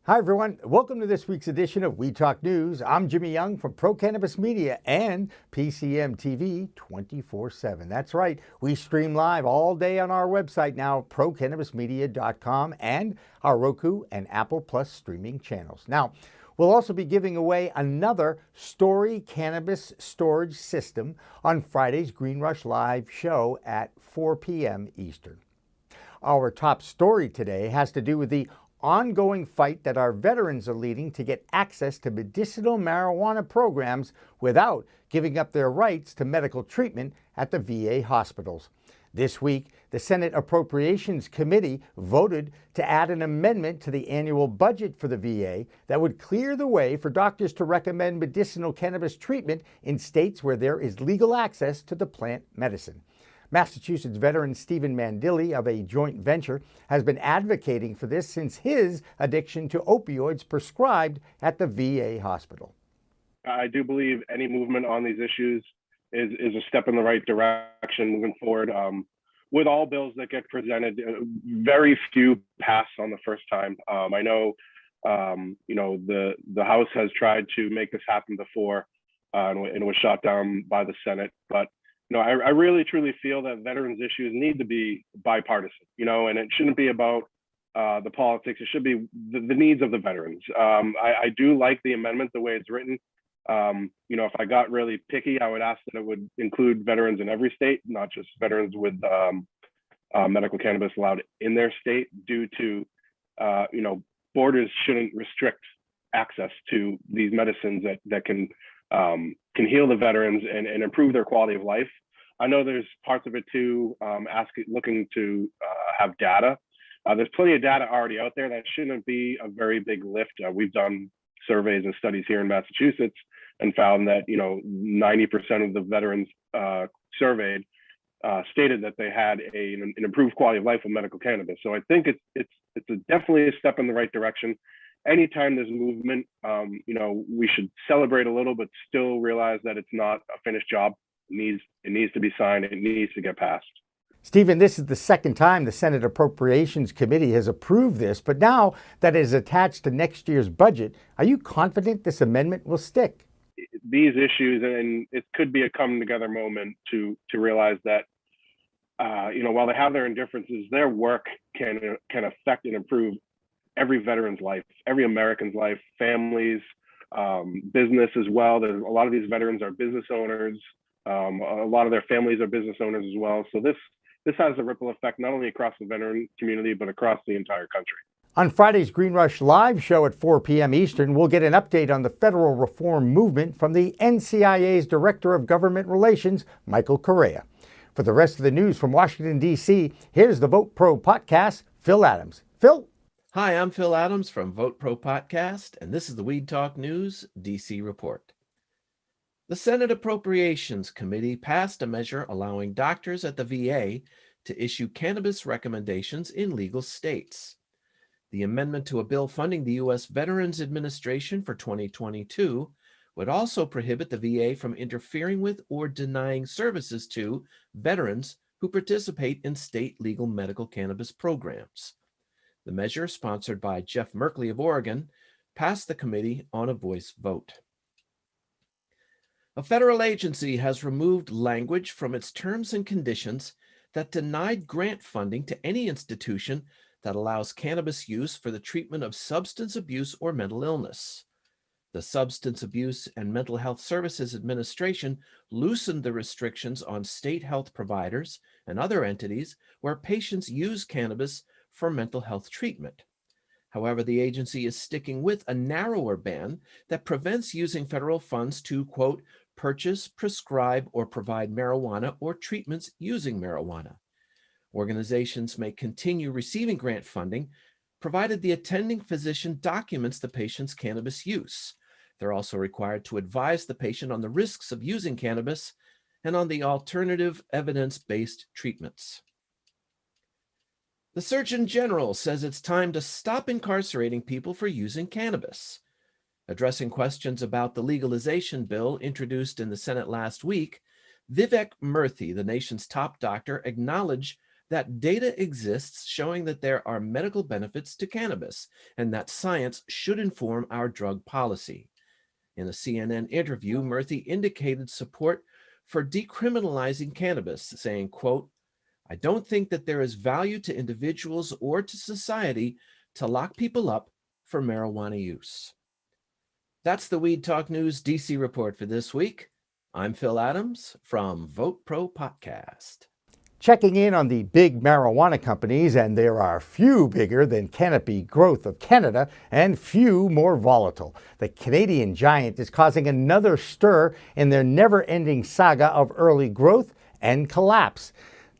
Hi, everyone. Welcome to this week's edition of We Talk News. I'm Jimmy Young from Pro Cannabis Media and PCM TV 24/7. That's right. We stream live all day on our website now, procannabismedia.com, and our Roku and Apple Plus streaming channels. Now, we'll also be giving away another Story Cannabis storage system on Friday's Green Rush Live show at 4 p.m. Eastern. Our top story today has to do with the ongoing fight that our veterans are leading to get access to medicinal marijuana programs without giving up their rights to medical treatment at the VA hospitals. This week, the Senate Appropriations Committee voted to add an amendment to the annual budget for the VA that would clear the way for doctors to recommend medicinal cannabis treatment in states where there is legal access to the plant medicine. Massachusetts veteran Stephen Mandilli of a joint venture has been advocating for this since his addiction to opioids prescribed at the VA hospital.
I do believe any movement on these issues is a step in the right direction moving forward. With all bills that get presented, very few pass on the first time. I know, the House has tried to make this happen before, and it was shot down by the Senate. But I really truly feel that veterans issues need to be bipartisan, and it shouldn't be about the politics. It should be the needs of the veterans. I do like the amendment the way it's written. If I got really picky, I would ask that it would include veterans in every state, not just veterans with medical cannabis allowed in their state, due to, borders shouldn't restrict access to these medicines that can heal the veterans and improve their quality of life. I know there's parts of it too, looking to have data. There's plenty of data already out there. That shouldn't be a very big lift. We've done surveys and studies here in Massachusetts and found that 90% of the veterans surveyed stated that they had an improved quality of life with medical cannabis. So I think it's definitely a step in the right direction. Anytime there's movement, we should celebrate a little, but still realize that it's not a finished job. It needs to be signed. It needs to get passed.
Stephen, this is the second time the Senate Appropriations Committee has approved this, but now that it is attached to next year's budget, are you confident this amendment will stick?
These issues, and it could be a come together moment to realize that, while they have their indifferences, their work can affect and improve every veteran's life, every American's life, families, business as well. There's a lot of these veterans are business owners. A lot of their families are business owners as well. So this has a ripple effect, not only across the veteran community, but across the entire country.
On Friday's Green Rush Live show at 4 p.m. Eastern, we'll get an update on the federal reform movement from the NCIA's Director of Government Relations, Michael Correia. For the rest of the news from Washington, D.C., here's the Vote Pro podcast, Phil Adams. Phil?
Hi, I'm Phil Adams from Vote Pro Podcast, and this is the Weed Talk News DC report. The Senate Appropriations Committee passed a measure allowing doctors at the VA to issue cannabis recommendations in legal states. The amendment to a bill funding the U.S. Veterans Administration for 2022 would also prohibit the VA from interfering with or denying services to veterans who participate in state legal medical cannabis programs. The measure, sponsored by Jeff Merkley of Oregon, passed the committee on a voice vote. A federal agency has removed language from its terms and conditions that denied grant funding to any institution that allows cannabis use for the treatment of substance abuse or mental illness. The Substance Abuse and Mental Health Services Administration loosened the restrictions on state health providers and other entities where patients use cannabis for mental health treatment. However, the agency is sticking with a narrower ban that prevents using federal funds to, quote, purchase, prescribe, or provide marijuana or treatments using marijuana. Organizations may continue receiving grant funding, provided the attending physician documents the patient's cannabis use. They're also required to advise the patient on the risks of using cannabis and on the alternative evidence-based treatments. The Surgeon General says it's time to stop incarcerating people for using cannabis. Addressing questions about the legalization bill introduced in the Senate last week, Vivek Murthy, the nation's top doctor, acknowledged that data exists showing that there are medical benefits to cannabis and that science should inform our drug policy. In a CNN interview, Murthy indicated support for decriminalizing cannabis, saying, quote, I don't think that there is value to individuals or to society to lock people up for marijuana use. That's the Weed Talk News DC report for this week. I'm Phil Adams from Vote Pro Podcast.
Checking in on the big marijuana companies, and there are few bigger than Canopy Growth of Canada and few more volatile. The Canadian giant is causing another stir in their never-ending saga of early growth and collapse.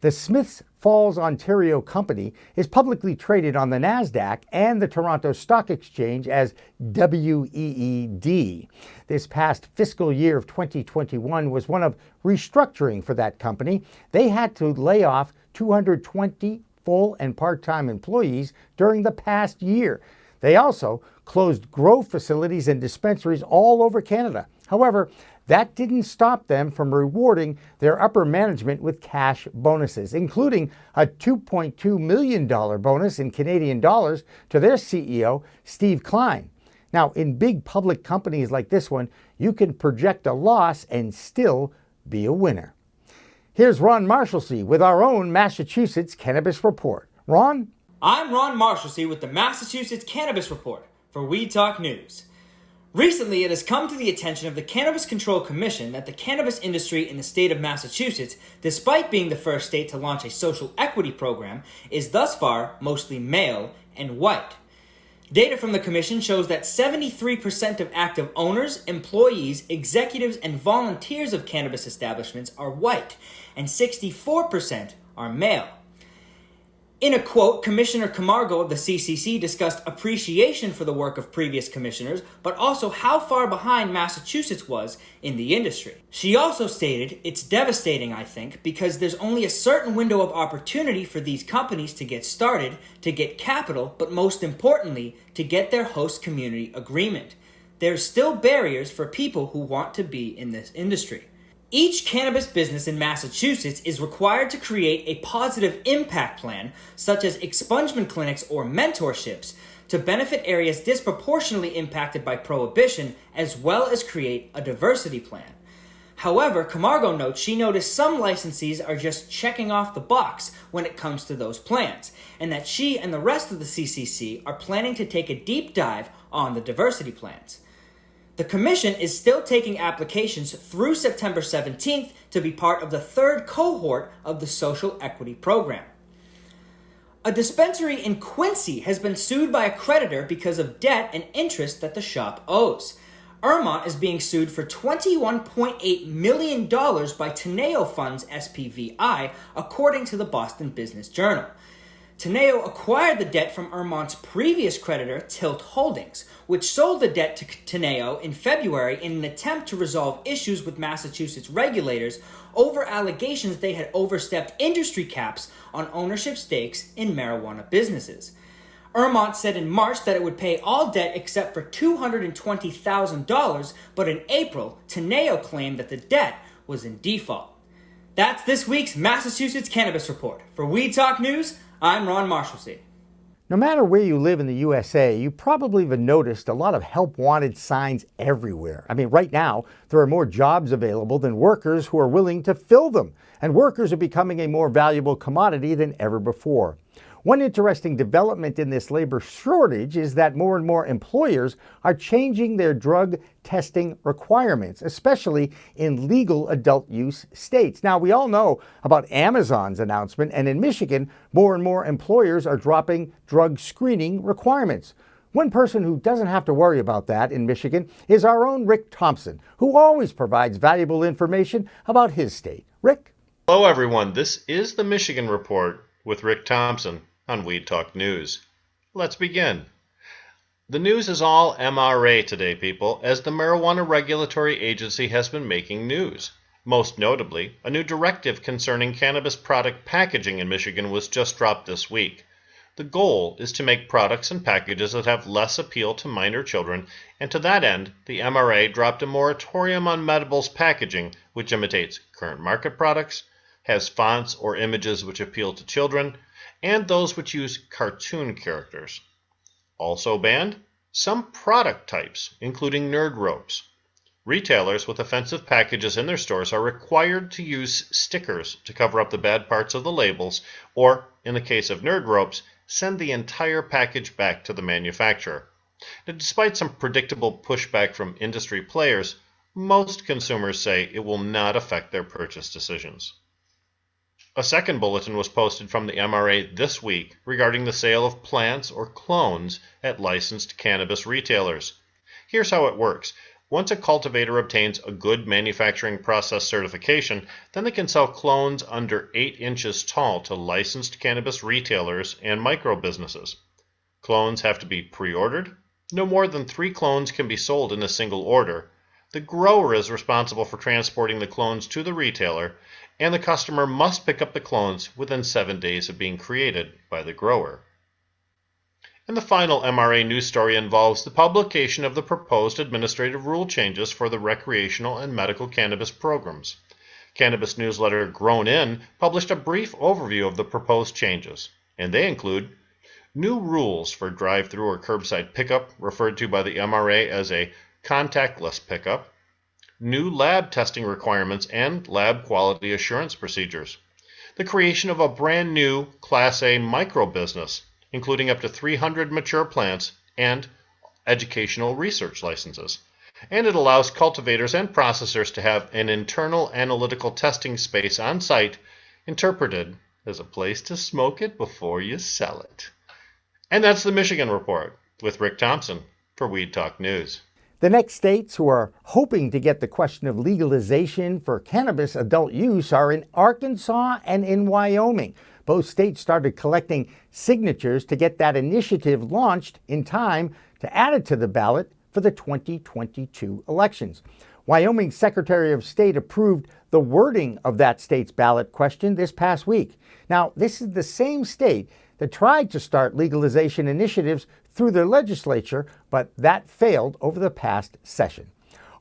The Smiths Falls, Ontario company is publicly traded on the NASDAQ and the Toronto Stock Exchange as WEED. This past fiscal year of 2021 was one of restructuring for that company. They had to lay off 220 full and part-time employees during the past year. They also closed grow facilities and dispensaries all over Canada. However, that didn't stop them from rewarding their upper management with cash bonuses, including a $2.2 million bonus in Canadian dollars to their CEO, Steve Klein. Now, in big public companies like this one, you can project a loss and still be a winner. Here's Ron Marshalsea with our own Massachusetts Cannabis Report. Ron?
I'm Ron Marshalsea with the Massachusetts Cannabis Report for Weed Talk News. Recently, it has come to the attention of the Cannabis Control Commission that the cannabis industry in the state of Massachusetts, despite being the first state to launch a social equity program, is thus far mostly male and white. Data from the commission shows that 73% of active owners, employees, executives, and volunteers of cannabis establishments are white, and 64% are male. In a quote, Commissioner Camargo of the CCC discussed appreciation for the work of previous commissioners, but also how far behind Massachusetts was in the industry. She also stated, it's devastating, I think, because there's only a certain window of opportunity for these companies to get started, to get capital, but most importantly, to get their host community agreement. There's still barriers for people who want to be in this industry. Each cannabis business in Massachusetts is required to create a positive impact plan, such as expungement clinics or mentorships, to benefit areas disproportionately impacted by prohibition, as well as create a diversity plan. However, Camargo notes she noticed some licensees are just checking off the box when it comes to those plans, and that she and the rest of the CCC are planning to take a deep dive on the diversity plans. The Commission is still taking applications through September 17th to be part of the third cohort of the Social Equity Program. A dispensary in Quincy has been sued by a creditor because of debt and interest that the shop owes. Ermont is being sued for $21.8 million by Teneo Funds SPVI, according to the Boston Business Journal. Teneo acquired the debt from Ermont's previous creditor, Tilt Holdings, which sold the debt to Teneo in February in an attempt to resolve issues with Massachusetts regulators over allegations they had overstepped industry caps on ownership stakes in marijuana businesses. Vermont said in March that it would pay all debt except for $220,000, but in April, Teneo claimed that the debt was in default. That's this week's Massachusetts Cannabis Report. For Weed Talk News, I'm Ron Marshalsea.
No matter where you live in the USA, you probably have noticed a lot of help wanted signs everywhere. I mean, right now, there are more jobs available than workers who are willing to fill them, and workers are becoming a more valuable commodity than ever before. One interesting development in this labor shortage is that more and more employers are changing their drug testing requirements, especially in legal adult use states. Now, we all know about Amazon's announcement, and in Michigan, more and more employers are dropping drug screening requirements. One person who doesn't have to worry about that in Michigan is our own Rick Thompson, who always provides valuable information about his state. Rick?
Hello, everyone. This is the Michigan Report with Rick Thompson on Weed Talk News. Let's begin. The news is all MRA today, people, as the Marijuana Regulatory Agency has been making news. Most notably, a new directive concerning cannabis product packaging in Michigan was just dropped this week. The goal is to make products and packages that have less appeal to minor children, and to that end, the MRA dropped a moratorium on medibles packaging, which imitates current market products, has fonts or images which appeal to children, and those which use cartoon characters. Also banned, some product types, including nerd ropes. Retailers with offensive packages in their stores are required to use stickers to cover up the bad parts of the labels, or, in the case of nerd ropes, send the entire package back to the manufacturer. Now, despite some predictable pushback from industry players, most consumers say it will not affect their purchase decisions. A second bulletin was posted from the MRA this week regarding the sale of plants or clones at licensed cannabis retailers. Here's how it works. Once a cultivator obtains a good manufacturing process certification, then they can sell clones under 8 inches tall to licensed cannabis retailers and micro businesses. Clones have to be pre-ordered. No more than 3 clones can be sold in a single order. The grower is responsible for transporting the clones to the retailer, and the customer must pick up the clones within 7 days of being created by the grower. And the final MRA news story involves the publication of the proposed administrative rule changes for the recreational and medical cannabis programs. Cannabis newsletter Grown In published a brief overview of the proposed changes, and they include new rules for drive-through or curbside pickup, referred to by the MRA as a contactless pickup, new lab testing requirements and lab quality assurance procedures, the creation of a brand new Class A micro business, including up to 300 mature plants and educational research licenses. And it allows cultivators and processors to have an internal analytical testing space on site, interpreted as a place to smoke it before you sell it. And that's the Michigan Report with Rick Thompson for Weed Talk News.
The next states who are hoping to get the question of legalization for cannabis adult use are in Arkansas and in Wyoming. Both states started collecting signatures to get that initiative launched in time to add it to the ballot for the 2022 elections. Wyoming's Secretary of State approved the wording of that state's ballot question this past week. Now, this is the same state that tried to start legalization initiatives through their legislature, but that failed over the past session.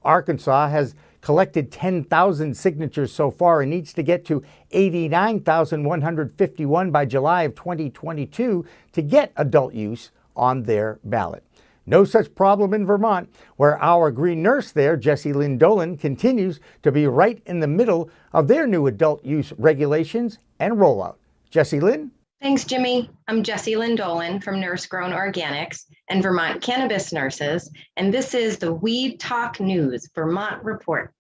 Arkansas has collected 10,000 signatures so far and needs to get to 89,151 by July of 2022 to get adult use on their ballot. No such problem in Vermont, where our green nurse there, Jessie Lynn Dolan, continues to be right in the middle of their new adult use regulations and rollout. Jessie Lynn?
Thanks, Jimmy. I'm Jessie Lynn Dolan from Nurse Grown Organics and Vermont Cannabis Nurses, and this is the Weed Talk News Vermont Report.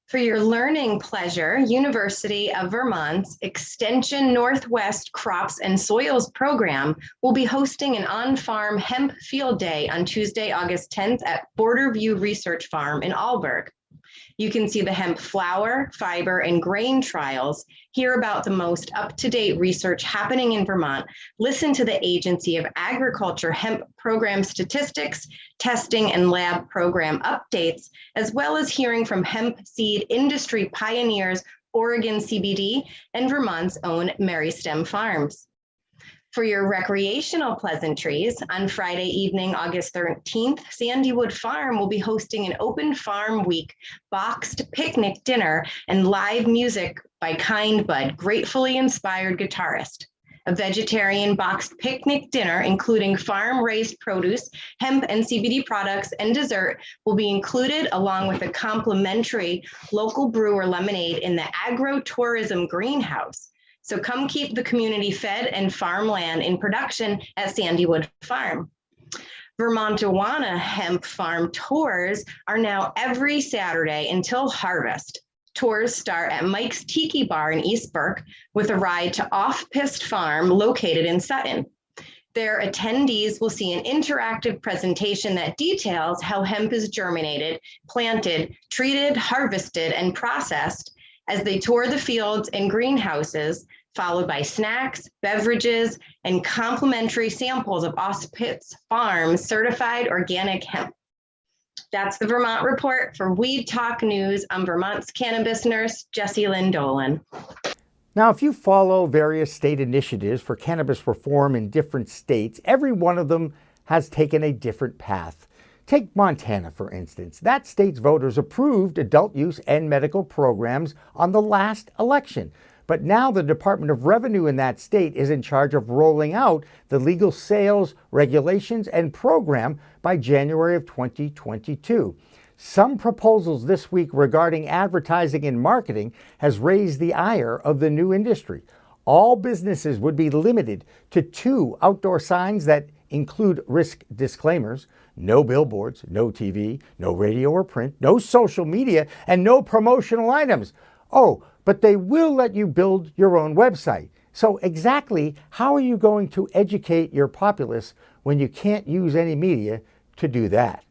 For your learning pleasure, University of Vermont's Extension Northwest Crops and Soils program will be hosting an on-farm hemp field day on Tuesday, August 10th at Border View Research Farm in Alburg. You can see the hemp flower, fiber, and grain trials, hear about the most up-to-date research happening in Vermont, listen to the Agency of Agriculture hemp program statistics, testing, and lab program updates, as well as hearing from hemp seed industry pioneers, Oregon CBD, and Vermont's own Mary Stem Farms. For your recreational pleasantries, on Friday evening, August 13th, Sandywood Farm will be hosting an open farm week boxed picnic dinner and live music by Kind Bud, gratefully inspired guitarist. A vegetarian boxed picnic dinner, including farm-raised produce, hemp and CBD products, and dessert, will be included along with a complimentary local brewer lemonade in the agro-tourism greenhouse. So come keep the community fed and farmland in production at Sandywood Farm. Vermontawana hemp farm tours are now every Saturday until harvest. Tours start at Mike's Tiki Bar in East Burke with a ride to Off-Pist Farm located in Sutton. Their attendees will see an interactive presentation that details how hemp is germinated, planted, treated, harvested, and processed as they tour the fields and greenhouses, followed by snacks, beverages, and complimentary samples of Off-Pist Farm certified organic hemp. That's the Vermont Report. For Weed Talk News, I'm Vermont's cannabis nurse, Jessie Lynn Dolan.
Now, if you follow various state initiatives for cannabis reform in different states, every one of them has taken a different path. Take Montana, for instance. That state's voters approved adult use and medical programs on the last election. But now the Department of Revenue in that state is in charge of rolling out the legal sales regulations and program by January of 2022. Some proposals this week regarding advertising and marketing has raised the ire of the new industry. All businesses would be limited to 2 outdoor signs that include risk disclaimers: no billboards, no TV, no radio or print, no social media, and no promotional items. Oh, but they will let you build your own website. So exactly how are you going to educate your populace when you can't use any media to do that?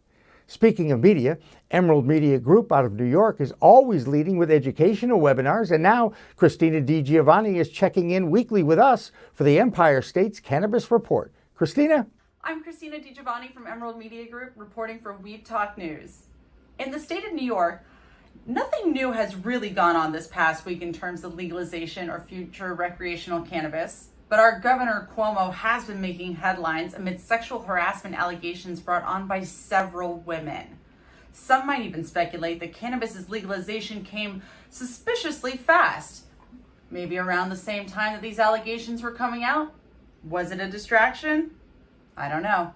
Speaking of media, Emerald Media Group out of New York is always leading with educational webinars, and now Christina DiGiovanni is checking in weekly with us for the Empire State's Cannabis Report. Christina?
I'm Christina DiGiovanni from Emerald Media Group, reporting for Weed Talk News. In the state of New York, nothing new has really gone on this past week in terms of legalization or future recreational cannabis, but our Governor Cuomo has been making headlines amid sexual harassment allegations brought on by several women. Some might even speculate that cannabis's legalization came suspiciously fast, maybe around the same time that these allegations were coming out. Was it a distraction? I don't know.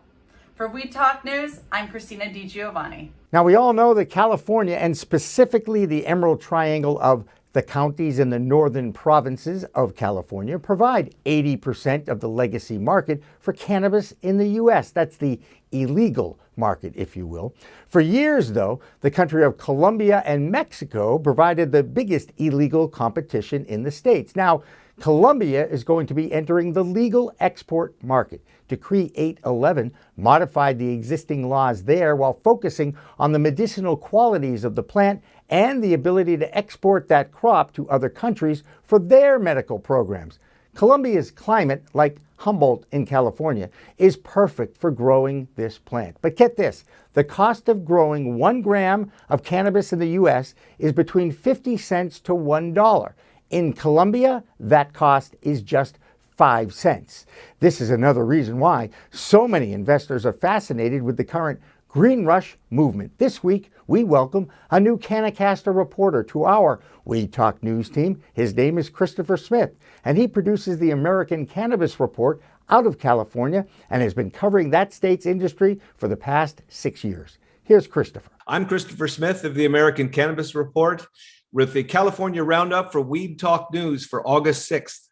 For Weed Talk News, I'm Christina DiGiovanni.
Now, we all know that California, and specifically the Emerald Triangle of the counties in the northern provinces of California, provide 80% of the legacy market for cannabis in the U.S. That's the illegal market, if you will. For years, though, the country of Colombia and Mexico provided the biggest illegal competition in the states. Now, Colombia is going to be entering the legal export market. Decree 811 modified the existing laws there while focusing on the medicinal qualities of the plant and the ability to export that crop to other countries for their medical programs. Colombia's climate, like Humboldt in California, is perfect for growing this plant. But get this, the cost of growing 1 gram of cannabis in the U.S. is between 50 cents to $1. In Colombia, that cost is just 5 cents. This is another reason why so many investors are fascinated with the current Green Rush movement. This week, we welcome a new Cannacaster reporter to our Weed Talk News team. His name is Christopher Smith, and he produces the American Cannabis Report out of California and has been covering that state's industry for the past 6 years. Here's Christopher.
I'm Christopher Smith of the American Cannabis Report with the California Roundup for Weed Talk News for August 6th.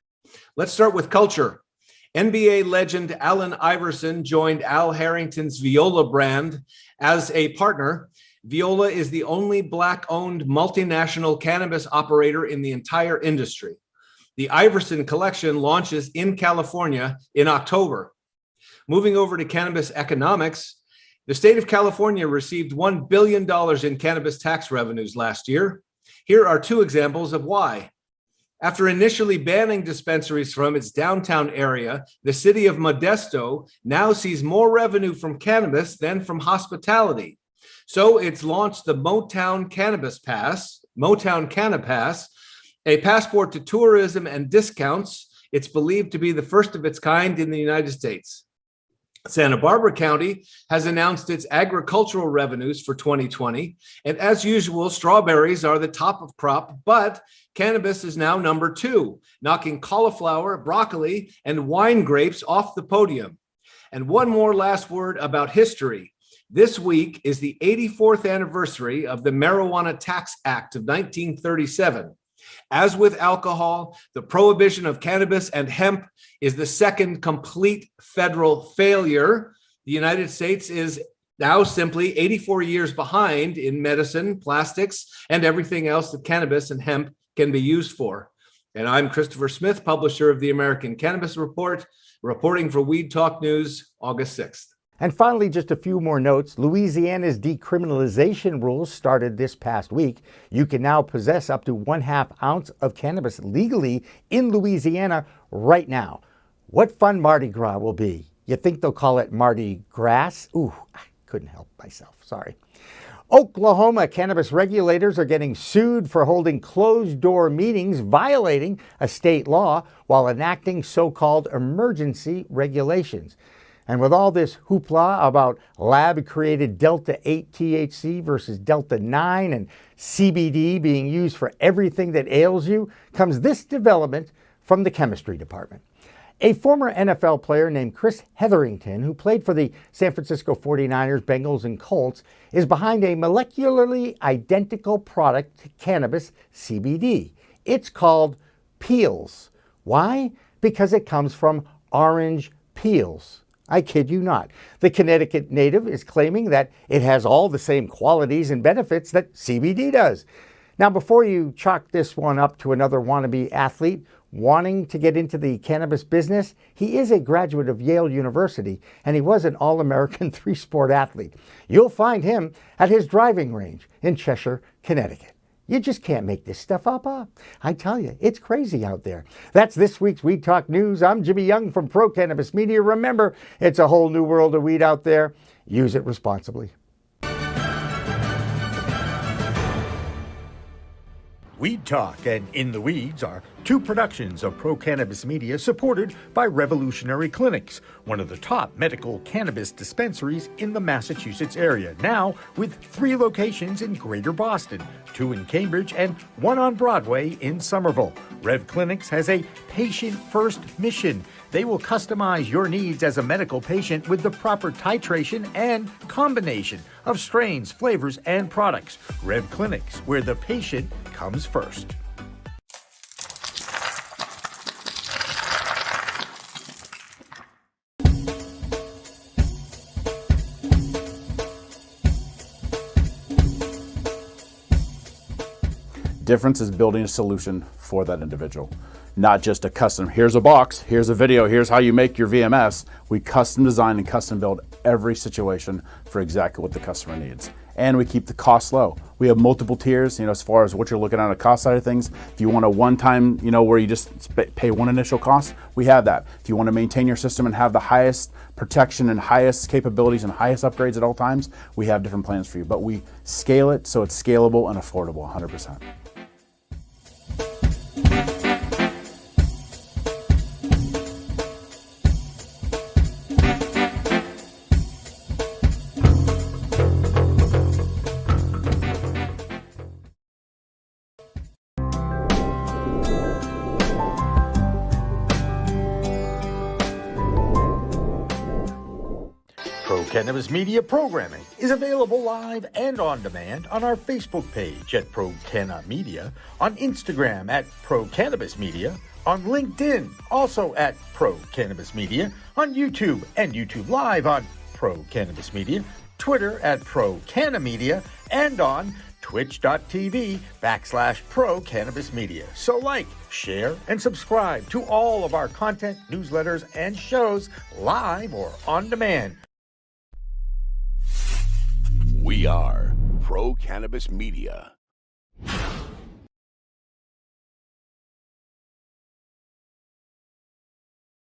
Let's start with culture. NBA legend Allen Iverson joined Al Harrington's Viola brand as a partner. Viola is the only Black-owned multinational cannabis operator in the entire industry. The Iverson collection launches in California in October. Moving over to cannabis economics, the state of California received $1 billion in cannabis tax revenues last year. Here are 2 examples of why. After initially banning dispensaries from its downtown area, the city of Modesto now sees more revenue from cannabis than from hospitality. So it's launched the Motown Cannabis Pass, Motown Cannapass, a passport to tourism and discounts It's believed to be the first of its kind in the United States. Santa Barbara County has announced its agricultural revenues for 2020. And as usual, strawberries are the top of crop, but cannabis is now number 2, knocking cauliflower, broccoli, and wine grapes off the podium. And one more last word about history. This week is the 84th anniversary of the Marijuana Tax Act of 1937. As with alcohol, the prohibition of cannabis and hemp is the second complete federal failure. The United States is now simply 84 years behind in medicine, plastics, and everything else that cannabis and hemp can be used for. And I'm Christopher Smith, publisher of the American Cannabis Report, reporting for Weed Talk News, August 6th.
And finally, just a few more notes. Louisiana's decriminalization rules started this past week. You can now possess up to 1/2 ounce of cannabis legally in Louisiana right now. What fun Mardi Gras will be. You think they'll call it Mardi Gras? Ooh, I couldn't help myself, sorry. Oklahoma cannabis regulators are getting sued for holding closed-door meetings, violating a state law while enacting so-called emergency regulations. And with all this hoopla about lab-created Delta-8 THC versus Delta-9 and CBD being used for everything that ails you, comes this development from the chemistry department. A former NFL player named Chris Hetherington, who played for the San Francisco 49ers, Bengals, and Colts, is behind a molecularly identical product to cannabis, CBD. It's called Peels. Why? Because it comes from orange peels. I kid you not. The Connecticut native is claiming that it has all the same qualities and benefits that CBD does. Now, before you chalk this one up to another wannabe athlete wanting to get into the cannabis business, he is a graduate of Yale University, and he was an All-American 3-sport athlete. You'll find him at his driving range in Cheshire, Connecticut. You just can't make this stuff up, huh? I tell you, it's crazy out there. That's this week's Weed Talk News. I'm Jimmy Young from Pro Cannabis Media. Remember, it's a whole new world of weed out there. Use it responsibly. Weed Talk and In the Weeds are two productions of Pro Cannabis Media supported by Revolutionary Clinics, one of the top medical cannabis dispensaries in the Massachusetts area, now with 3 locations in Greater Boston, 2 in Cambridge and 1 on Broadway in Somerville. Rev Clinics has a patient-first mission. They will customize your needs as a medical patient with the proper titration and combination of strains, flavors, and products. Rev Clinics, where the patient comes first.
Difference is building a solution for that individual, not just a custom, here's a box, here's a video, here's how you make your VMS. We custom design and custom build every situation for exactly what the customer needs. And we keep the costs low. We have multiple tiers, as far as what you're looking at on the cost side of things. If you want a one-time, where you just pay one initial cost, we have that. If you want to maintain your system and have the highest protection and highest capabilities and highest upgrades at all times, we have different plans for you. But we scale it so it's scalable and affordable 100%.
Pro Cannabis Media programming is available live and on demand on our Facebook page at Pro Canna Media, on Instagram at Pro Cannabis Media, on LinkedIn also at Pro Cannabis Media, on YouTube and YouTube Live on Pro Cannabis Media, Twitter at Pro Canna Media, and on twitch.tv/Pro Cannabis Media. So like, share, and subscribe to all of our content, newsletters, and shows live or on demand.
We are Pro Cannabis Media.